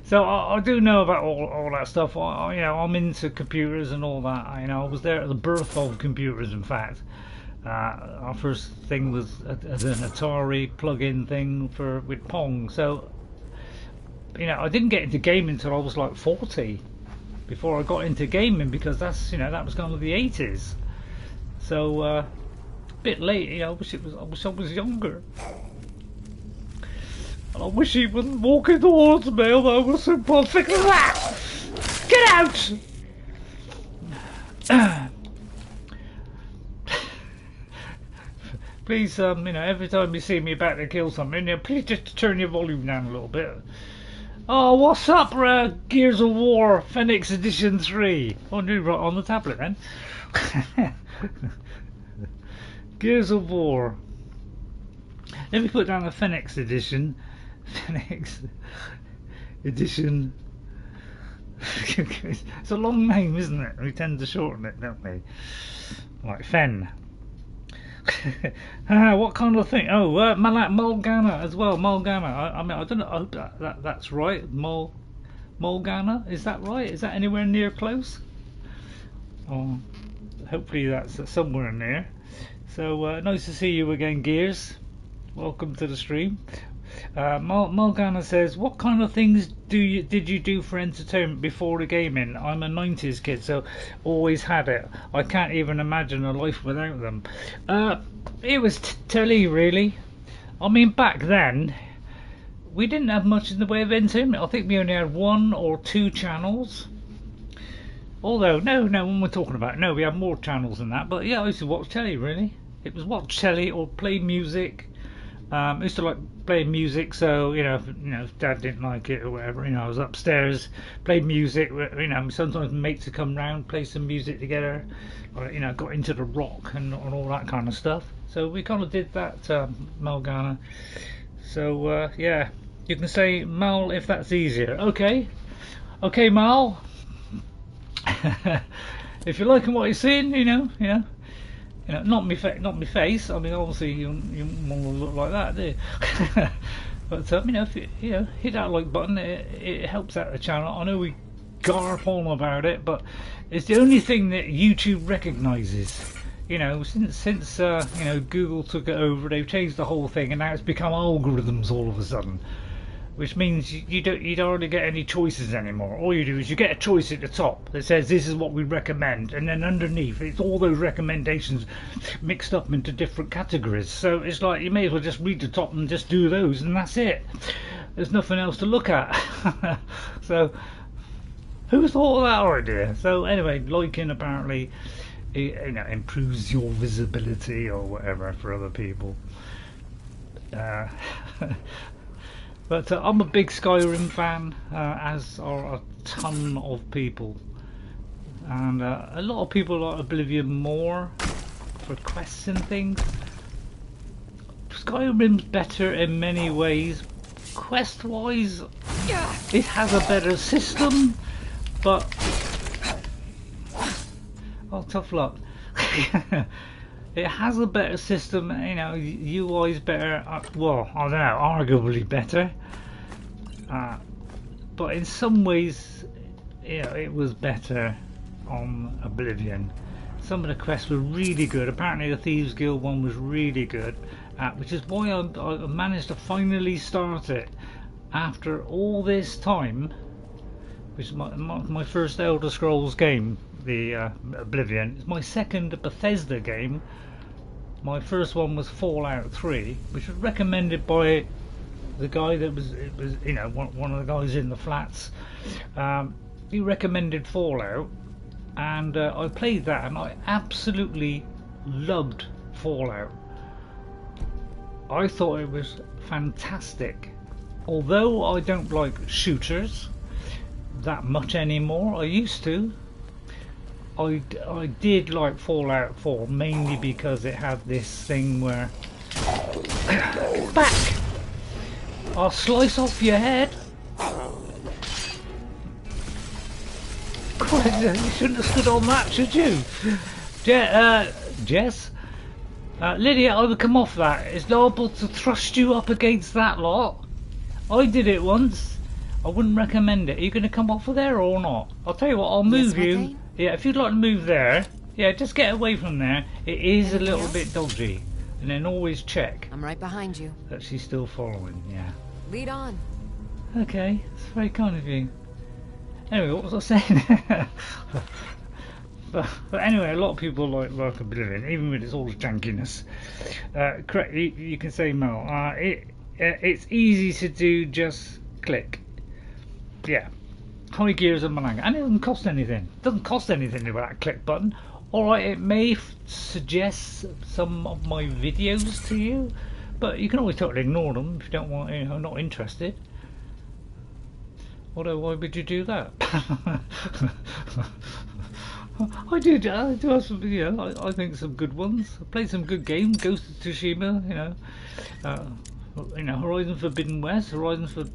[SPEAKER 1] So I do know about all that stuff. I'm into computers and all that. I was there at the birth of computers. In fact, our first thing was as an Atari plug-in thing with Pong. So I didn't get into gaming until I was like 40. Before I got into gaming, because that's that was kind of the 80s. So a bit late. I wish I was younger. And I wish he wasn't walking towards me, although I was so perfect. Get out! Please, every time you see me about to kill something, please just turn your volume down a little bit. Oh, what's up, Gears of War Phoenix Edition 3? Oh, no, right on the tablet then. Gears of War. Let me put down the Phoenix Edition. Phoenix Edition. It's a long name, isn't it? We tend to shorten it, don't we? Like Fen. What kind of thing? Oh, Mulgana as well. Mulgana. I mean, I don't know. I hope that's right. Mulgana. Is that right? Is that anywhere near close? Oh, hopefully that's somewhere near. So nice to see you again, Gears. Welcome to the stream. Mulgana says, what kind of things did you do for entertainment before the gaming? I'm a 90s kid, so always had it. I can't even imagine a life without them. It was telly, really. I mean, back then we didn't have much in the way of entertainment. I think we only had 1 or 2 channels. Although, no, when we're talking about it, no, we had more channels than that. But yeah, I used to watch telly, really. It was watch telly or play music. I used to like playing music, so if Dad didn't like it or whatever, I was upstairs, played music. Sometimes mates would come round, play some music together. Or, got into the rock and all that kind of stuff. So we kind of did that, Mulgana. So yeah, you can say Mal if that's easier. Okay, Mal. If you're liking what you're seeing, not me face. I mean, obviously you want to look like that, do you? But if you hit that like button, it helps out the channel. I know we garp on about it, but it's the only thing that YouTube recognises. Since Google took it over, they've changed the whole thing, and now it's become algorithms all of a sudden. which means you don't hardly get any choices anymore. All you do is you get a choice at the top that says this is what we recommend, and then underneath it's all those recommendations mixed up into different categories. So it's like you may as well just read the top and just do those, and that's it. There's nothing else to look at. So who thought of that idea? So anyway, liking apparently improves your visibility or whatever for other people. But I'm a big Skyrim fan, as are a ton of people, and a lot of people like Oblivion more for quests and things. Skyrim's better in many ways. Quest wise, it has a better system, but oh, tough luck. It has a better system, UI is better, well, I don't know, arguably better, but in some ways, it was better on Oblivion. Some of the quests were really good. Apparently the Thieves Guild one was really good, which is why I managed to finally start it after all this time, which is my first Elder Scrolls game, the Oblivion. It's my second Bethesda game. My first one was Fallout 3, which was recommended by the guy that was one of the guys in the flats. He recommended Fallout, and I played that, and I absolutely loved Fallout. I thought it was fantastic. Although I don't like shooters that much anymore, I used to. I did like Fallout 4 mainly because it had this thing where back! I'll slice off your head. You shouldn't have stood on that, should you? Jess? Lydia, I would come off that. It's liable to thrust you up against that lot. I did it once. I wouldn't recommend it. Are you going to come off of there or not? I'll tell you what, I'll move you. Yeah, if you'd like to move there, yeah, just get away from there. It is a little bit dodgy. And then always check.
[SPEAKER 9] I'm right behind you.
[SPEAKER 1] That she's still following, yeah.
[SPEAKER 9] Lead on.
[SPEAKER 1] Okay, it's very kind of you. Anyway, what was I saying? but anyway, a lot of people like Oblivion, even with its all the jankiness. Correct, you can say Mel. It's easy to do, just click. Yeah. High gears and Malanga, and it doesn't cost anything. It doesn't cost anything with that click button. Alright, it may suggest some of my videos to you, but you can always totally ignore them if you don't want, not interested. Although, why would you do that? I do have some, I think some good ones. I played some good games, Ghost of Tsushima, Horizon Forbidden West, Horizon for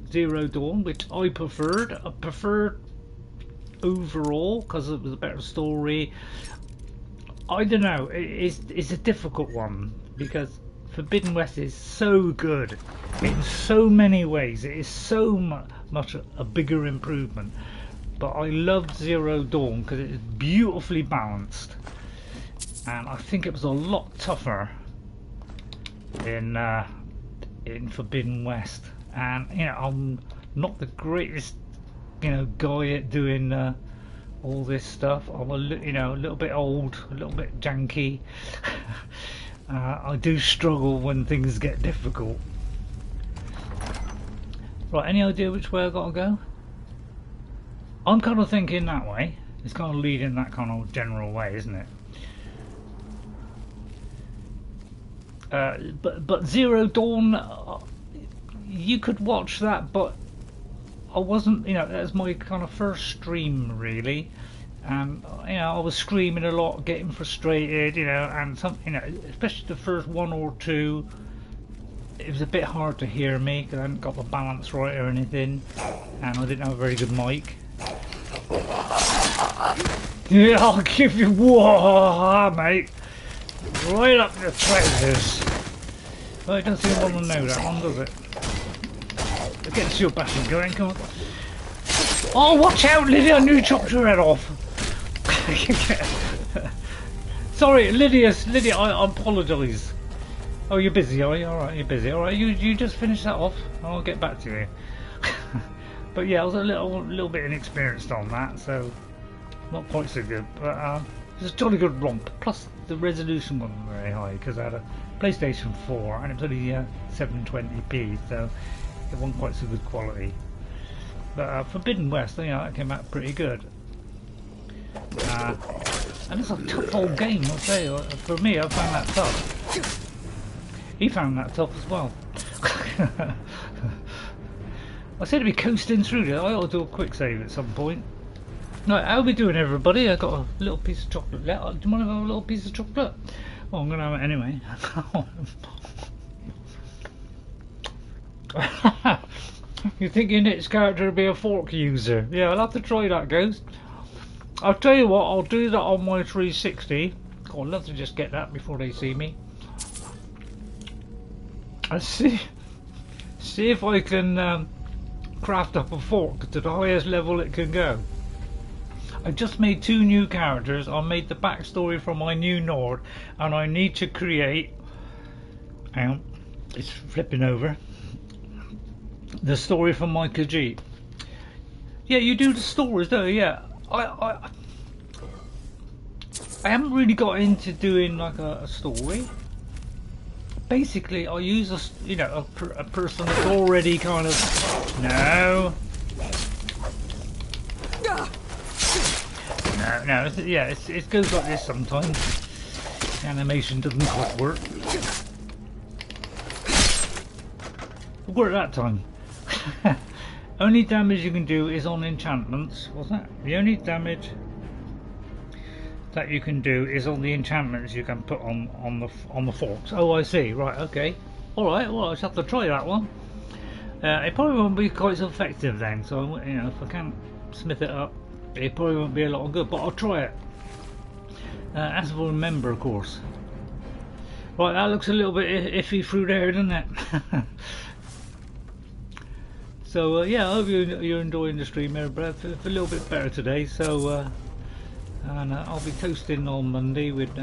[SPEAKER 1] Zero Dawn, which I preferred. I preferred overall because it was a better story. I don't know. It's a difficult one because Forbidden West is so good in so many ways. It is so much a bigger improvement. But I loved Zero Dawn because it is beautifully balanced, and I think it was a lot tougher in Forbidden West. And I'm not the greatest guy at doing all this stuff. I'm a little bit old, a little bit janky. I do struggle when things get difficult. Right, any idea which way I gotta go? I'm kind of thinking that way. It's kind of leading that kind of general way, isn't it? But Zero Dawn, you could watch that, but I wasn't, that was my kind of first stream really, and I was screaming a lot, getting frustrated, and especially the first one or two, it was a bit hard to hear me because I hadn't got the balance right or anything, and I didn't have a very good mic. Yeah, I'll give you, whoa, mate, right up the trousers. Well, it doesn't seem to want to know that one, does it? Let's get the shield bashing going, come on. Oh, watch out, Lydia, I nearly chopped your head off. Sorry, Lydia, I apologise. Oh, you're busy, are you? Alright, you're busy. Alright, you just finish that off, and I'll get back to you. But yeah, I was a little bit inexperienced on that, so not quite so good. But it was a jolly good romp. Plus, the resolution wasn't very high, because I had a PlayStation 4, and it was only 720p, so it wasn't quite so good quality. But Forbidden West, you know, that came out pretty good. And it's a tough old game, I'll tell you. For me, I found that tough. He found that tough as well. I said to be coasting through there. I ought to do a quick save at some point. Right, how are we doing, everybody? I got a little piece of chocolate left. Do you want to have a little piece of chocolate? Oh, I'm going to have it anyway. You think your next character would be a fork user? Yeah, I'll have to try that, Ghost. I'll tell you what, I'll do that on my 360. Oh, I'd love to just get that before they see me. I'll see if I can craft up a fork to the highest level it can go. I just made 2 new characters. I made the backstory for my new Nord, and I need to create. Hang on, it's flipping over. The story for my Khajiit. Yeah, you do the stories, don't you? Yeah. I haven't really got into doing like a story. Basically, I use a person that's already kind of no, yeah, it goes like this sometimes. The animation doesn't quite work. It worked that time. Only damage you can do is on enchantments. What's that? The only damage that you can do is on the enchantments you can put on the forks. Oh, I see. Right. Okay. All right. Well, I just have to try that one. It probably won't be quite so effective then. So you know, if I can't smith it up, it probably won't be a lot of good. But I'll try it. As we'll remember, of course. Right. That looks a little bit iffy through there, doesn't it? So yeah, I hope you're enjoying the stream here, but it's a little bit better today. So and I'll be toasting on Monday with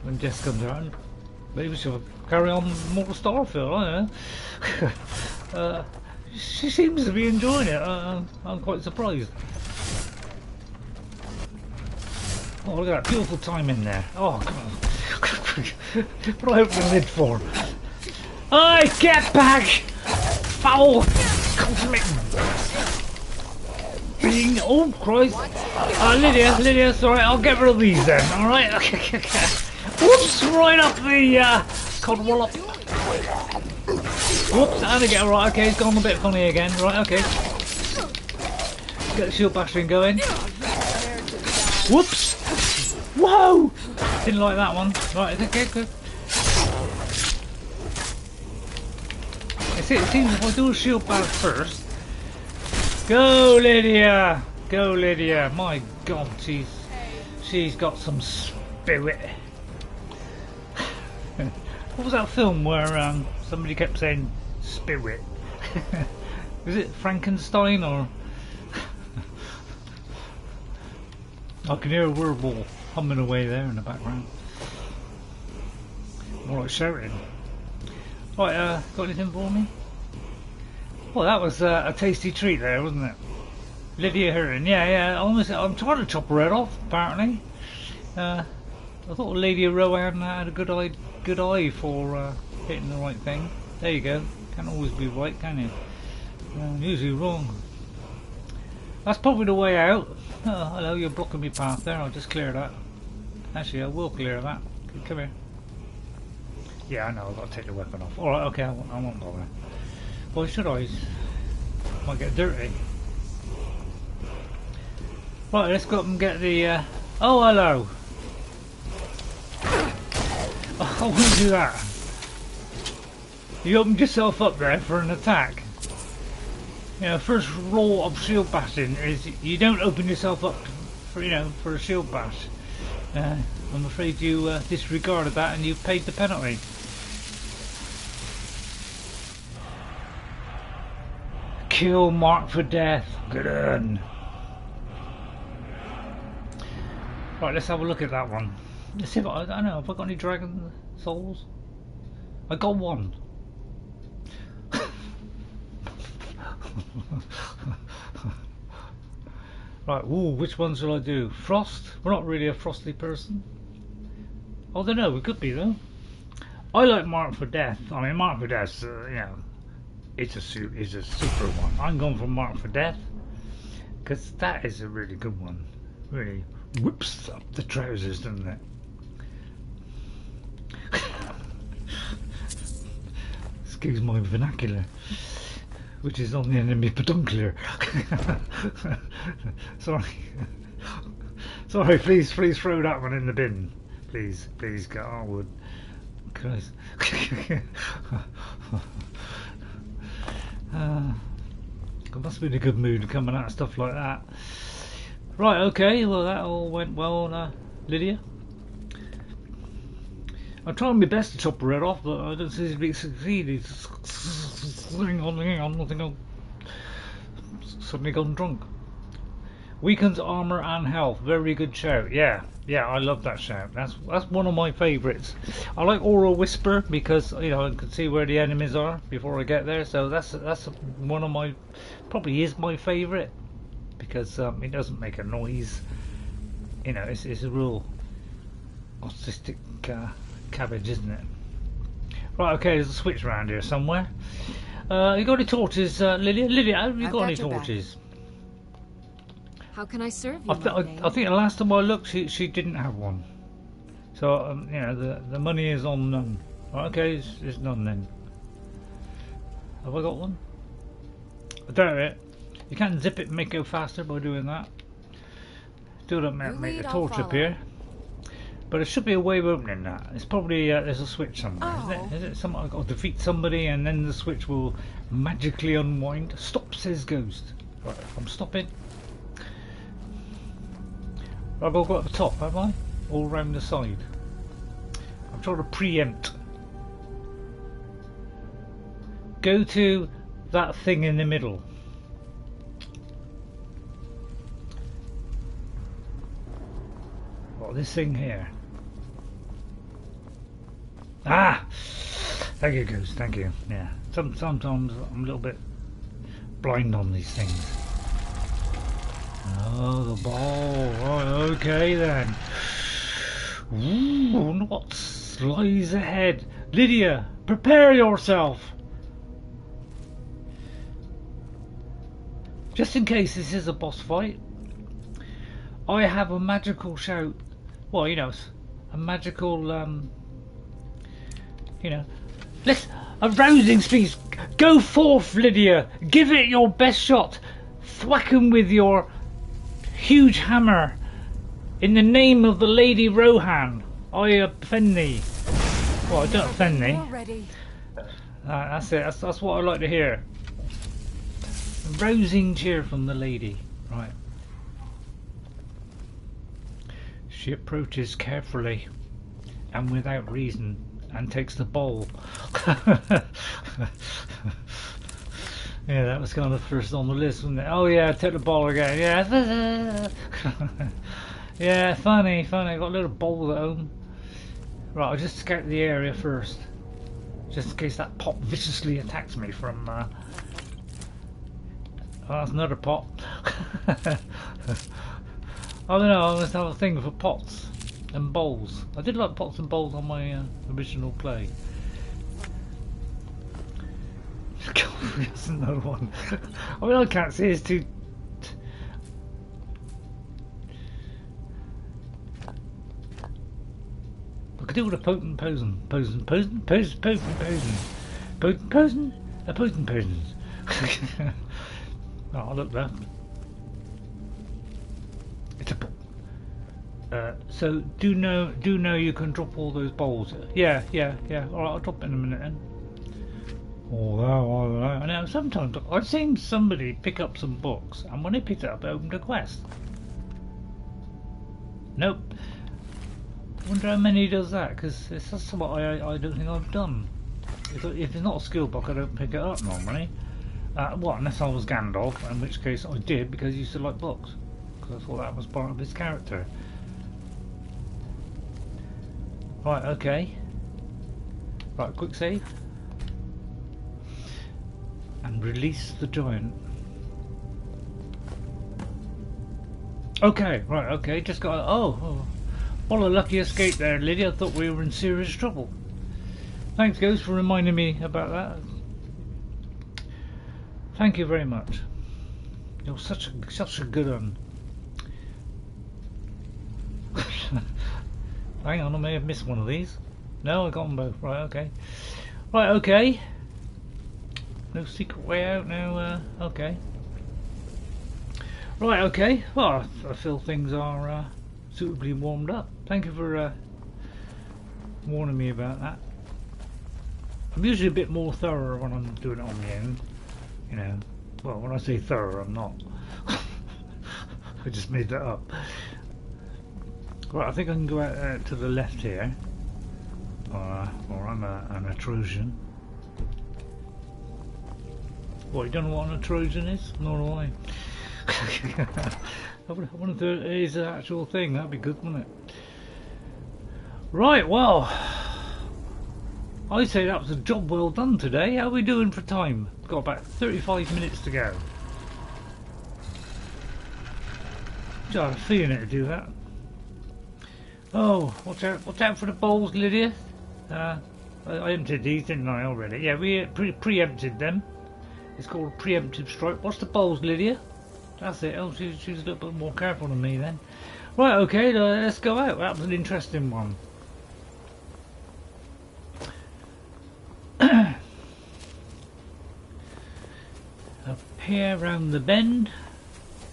[SPEAKER 1] when Jess comes around. Maybe she'll carry on more Starfield. I don't know. She seems to be enjoying it. I'm quite surprised. Oh, look at that beautiful time in there. Oh, come on. What do I open the lid for? I get back! Foul! Being, oh Christ! Lydia, sorry, I'll get rid of these then, alright? Okay. Whoops, right up the cod wallop. Whoops, and again, right, okay, it's gone a bit funny again, right, okay. Get the shield bashing going. Whoops! Whoa! Didn't like that one. Right, okay, good. It seems if I do a shield bash first. Go Lydia! Go Lydia! My God, she's got some spirit. What was that film where somebody kept saying spirit? Is it Frankenstein or? I can hear a whirlpool humming away there in the background. More like shouting. Right, got anything for me? Well, that was a tasty treat there, wasn't it? Lydia Heron, yeah. I'm trying to chop her head off, apparently. I thought Lady Rowan had a good eye for hitting the right thing. There you go. Can't always be right, can you? Usually wrong. That's probably the way out. Oh, hello, you're blocking me path there. I'll just clear that. Actually, I will clear that. Come here. Yeah, I know, I've got to take the weapon off. Alright, okay, I won't bother. Why should I? Might get dirty. Right, let's go up and get the... Oh, hello! Oh, I wouldn't do that. You opened yourself up there for an attack. You know, first rule of shield bashing is you don't open yourself up for a shield bash. I'm afraid you disregarded that and you paid the penalty. Kill marked for death. Good on. Right, let's have a look at that one. Let's see if I don't know. Have I got any dragon souls? I got one. Right, ooh, which one shall I do? Frost? We're not really a frosty person. I don't know, we could be though. I like Mark for Death. I mean, Mark for Death, you know, it's a super one. I'm going for Mark for Death because that is a really good one. Really whips up the trousers, doesn't it? Excuse my vernacular, which is on the enemy peduncular. Sorry, please throw that one in the bin. Please, get on wood. Christ. It must be in a good mood coming out of stuff like that. Right, okay, well that all went well, Lydia. I'm trying my best to chop her head off, but I don't seem to be succeeding. Hang on, I think I've suddenly gone drunk. Weakens armor and health. Very good shout. Yeah, I love that shout. That's one of my favourites. I like Oral Whisper because you know I can see where the enemies are before I get there. So that's one of my, probably is my favourite because it doesn't make a noise. You know, it's a real autistic cabbage, isn't it? Right, okay, there's a switch around here somewhere. You got any torches, Lydia? Lydia, have you got any torches?
[SPEAKER 9] How can I serve you?
[SPEAKER 1] I think the last time I looked, she didn't have one. So you know, the money is on. Right, okay, it's none then. Have I got one? I doubt it. You can zip it and make it go faster by doing that. Still don't make the torch appear. But there should be a way of opening that. It's probably there's a switch somewhere, isn't it? Is it something I've got to defeat somebody and then the switch will magically unwind? Stop, says Ghost. Right, I'm stopping. I've got at the top, have I? All round the side. I'm trying to preempt. Go to that thing in the middle. What, this thing here? Ah! Thank you, Ghost, thank you. Yeah. Sometimes I'm a little bit blind on these things. Oh, the ball. Right, okay then. Ooh, what lies ahead? Lydia, prepare yourself. Just in case this is a boss fight, I have a magical shout. Well, you know, a magical, you know, a rousing speech. Go forth, Lydia. Give it your best shot. Thwack him with your huge hammer. In the name of the Lady Rohan, I offend thee. Well, I don't offend thee. That's it. That's what I like to hear. A rousing cheer from the lady. Right. She approaches carefully and without reason and takes the bowl. Yeah, that was kind of first on the list, wasn't it? Oh yeah, take the bowl again. Yeah. Yeah, funny. Got a little bowl at home. Right, I'll just scout the area first. Just in case that pot viciously attacks me from... Oh, that's another pot. I don't know, I must have a thing for pots and bowls. I did like pots and bowls on my original play. That's another one. I mean, I can't see, it's too... I could do with a potent poison. Oh, look there. It's a ball. So do know you can drop all those bowls. Yeah. Alright, I'll drop it in a minute then. I know sometimes I've seen somebody pick up some books and when they picked it up they opened a quest. Nope. I wonder how many does that, because it's just something I don't think I've done. If it's not a skill book I don't pick it up normally. Well, unless I was Gandalf, in which case I did because he used to like books. Because I thought that was part of his character. Right, okay. Right, quick save. And release the giant. Okay, right, okay, just got... Oh, what a lucky escape there, Lydia. I thought we were in serious trouble. Thanks, Ghost, for reminding me about that. Thank you very much. You're such a good one. Hang on, I may have missed one of these. No, I got them both. Right, okay. Right, okay. No secret way out now. Okay. Right, okay. Well, I feel things are suitably warmed up. Thank you for warning me about that. I'm usually a bit more thorough when I'm doing it on my own. You know, well, when I say thorough, I'm not. I just made that up. Right, I think I can go out to the left here. Or I'm a Trojan. What, you don't know what a Trojan is? Nor do I. I wonder if it is an actual thing. That'd be good, wouldn't it? Right, well, I'd say that was a job well done today. How are we doing for time? We've got about 35 minutes to go. I have a feeling it to do that. Oh, watch out for the bowls, Lydia. I emptied these, didn't I, already? Yeah, we preempted them. It's called a preemptive strike. What's the bowls, Lydia? That's it. Oh, she's a little bit more careful than me then. Right, okay, let's go out. That was an interesting one. Up here, round the bend.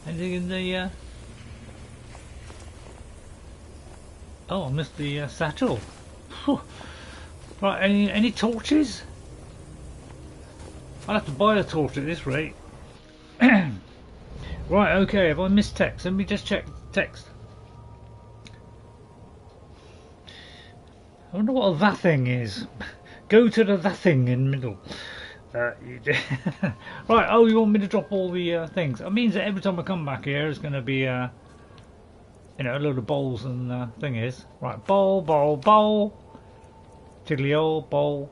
[SPEAKER 1] Anything in the... Oh, I missed the satchel. Whew. Right, any torches? I'll have to buy a torch at this rate. Right, okay, have I missed text? Let me just check text. I wonder what a that thing is. Go to the that thing in the middle. Right, oh, you want me to drop all the things? It means that every time I come back here, it's going to be, you know, a load of bowls and thingies. Right, bowl, tiddly-o, bowl.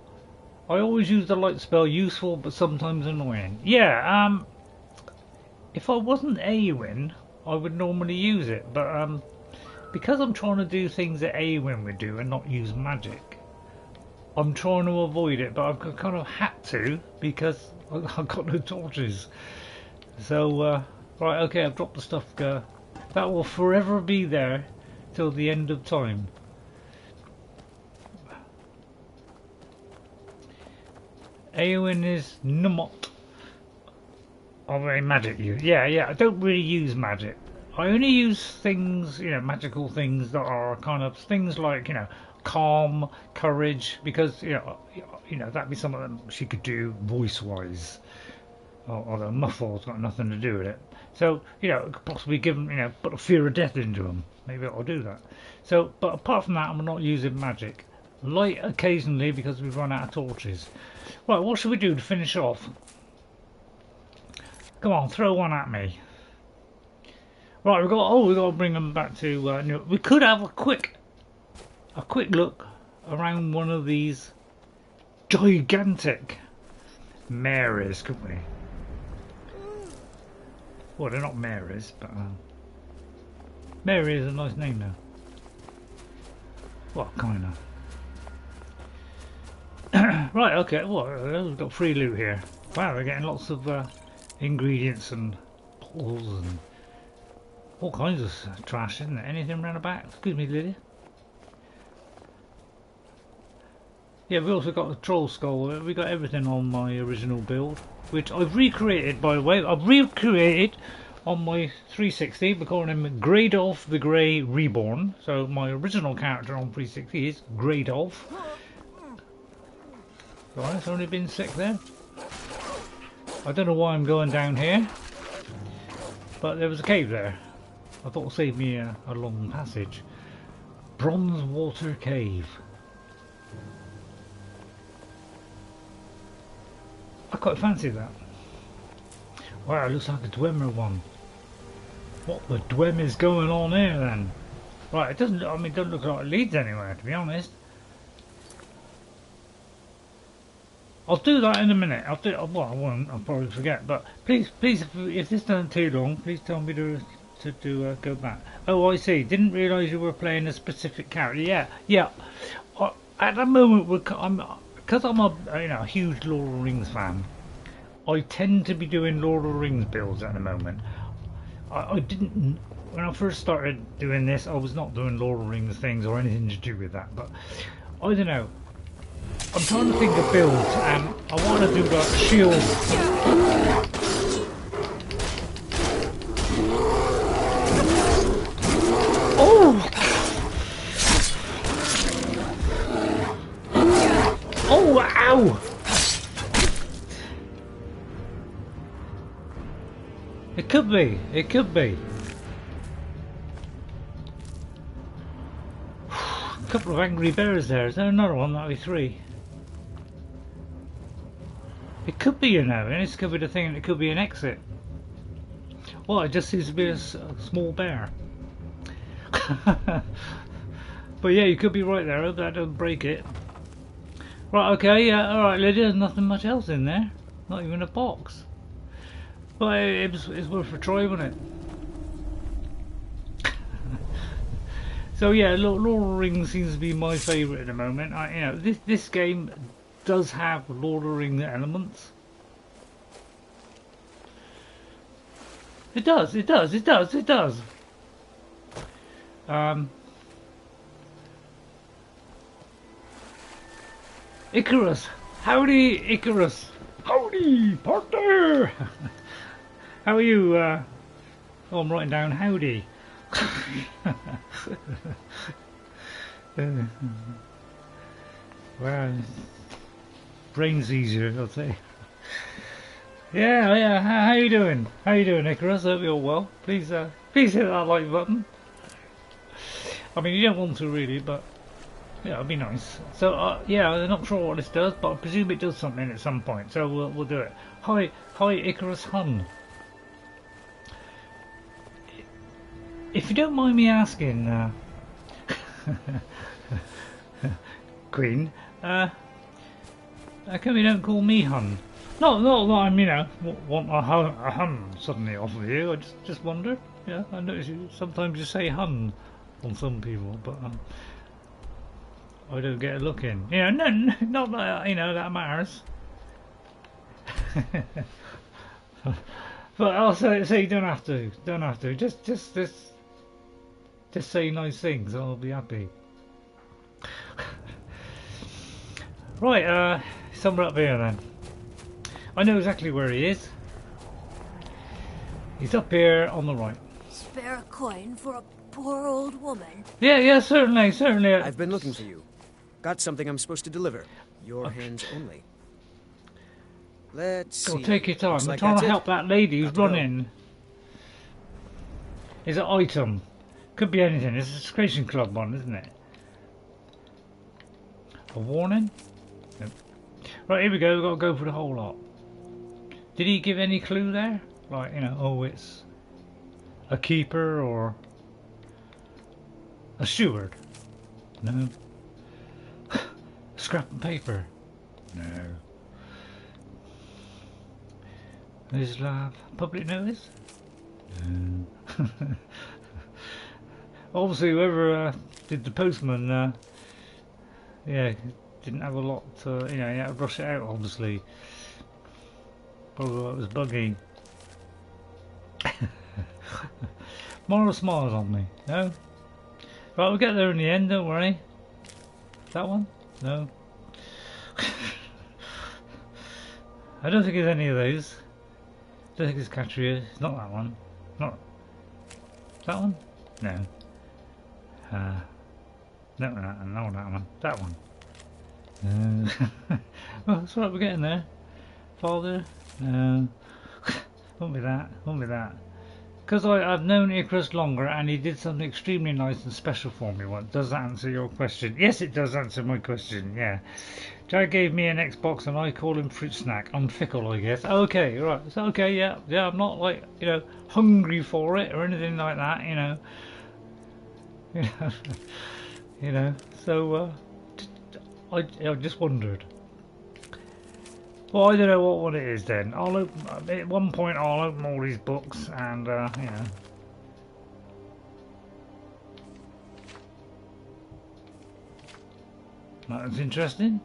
[SPEAKER 1] I always use the light spell, useful but sometimes annoying. Yeah, if I wasn't Eowyn, I would normally use it, but because I'm trying to do things that Eowyn would do and not use magic, I'm trying to avoid it, but I've kind of had to because I've got no torches. So, right, okay, I've dropped the stuff. That will forever be there till the end of time. Eowyn is not of a magic use. Yeah, I don't really use magic. I only use things, you know, magical things that are kind of things like, you know, calm, courage, because you know that'd be something that she could do voice-wise. Although Muffle's got nothing to do with it. So, you know, it could possibly give them, you know, put a fear of death into them. Maybe I'll do that. So, but apart from that, I'm not using magic. Light occasionally because we've run out of torches. Right, what should we do to finish off? Come on, throw one at me. Right, we've got to bring them back to. We could have a quick look around one of these gigantic mares, couldn't we? Well, they're not mares, but Mary is a nice name now. Well, kind of. Right, okay. Well, we've got free loot here. Wow, we're getting lots of ingredients and poles and all kinds of trash, isn't it? Anything round about? Excuse me, Lydia. Yeah, we also got the troll skull. We got everything on my original build, which I've recreated, by the way. I've recreated on my 360. We're calling him Greydolf the Grey Reborn. So my original character on 360 is Greydolf. Right, it's only been sick there. I don't know why I'm going down here, but there was a cave there. I thought it would save me a long passage. Bronze Water Cave. I quite fancy that. Wow, it looks like a Dwemer one. What the Dwem is going on here then? Right, it doesn't. I mean, it doesn't look like it leads anywhere, to be honest. I'll do that in a minute. I'll do. Well, I won't. I'll probably forget. But please, if this doesn't too long, please tell me to go back. Oh, I see. Didn't realise you were playing a specific character. Yeah. At the moment, because I'm a huge Lord of the Rings fan. I tend to be doing Lord of the Rings builds at the moment. I didn't when I first started doing this. I was not doing Lord of the Rings things or anything to do with that. But I don't know. I'm trying to think of builds, and I want to do that shield. Oh! Oh, ow! It could be. It could be. A couple of angry bears there. Is there another one? That'll be 3. It could be, you know, and this could be the thing, and it could be an exit. Well, it just seems to be a small bear. But yeah, you could be right there. I hope that doesn't break it. Right, okay, yeah, alright, Lydia, there's nothing much else in there. Not even a box. But it's worth a try, wasn't it? So yeah, Lord of the Rings seems to be my favourite at the moment. You know, this game does have Lord of the Rings elements. It does. Icarus! Howdy, Icarus! Howdy, partner! How are you? Oh, I'm writing down howdy. Well, brain's easier, I'll say. Yeah. How you doing? How you doing, Icarus? Hope you're well. Please hit that like button. I mean, you don't want to really, but yeah, it'd be nice. So yeah, I'm not sure what this does, but I presume it does something at some point. So we'll do it. Hi, Icarus Hun. If you don't mind me asking, Queen, how come you don't call me Hun? Not that I'm, you know, want a Hun suddenly off of you. I just wondered. Yeah, I notice you sometimes you say Hun on some people, but I don't get a look in. You know, no, not that you know that matters. But I'll say you don't have to. Just say nice things. I'll be happy. Right, somewhere up here then. I know exactly where he is. He's up here on the right.
[SPEAKER 10] Spare a coin for a poor old woman.
[SPEAKER 1] Yeah, certainly.
[SPEAKER 11] I've been looking for you. Got something I'm supposed to deliver. Your hands only. Let's see.
[SPEAKER 1] Go take your time. I'm trying to help that lady who's running. Is an item. Could be anything. It's a Discretion Club one, isn't it? A warning? Nope. Right, here we go. We've got to go for the whole lot. Did he give any clue there? Like, you know, oh, it's a keeper or a steward? No. Scrap and paper? No. Is public notice? No. Obviously, whoever did the postman, yeah, didn't have a lot. You know, he had to brush it out. Obviously, probably it was buggy. Moral smiles on me. No. Right, we'll get there in the end. Don't worry. That one? No. I don't think it's any of those. I don't think it's Katria. It's not that one. Not that one. No. No, that one. That one. Well, that's right, we're getting there. Father? No. Won't be that. Because I've known Icarus longer and he did something extremely nice and special for me once. Does that answer your question? Yes, it does answer my question, yeah. Jack gave me an Xbox and I call him Fruit Snack. I'm fickle, I guess. Okay, right. So, okay, yeah. I'm not like, you know, hungry for it or anything like that, you know. You know, so I just wondered. Well, I don't know what one it is then. I'll open, at one point I'll open all these books and, you know. That's interesting.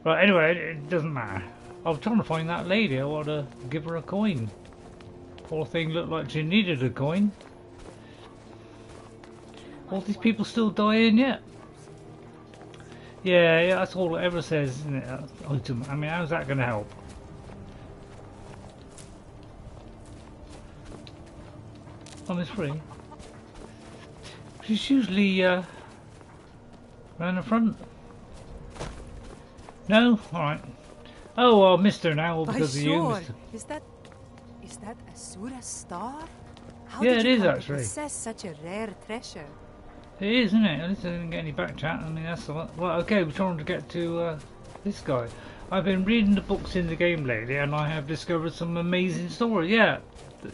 [SPEAKER 1] Right, anyway, it doesn't matter. I was trying to find that lady. I want to give her a coin. Poor thing looked like she needed a coin. All these people still dying yet? Yeah, that's all it ever says, isn't it? Item. I mean, how's that going to help? Oh, it's free. She's usually around the front. No? Alright. Oh, well, Mr. now because of you, Mr.
[SPEAKER 12] Is that Asura's star? How
[SPEAKER 1] Yeah,
[SPEAKER 12] did
[SPEAKER 1] it
[SPEAKER 12] you
[SPEAKER 1] is
[SPEAKER 12] come to
[SPEAKER 1] actually.
[SPEAKER 12] possess such a rare treasure?
[SPEAKER 1] It is, isn't it? At least I didn't get any back chat. I mean, that's a lot. Well, okay, we're trying to get to this guy. I've been reading the books in the game lately, and I have discovered some amazing stories. Yeah,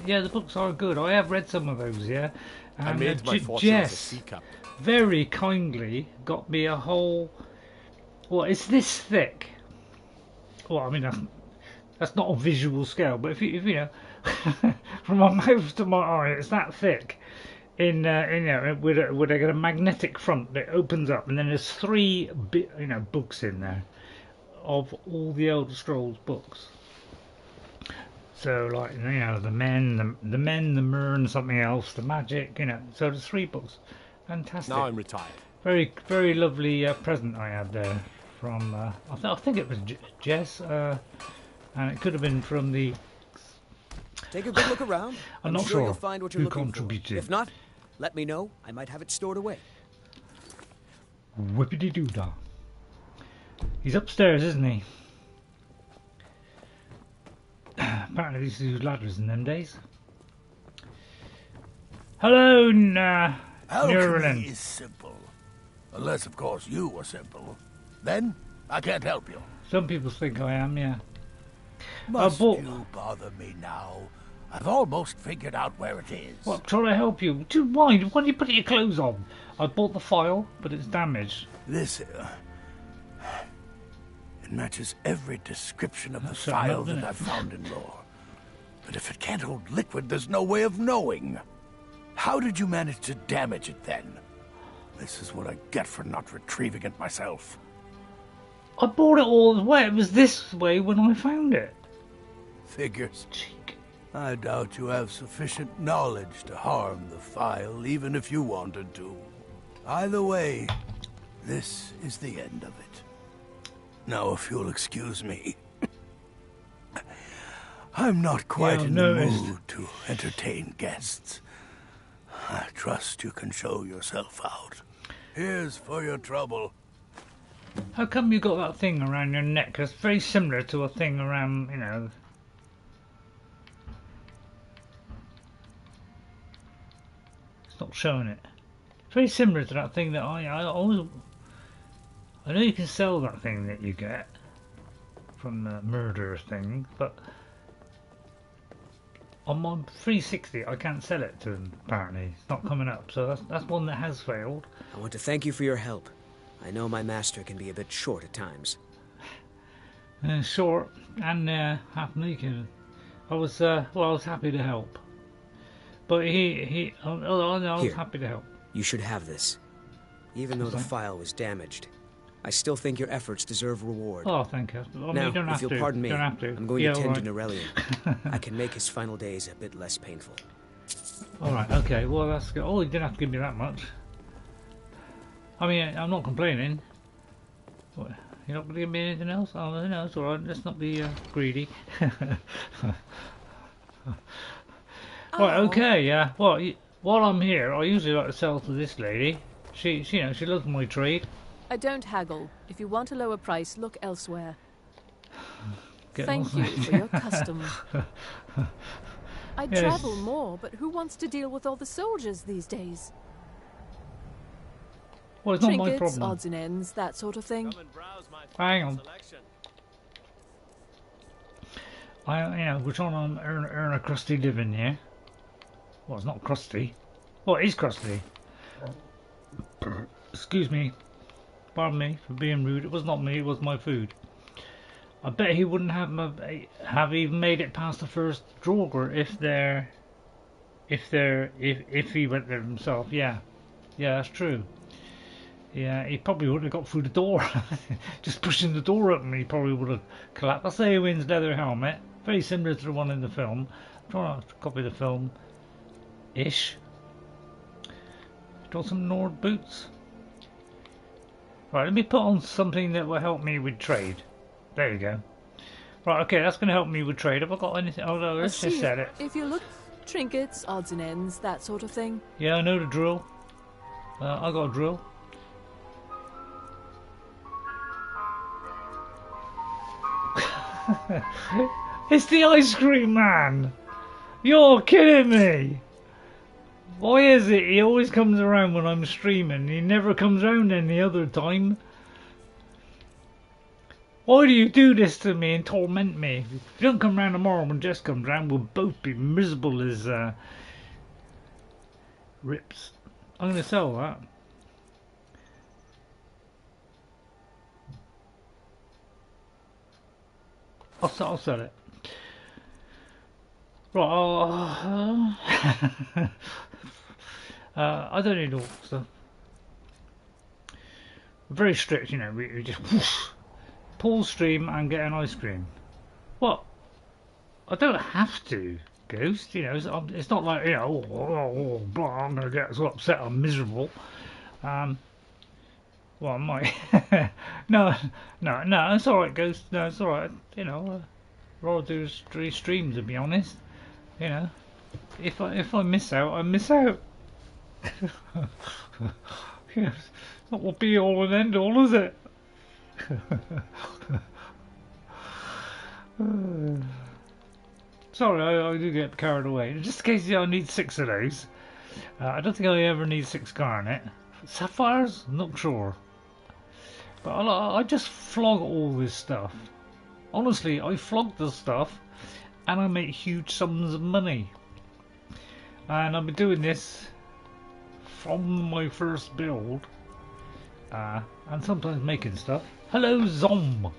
[SPEAKER 1] the books are good. I have read some of those. Yeah, and
[SPEAKER 13] I made my fortune as a sea captain.
[SPEAKER 1] Very kindly got me a whole. Well, it's this thick. Well, I mean that's not a visual scale, but if you know, from my mouth to my eye, it's that thick. You know, with a magnetic front that opens up, and then there's 3 books in there of all the Elder Scrolls books. So like, you know, the men, the Mehrune, something else, the magic, you know. So there's 3 books. Fantastic.
[SPEAKER 13] Now I'm retired.
[SPEAKER 1] Very, very lovely present I had there from I think it was Jess, and it could have been from the.
[SPEAKER 11] Take a good look around.
[SPEAKER 1] I'm not
[SPEAKER 11] sure you'll find what you're
[SPEAKER 1] who
[SPEAKER 11] looking
[SPEAKER 1] contributed.
[SPEAKER 11] for. If not, let me know. I might have it stored away.
[SPEAKER 1] Whippity doo dah. He's upstairs, isn't he? Apparently, these use ladders in them days. Hello,
[SPEAKER 3] Alchemy
[SPEAKER 1] Nurelion.
[SPEAKER 3] is simple. Unless, of course, you are simple. Then, I can't help you.
[SPEAKER 1] Some people think I am, yeah.
[SPEAKER 3] Must you bother me now? I've almost figured out where it is.
[SPEAKER 1] What, trying to help you? Why do you put your clothes on? I bought the file, but it's damaged.
[SPEAKER 3] This here. It matches every description of the file that I've found in lore. But if it can't hold liquid, there's no way of knowing. How did you manage to damage it then? This is what I get for not retrieving it myself.
[SPEAKER 1] I bought it all the way. It was this way when I found it.
[SPEAKER 3] Figures. I doubt you have sufficient knowledge to harm the file, even if you wanted to. Either way, this is the end of it. Now, if you'll excuse me, I'm not quite in the mood to entertain guests. I trust you can show yourself out. Here's for your trouble.
[SPEAKER 1] How come you got that thing around your neck? It's very similar to a thing around, you know. It's not showing it. It's very similar to that thing that I always. I know you can sell that thing that you get from the murder thing, but on my 360 I can't sell it to them. Apparently, it's not coming up. So that's one that has failed.
[SPEAKER 11] I want to thank you for your help. I know my master can be a bit short at times.
[SPEAKER 1] Short and half naked. I was happy to help. But I was happy to help.
[SPEAKER 11] You should have this. Even though the file was damaged, I still think your efforts deserve reward.
[SPEAKER 1] Oh, thank you. I mean,
[SPEAKER 11] now,
[SPEAKER 1] you don't have
[SPEAKER 11] if you'll
[SPEAKER 1] to.
[SPEAKER 11] pardon me,
[SPEAKER 1] don't have to.
[SPEAKER 11] I'm going to tend to Nurelion. I can make his final days a bit less painful.
[SPEAKER 1] Alright, okay. Well, that's good. Oh, you didn't have to give me that much. I mean, I'm not complaining. What, you're not going to give me anything else? Oh, no, it's alright. Let's not be greedy. Right, okay, yeah. Well, while I'm here, I usually like to sell to this lady. She loves my trade.
[SPEAKER 14] I don't haggle. If you want a lower price, look elsewhere.
[SPEAKER 1] Thank
[SPEAKER 14] you for your custom. I travel more, but who wants to deal with all the soldiers these days?
[SPEAKER 1] Well, it's not my
[SPEAKER 14] Trinkets,
[SPEAKER 1] problem.
[SPEAKER 14] odds and ends, that sort of thing.
[SPEAKER 1] Hang on. We're trying to earn a crusty living here. Well, it's not crusty. Well, it is crusty. Excuse me. Pardon me for being rude. It was not me, it was my food. I bet he wouldn't have even made it past the first Draugr if he went there himself. Yeah, that's true. Yeah, he probably wouldn't have got through the door. Just pushing the door open, he probably would have collapsed. That's Eowyn's leather helmet, very similar to the one in the film. I'm trying to copy the film ish. Got some Nord boots. Right, let me put on something that will help me with trade. There you go. Right, okay, that's going to help me with trade. Have I got anything? Oh no, let's just set it.
[SPEAKER 14] If you look, trinkets, odds and ends, that sort of thing.
[SPEAKER 1] Yeah, I know the drill. I got a drill. It's the ice cream man! You're kidding me! Why is it he always comes around when I'm streaming? He never comes around any other time. Why do you do this to me and torment me? If you don't come round tomorrow when Jess comes round, we'll both be miserable as rips. I'm going to sell that. I'll sell it. Right, I don't need all stuff. We're very strict, you know, we just whoosh, pause stream and get an ice cream. What? I don't have to, Ghost, you know, it's not like, you know, blah, I'm going to get so upset, I'm miserable. Well, I might. No, it's alright, Ghost. No, it's alright. You know, rather do 3 streams, to be honest. You know, if I miss out, I miss out. Yes, not will be all and end all, is it? Sorry, I do get carried away. Just in case I need 6 of those. I don't think I ever need 6 garnet. Sapphires? Not sure. But I just flog all this stuff. Honestly, I flog the stuff and I make huge sums of money. And I've been doing this from my first build. And sometimes making stuff. Hello, Zom.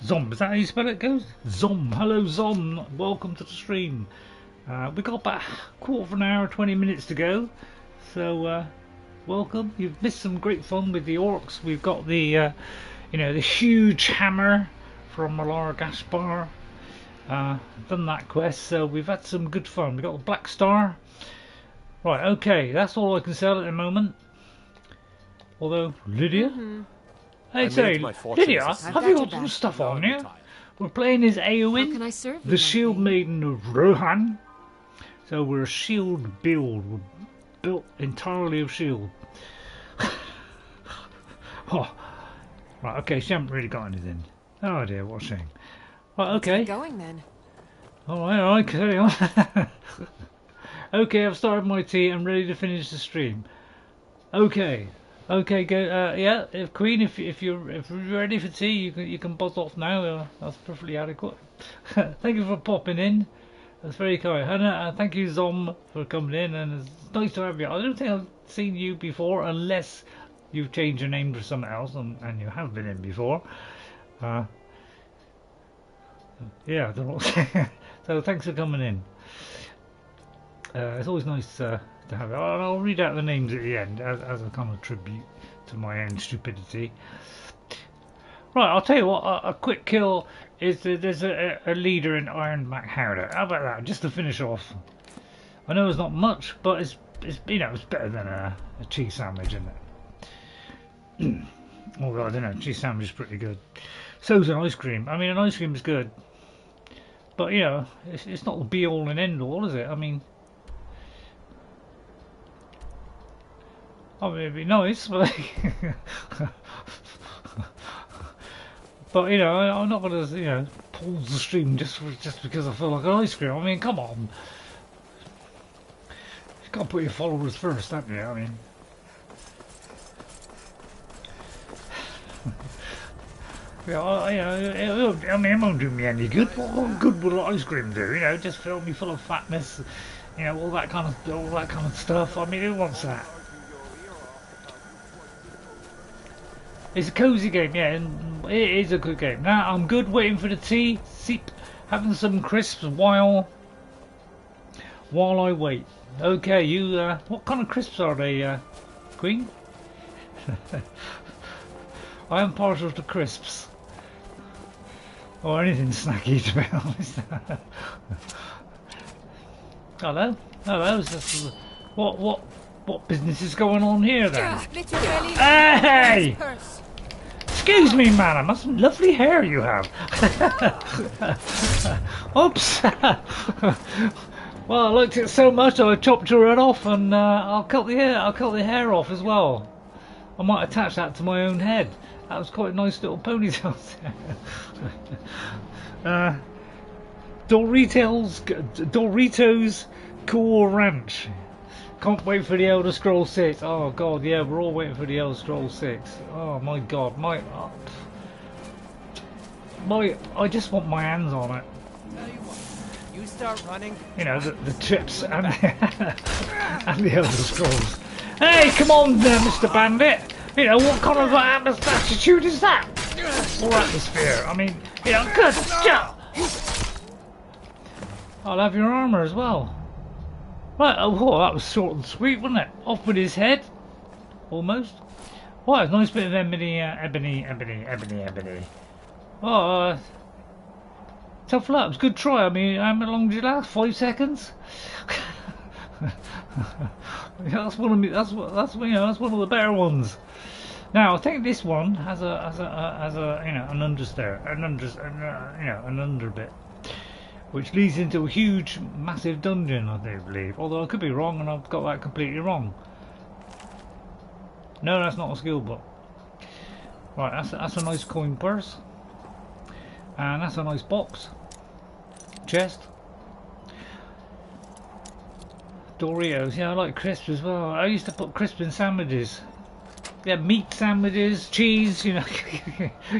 [SPEAKER 1] Zom, is that how you spell it, Goes? Zom. Hello, Zom. Welcome to the stream. We got about a quarter of an hour, 20 minutes to go. So, welcome. You've missed some great fun with the orcs. We've got the, you know, the huge hammer from Largashbur. Done that quest, so we've had some good fun. We've got the Black Star. Right, okay, that's all I can sell at the moment. Although, Lydia? Hey, say, Lydia, have you got some stuff on here? We're playing as Eowyn, the Shield Maiden of Rohan. So we're a shield build. We're built entirely of shield. Oh, right, okay, she hasn't really got anything. Oh dear, what a shame. Right, okay.
[SPEAKER 9] Let's get going then.
[SPEAKER 1] Alright, carry on. Okay, I've started my tea. I'm ready to finish the stream. Okay, go. Yeah, Queen, if you're ready for tea, you can buzz off now. That's perfectly adequate. Thank you for popping in. That's very kind. And thank you, Zom, for coming in. And it's nice to have you. I don't think I've seen you before, unless you've changed your name to something else, and you have been in before. Yeah, I don't know. So thanks for coming in. It's always nice to have it. I'll read out the names at the end as a kind of tribute to my own stupidity. Right, I'll tell you what, a quick kill is there's a leader in Ironback Hideout. How about that, just to finish off? I know it's not much, but it's you know, it's better than a cheese sandwich, isn't it? Although I don't know, cheese sandwich is pretty good. So's an ice cream. I mean, an ice cream is good, but you know, it's not the be all and end all, is it? I mean, it'd be nice, but but you know, I'm not gonna, you know, pause the stream just because I feel like an ice cream. I mean, come on, you've got to put your followers first, haven't you? I mean. Yeah, I mean, it won't do me any good. What good will ice cream do? You know, just fill me full of fatness. You know, all that kind of stuff. I mean, who wants that? It's a cozy game, yeah. And It is a good game. Now I'm good waiting for the tea, having some crisps while I wait. Okay, you, what kind of crisps are they, Queen? I am partial to crisps. Or anything snacky, to be honest. Hello? Hello? What business is going on here then? Hey! Excuse me, madam, that's some lovely hair you have. Oops! Well, I liked it so much I chopped your head off, and I'll cut the hair off as well. I might attach that to my own head. That was quite a nice little ponytail there. Doritos Cool Ranch. Can't wait for the Elder Scrolls 6. Oh god, yeah, we're all waiting for the Elder Scrolls 6. Oh my god, I just want my hands on it.
[SPEAKER 13] You start running.
[SPEAKER 1] You know, the chips and and the Elder Scrolls. Hey, come on there, Mr. Bandit. You know, what kind of attitude is that? Or atmosphere? I mean, you know, good job. I'll have your armour as well. Right, oh, that was short and sweet, wasn't it? Off with his head. Almost. What a nice bit of ebony. Oh, tough luck. It was a good try. I mean, how long did you last? 5 seconds? That's one of me. That's one of the better ones. Now I think this one has a you know, an under bit, which leads into a huge, massive dungeon, I do believe. Although I could be wrong, and I've got that completely wrong. No, that's not a skill book. Right, that's a nice coin purse, and that's a nice box, chest. Doritos, yeah, I like crisps as well. I used to put crisps in sandwiches. Yeah, meat sandwiches, cheese, you know,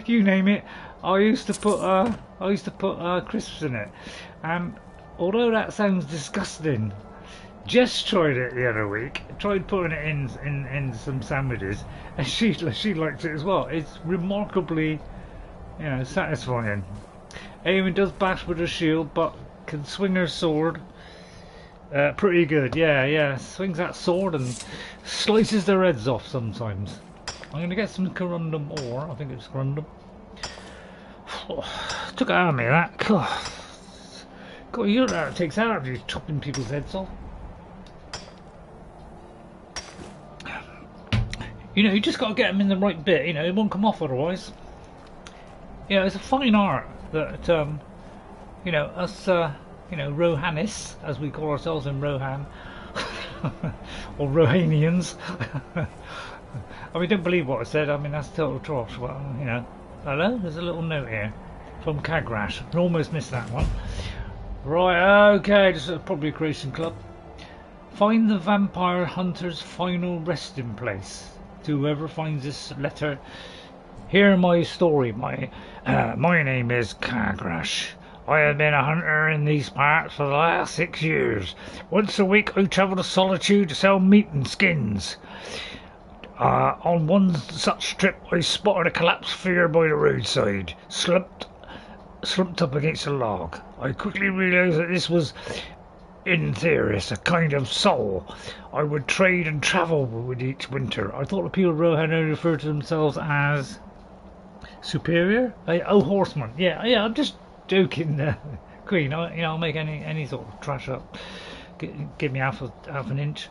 [SPEAKER 1] you name it. I used to put crisps in it. And although that sounds disgusting, Jess tried it the other week. Tried putting it in some sandwiches, and she liked it as well. It's remarkably, you know, satisfying. Eowyn does bash with her shield, but can swing her sword. Pretty good, yeah. Swings that sword and slices their heads off sometimes. I'm going to get some corundum ore. I think it's corundum. Took it out of me, that. God, you don't know how it takes out of you chopping people's heads off. You know, you just got to get them in the right bit. You know, it won't come off otherwise. You know, it's a fine art that, you know, us... you know, Rohanists, as we call ourselves in Rohan, or Rohanians. I mean, don't believe what I said. I mean, that's total trash. Well, you know, hello. There's a little note here from Kagrash. I almost missed that one. Right. Okay. This is probably a creation club. Find the vampire hunter's final resting place. To whoever finds this letter, hear my story. My name is Kagrash. I have been a hunter in these parts for the last 6 years. Once a week I travel to Solitude to sell meat and skins. On one such trip I spotted a collapsed figure by the roadside, slumped up against a log. I quickly realised that this was, in theory, a kind of soul I would trade and travel with each winter. I thought the people of Rohan referred to themselves as superior? Oh, horsemen. Yeah, I'm just joking, Queen. I'll make any sort of trash up. Give me half an inch.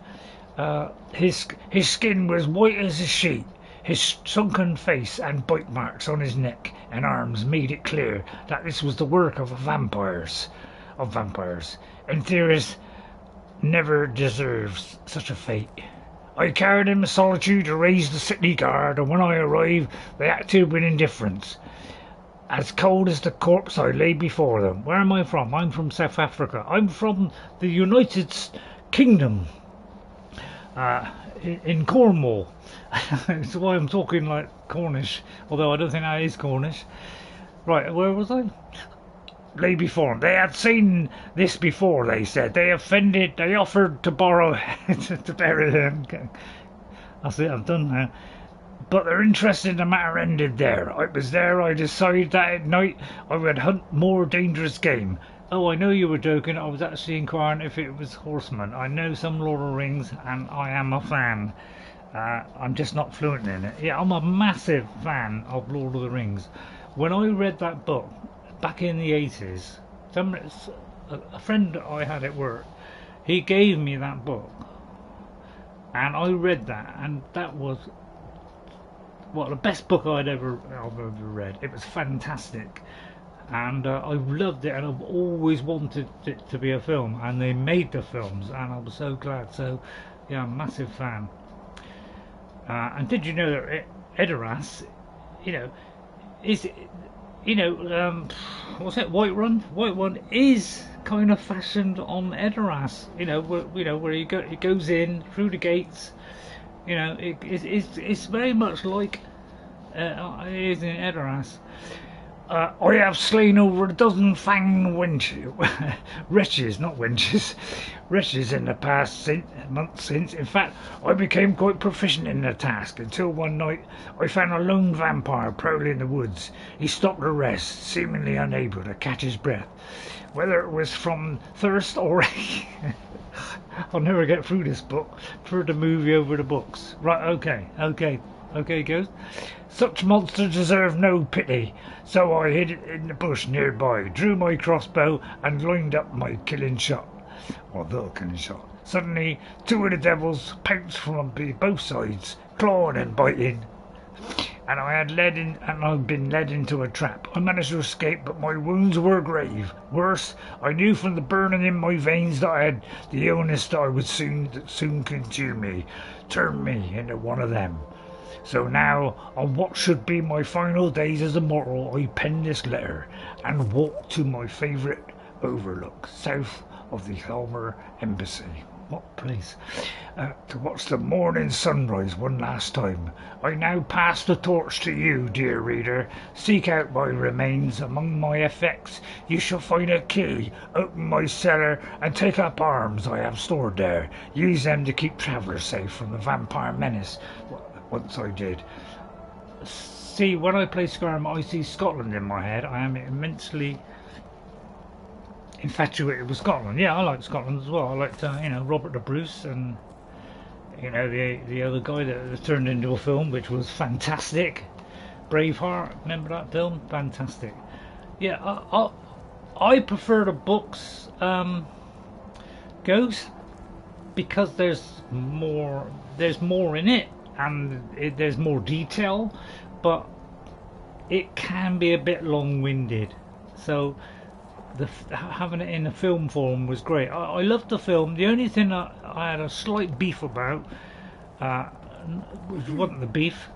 [SPEAKER 1] His skin was white as a sheet. His sunken face and bite marks on his neck and arms made it clear that this was the work of vampires. Aetherium never deserves such a fate. I carried him to Solitude to raise the city guard, and when I arrived, they acted with indifference. As cold as the corpse I lay before them. Where am I from? I'm from South Africa. I'm from the United Kingdom. In Cornwall. That's why I'm talking like Cornish. Although I don't think that is Cornish. Right, where was I? Lay before them. They had seen this before, they said. They offended. They offered to borrow to bury them. That's it, I'm done now. But their interest in the matter ended there. I was there, I decided that at night I would hunt more dangerous game. Oh, I know you were joking, I was actually inquiring if it was horsemen. I know some Lord of the Rings and I am a fan. I'm just not fluent in it. Yeah, I'm a massive fan of Lord of the Rings. When I read that book back in the 80s, a friend that I had at work, he gave me that book. And I read that, and that was the best book I've ever read. It was fantastic, and I loved it, and I've always wanted it to be a film, and they made the films, and I was so glad. So, yeah, I'm a massive fan. And did you know that Edoras, is, what's it? Whiterun is kind of fashioned on Edoras. Where he goes in through the gates. It's very much like it is in Edoras. I have slain over a dozen fanged wretches, not wenches, wretches in the past months since. In fact, I became quite proficient in the task until one night I found a lone vampire prowling in the woods. He stopped to rest, seemingly unable to catch his breath. Whether it was from thirst or... I'll never get through this book. Prefer the movie over the books. Right, okay, Ghost. Such monsters deserve no pity, so I hid in the bush nearby, drew my crossbow and lined up my killing shot. Or the killing shot. Suddenly, two of the devils pounced from both sides, clawing and biting. And I'd been led into a trap. I managed to escape, but my wounds were grave. Worse, I knew from the burning in my veins that I had the illness that would soon consume me, turn me into one of them. So now, on what should be my final days as a mortal, I pen this letter and walk to my favourite overlook, south of the Helmer Embassy. What place? To watch the morning sunrise one last time. I now pass the torch to you, dear reader. Seek out my remains among my effects. You shall find a key. Open my cellar and take up arms I have stored there. Use them to keep travellers safe from the vampire menace. Once I did. See, when I play Skyrim, I see Scotland in my head. I am immensely infatuated with Scotland. Yeah, I like Scotland as well. I liked, Robert the Bruce and, the other guy that turned into a film, which was fantastic. Braveheart, remember that film? Fantastic. Yeah, I prefer the books, Ghost, because there's more in it. And there's more detail, but it can be a bit long-winded. So having it in a film form was great. I loved the film. The only thing that I had a slight beef about, which wasn't the beef,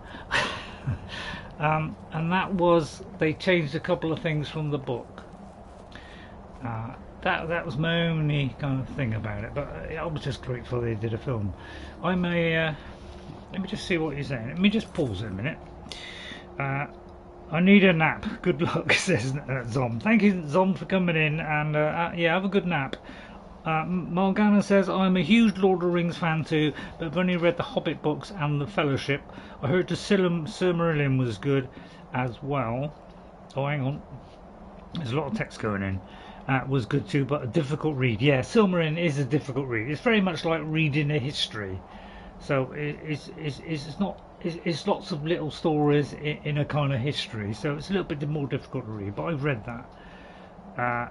[SPEAKER 1] and that was they changed a couple of things from the book. That was my only kind of thing about it. But I was just grateful they did a film. Let me just see what you're saying. Let me just pause it a minute. I need a nap. Good luck, says Zom. Thank you, Zom, for coming in. And yeah, have a good nap. Morgana says, I'm a huge Lord of the Rings fan too, but I've only read the Hobbit books and the Fellowship. I heard the Silmarillion was good as well. Oh, hang on. There's a lot of text going in. Was good too, but a difficult read. Yeah, Silmarillion is a difficult read. It's very much like reading a history. So it's lots of little stories in a kind of history, so it's a little bit more difficult to read, but I've read that.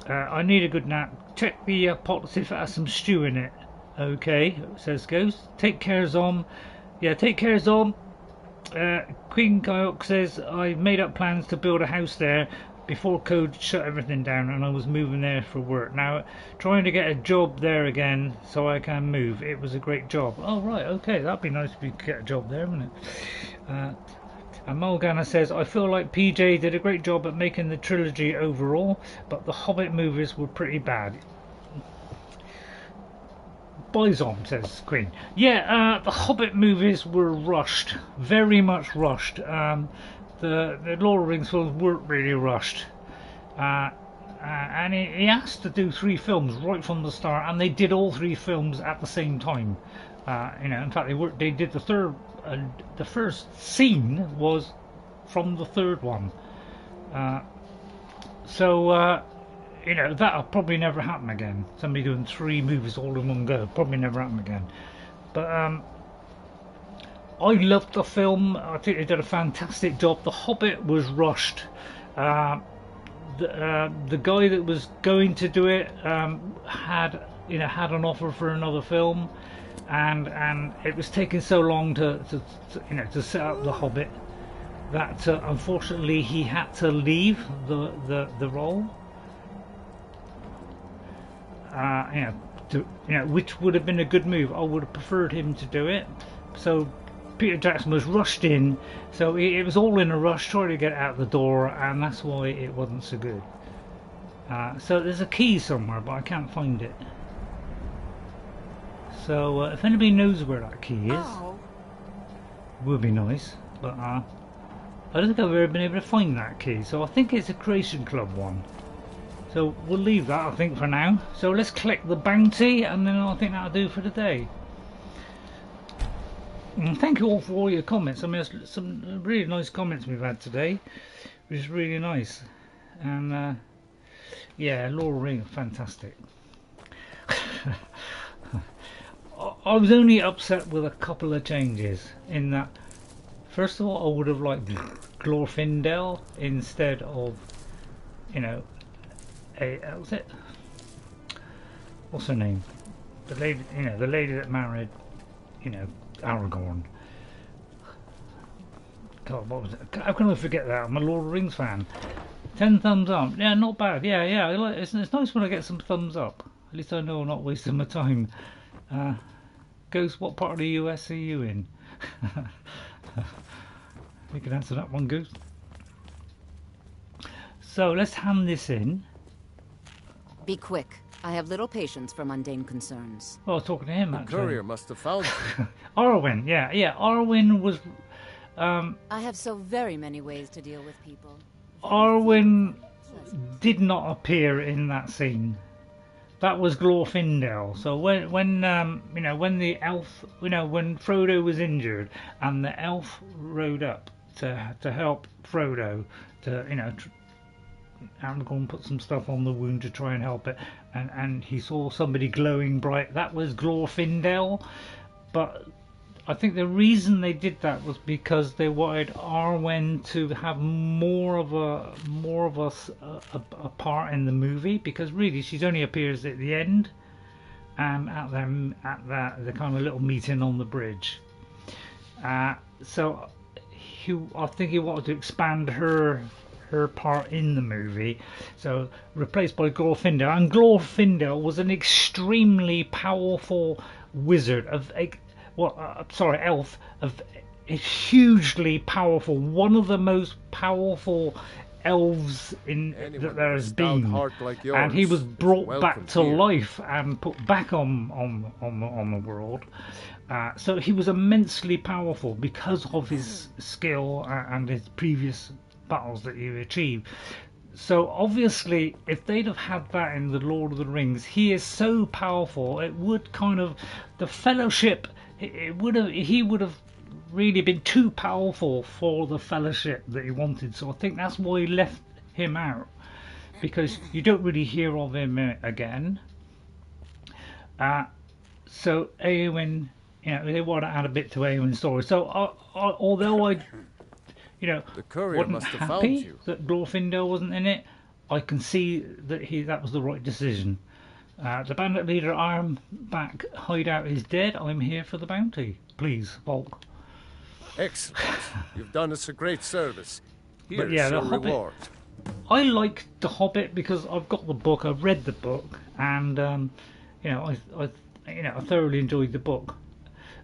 [SPEAKER 1] I need a good nap. Check the pot to see if it has some stew in it. Okay, says Ghost. Take care, Zom. Yeah, take care, Zom. Queen Kayok says, I made up plans to build a house there before Code shut everything down, and I was moving there for work. Now trying to get a job there again so I can move. It was a great job. Oh right, okay, that'd be nice if you could get a job there, wouldn't it? And Morgana says, I feel like PJ did a great job at making the trilogy overall, but the Hobbit movies were pretty bad. Bison, says Queen. Yeah, the Hobbit movies were rushed, very much rushed. The Lord of the Rings films weren't really rushed, and he asked to do 3 films right from the start, and they did all 3 films at the same time. In fact, they did the third the first scene was from the third one. You know, that'll probably never happen again. Somebody doing 3 movies all in one go, probably never happen again. But I loved the film. I think they did a fantastic job. The Hobbit was rushed. The guy that was going to do it had an offer for another film, and it was taking so long to set up the Hobbit that unfortunately he had to leave the role. Which would have been a good move. I would have preferred him to do it. So Peter Jackson was rushed in, so it was all in a rush, trying to get out the door, and that's why it wasn't so good. So there's a key somewhere, but I can't find it. So if anybody knows where that key is, it would be nice. But I don't think I've ever been able to find that key. So I think it's a Creation Club one. So we'll leave that, I think, for now. So let's collect the bounty, and then I think that'll do for the day. And thank you all for all your comments. I mean, there's some really nice comments we've had today, which is really nice. And yeah, Lord of the Rings, fantastic. I was only upset with a couple of changes. In that, first of all, I would have liked Glorfindel instead of, what's her name? The lady, the lady that married, Aragorn. God, what was it? How can I forget that? I'm a Lord of the Rings fan. 10 thumbs up. Yeah, not bad. Yeah. It's nice when I get some thumbs up. At least I know I'm not wasting my time. Ghost, what part of the US are you in? You can answer that one, Ghost. So let's hand this in.
[SPEAKER 15] Be quick. I have little patience for mundane concerns.
[SPEAKER 1] Well, I was talking to him, actually.
[SPEAKER 16] The courier must have found you.
[SPEAKER 1] Arwen, yeah. Arwen was...
[SPEAKER 15] I have so very many ways to deal with people.
[SPEAKER 1] Arwen did not appear in that scene. That was Glorfindel. So when the elf, when Frodo was injured and the elf rode up to help Frodo to, Aragorn put some stuff on the wound to try and help it, and he saw somebody glowing bright. That was Glorfindel. But I think the reason they did that was because they wanted Arwen to have more of a part in the movie, because really she's only appears at the end and at the kind of little meeting on the bridge. So I think he wanted to expand her part in the movie, so replaced by Glorfindel. And Glorfindel was an extremely powerful wizard elf of hugely powerful, one of the most powerful elves that there has been, like yours, and he was brought back to life and put back on the world. So he was immensely powerful because of his skill and his previous battles that he achieved. So obviously, if they'd have had that in the Lord of the Rings, he is so powerful. It would kind of the Fellowship. He would have really been too powerful for the Fellowship that he wanted. So I think that's why he left him out, because you don't really hear of him again. So Eowyn, they want to add a bit to Eowyn's story. So although I,
[SPEAKER 16] the courier
[SPEAKER 1] wasn't
[SPEAKER 16] must have
[SPEAKER 1] happy
[SPEAKER 16] found you.
[SPEAKER 1] that Glorfindel wasn't in it, I can see that was the right decision. The bandit leader Ironback Hideout is dead. I'm here for the bounty. Please, Volk.
[SPEAKER 16] Excellent. You've done us a great service. Here's
[SPEAKER 1] But yeah,
[SPEAKER 16] your
[SPEAKER 1] the Hobbit.
[SPEAKER 16] reward.
[SPEAKER 1] I like the Hobbit because I've got the book. I've read the book, and I thoroughly enjoyed the book.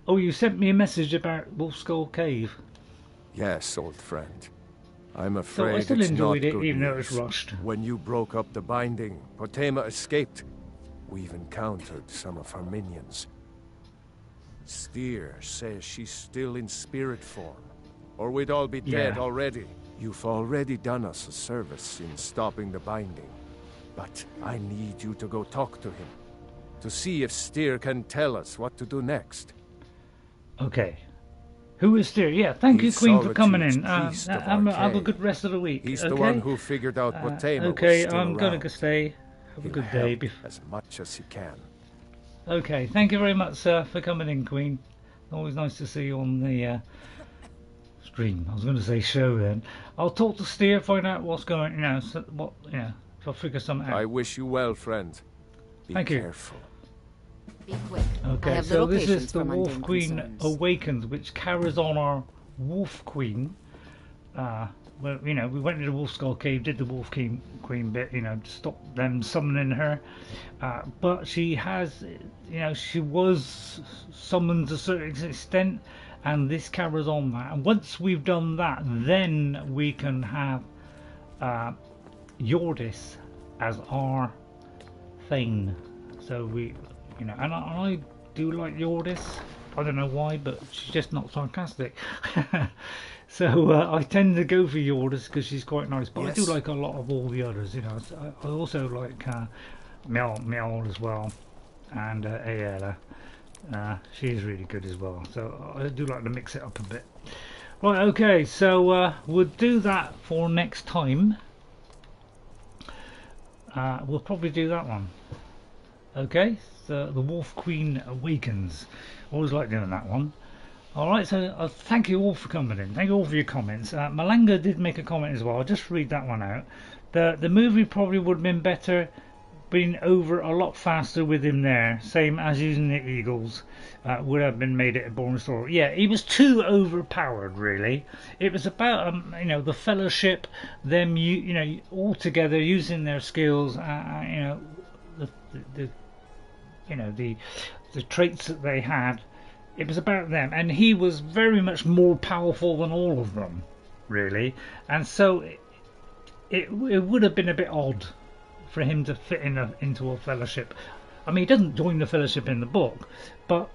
[SPEAKER 1] Oh, you sent me a message about Wolfskull Cave.
[SPEAKER 16] Yes, old friend. I'm
[SPEAKER 1] So
[SPEAKER 16] afraid
[SPEAKER 1] I still
[SPEAKER 16] it's
[SPEAKER 1] enjoyed
[SPEAKER 16] not
[SPEAKER 1] it,
[SPEAKER 16] good
[SPEAKER 1] even though it was
[SPEAKER 16] news.
[SPEAKER 1] rushed.
[SPEAKER 16] When you broke up the binding, Potema escaped. We've encountered some of her minions. Styr says she's still in spirit form, or we'd all be dead
[SPEAKER 1] Yeah.
[SPEAKER 16] already. You've already done us a service in stopping the binding, but I need you to go talk to him, to see if Styr can tell us what to do next.
[SPEAKER 1] Okay. Who is Steer? Yeah, thank you, Queen, for coming in.
[SPEAKER 16] Priest of
[SPEAKER 1] have a good rest of the week.
[SPEAKER 16] He's
[SPEAKER 1] okay?
[SPEAKER 16] the one who figured out what Tamer
[SPEAKER 1] okay,
[SPEAKER 16] was still
[SPEAKER 1] I'm going to
[SPEAKER 16] around.
[SPEAKER 1] stay. Have a good day.
[SPEAKER 16] As much as he can.
[SPEAKER 1] Okay, thank you very much, sir, for coming in, Queen. Always nice to see you on the stream. I was going to say show then. I'll talk to Steer, find out what's going. If I figure something out.
[SPEAKER 16] I wish you well, friend. Be
[SPEAKER 1] Thank you.
[SPEAKER 16] careful.
[SPEAKER 15] Be quick.
[SPEAKER 1] Okay, so this is the Wolfqueen Awakens, which carries on our Wolfqueen. Well, we went into the Wolfskull Cave, did the Wolfqueen bit, to stop them summoning her. But she has, she was summoned to a certain extent, and this carries on that. And once we've done that, then we can have Yordis as our thing. So we, and I do like Yordis. I don't know why, but she's just not sarcastic. So I tend to go for Yordis because she's quite nice. But yes. I do like a lot of all the others. I also like Meow as well, and Aela. She's really good as well. So I do like to mix it up a bit. Right, okay. So we'll do that for next time. We'll probably do that one. Okay, so the Wolfqueen Awakens. Always like doing that one. Alright, so thank you all for coming in. Thank you all for your comments. Malanga did make a comment as well. I'll just read that one out. The movie probably would have been better being over a lot faster with him there. Same as using the Eagles would have been made it a boring story. Yeah, he was too overpowered, really. It was about the Fellowship, them all together using their skills. The traits that they had. It was about them, and he was very much more powerful than all of them, really. And so it would have been a bit odd for him to fit into a Fellowship. I mean, he doesn't join the Fellowship in the book, but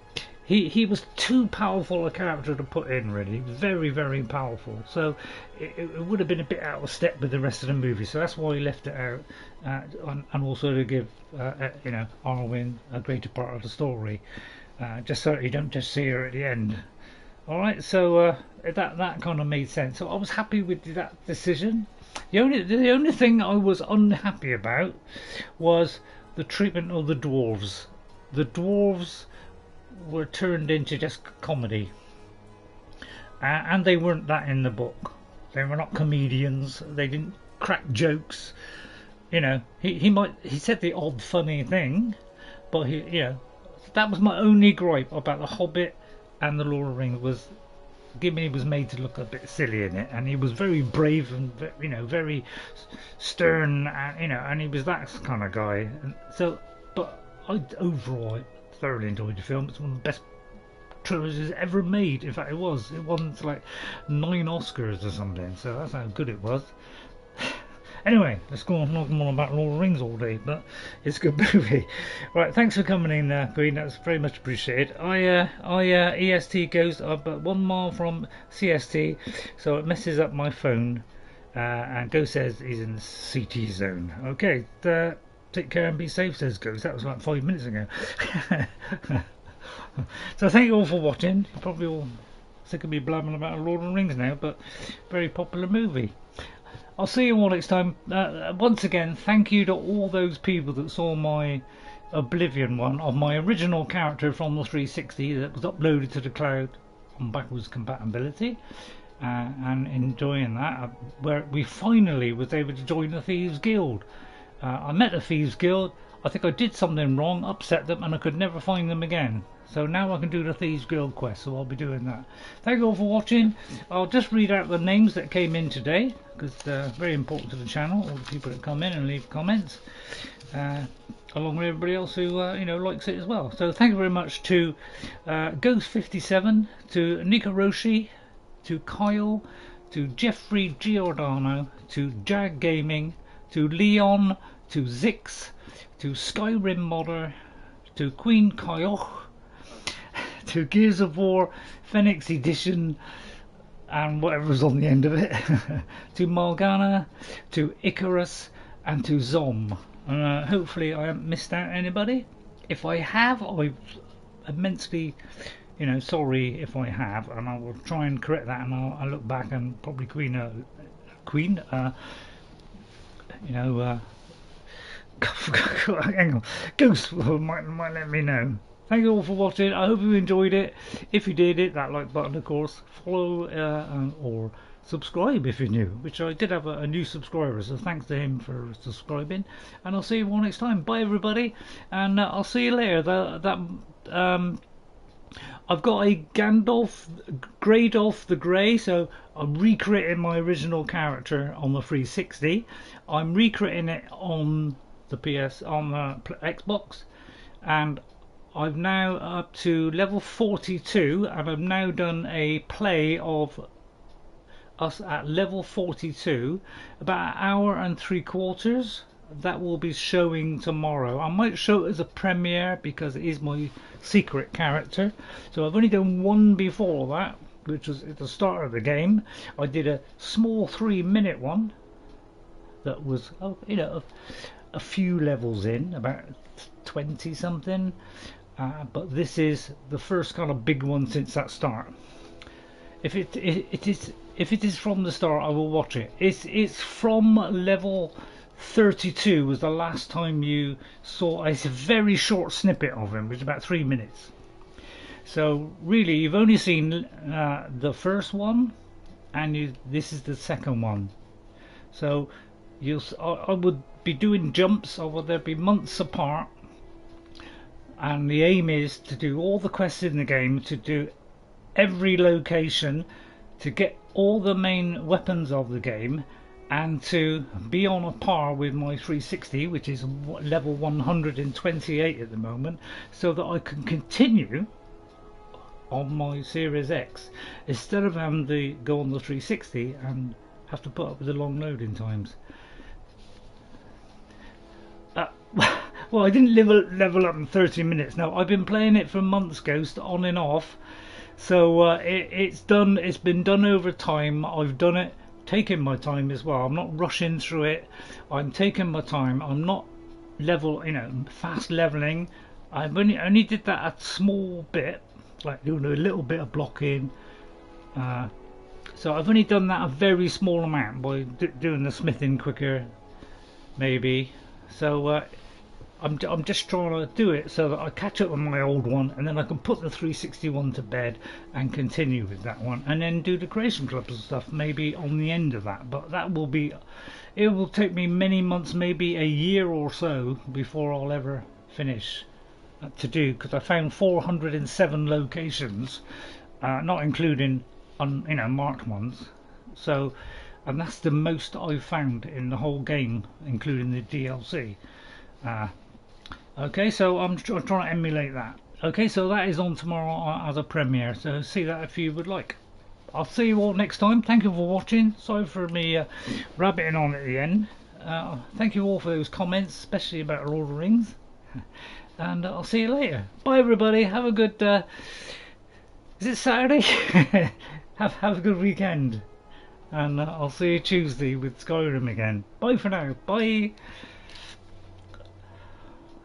[SPEAKER 1] he was too powerful a character to put in, really. Very, very powerful. So it would have been a bit out of step with the rest of the movie. So that's why he left it out, and also to give Arwen a greater part of the story. Just so you don't just see her at the end. Alright, so that kind of made sense. So I was happy with that decision. The only thing I was unhappy about was the treatment of the dwarves. The dwarves were turned into just comedy. And they weren't that in the book. They were not comedians. They didn't crack jokes. He said the odd funny thing, but that was my only gripe about The Hobbit and The Lord of the Rings. Was Gimli was made to look a bit silly in it, and he was very brave and very stern, and he was that kind of guy. And so, but overall I thoroughly enjoyed the film. It's one of the best trilogies ever made. In fact, it won like 9 Oscars or something. So that's how good it was. Anyway, let's go on talking more about Lord of the Rings all day, but it's a good movie. Right, thanks for coming in, Queen. That's very much appreciated. EST goes about 1 mile from CST, so it messes up my phone. And Go says he's in the CT zone. Okay, take care and be safe, says Go. That was like 5 minutes ago. So thank you all for watching. You're probably all sick of me blabbing about Lord of the Rings now, but very popular movie. I'll see you all next time. Once again, thank you to all those people that saw my Oblivion one of my original character from the 360 that was uploaded to the cloud on backwards compatibility, and enjoying that, where we finally was able to join the Thieves Guild. I met the Thieves Guild. I think I did something wrong, upset them, and I could never find them again. So now I can do the Thieves Guild quest, so I'll be doing that. Thank you all for watching. I'll just read out the names that came in today, because they're very important to the channel, all the people that come in and leave comments, along with everybody else who likes it as well. So thank you very much to Ghost57, to Nikaroshi, to Kyle, to Jeffrey Giordano, to Jag Gaming, to Leon, to Zix, to Skyrim Modder, to Queen Kyoch, to Gears of War Phoenix Edition and whatever's on the end of it, to Morgana, to Icarus, and to Zom. Hopefully I haven't missed out anybody. If I have, I immensely you know, sorry if I have, and I will try and correct that, and I'll look back and probably you know, hang on, Ghost might let me know. Thank you all for watching. I hope you enjoyed it. If you did, hit that like button, of course. Follow or subscribe if you're new, which I did have a new subscriber, so thanks to him for subscribing. And I'll see you all next time. Bye everybody, and I'll see you later. I've got a Gandalf Greydolf the Grey, so I'm recreating my original character on the 360. I'm recreating it on the Xbox, and I'm now up to level 42, and I've now done a play of us at level 42, about an hour and 3/4. That will be showing tomorrow. I might show it as a premiere because it is my secret character. So I've only done one before that, which was at the start of the game. I did a small 3-minute one that was, you know, a few levels in, about 20 something. But this is the first kind of big one since that start. If it is from the start, I will watch it. It's from level 32 was the last time you saw a very short snippet of him, which is about 3 minutes. So really, you've only seen the first one, and this is the second one. So I would be doing jumps, or would there be months apart? And the aim is to do all the quests in the game, to do every location, to get all the main weapons of the game, and to be on a par with my 360, which is level 128 at the moment, so that I can continue on my Series X instead of having to go on the 360 and have to put up with the long loading times. Well, I didn't level up in 30 minutes. Now, I've been playing it for months, Ghost, on and off. So it's been done over time. I've done it taking my time as well. I'm not rushing through it. I'm taking my time. I'm not fast leveling. I've only did that a small bit, like doing a little bit of blocking. So I've only done that a very small amount by doing the smithing quicker, maybe. So I'm just trying to do it so that I catch up with my old one, and then I can put the 361 to bed and continue with that one, and then do the creation clubs and stuff maybe on the end of that. But that will be, it will take me many months, maybe a year or so, before I'll ever finish to do, because I found 407 locations, not including marked ones. So, and that's the most I've found in the whole game, including the DLC. Okay, so I'm trying to emulate that. Okay, so that is on tomorrow as a premiere, so see that if you would like. I'll see you all next time. Thank you for watching. Sorry for me rabbiting on at the end. Thank you all for those comments, especially about Lord of the Rings. And I'll see you later. Bye everybody, have a good is it Saturday? have a good weekend. And I'll see you Tuesday with Skyrim again. Bye for now. Bye.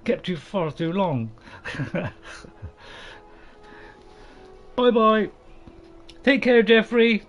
[SPEAKER 1] Kept you far too long. Bye bye. Take care, Jeffrey.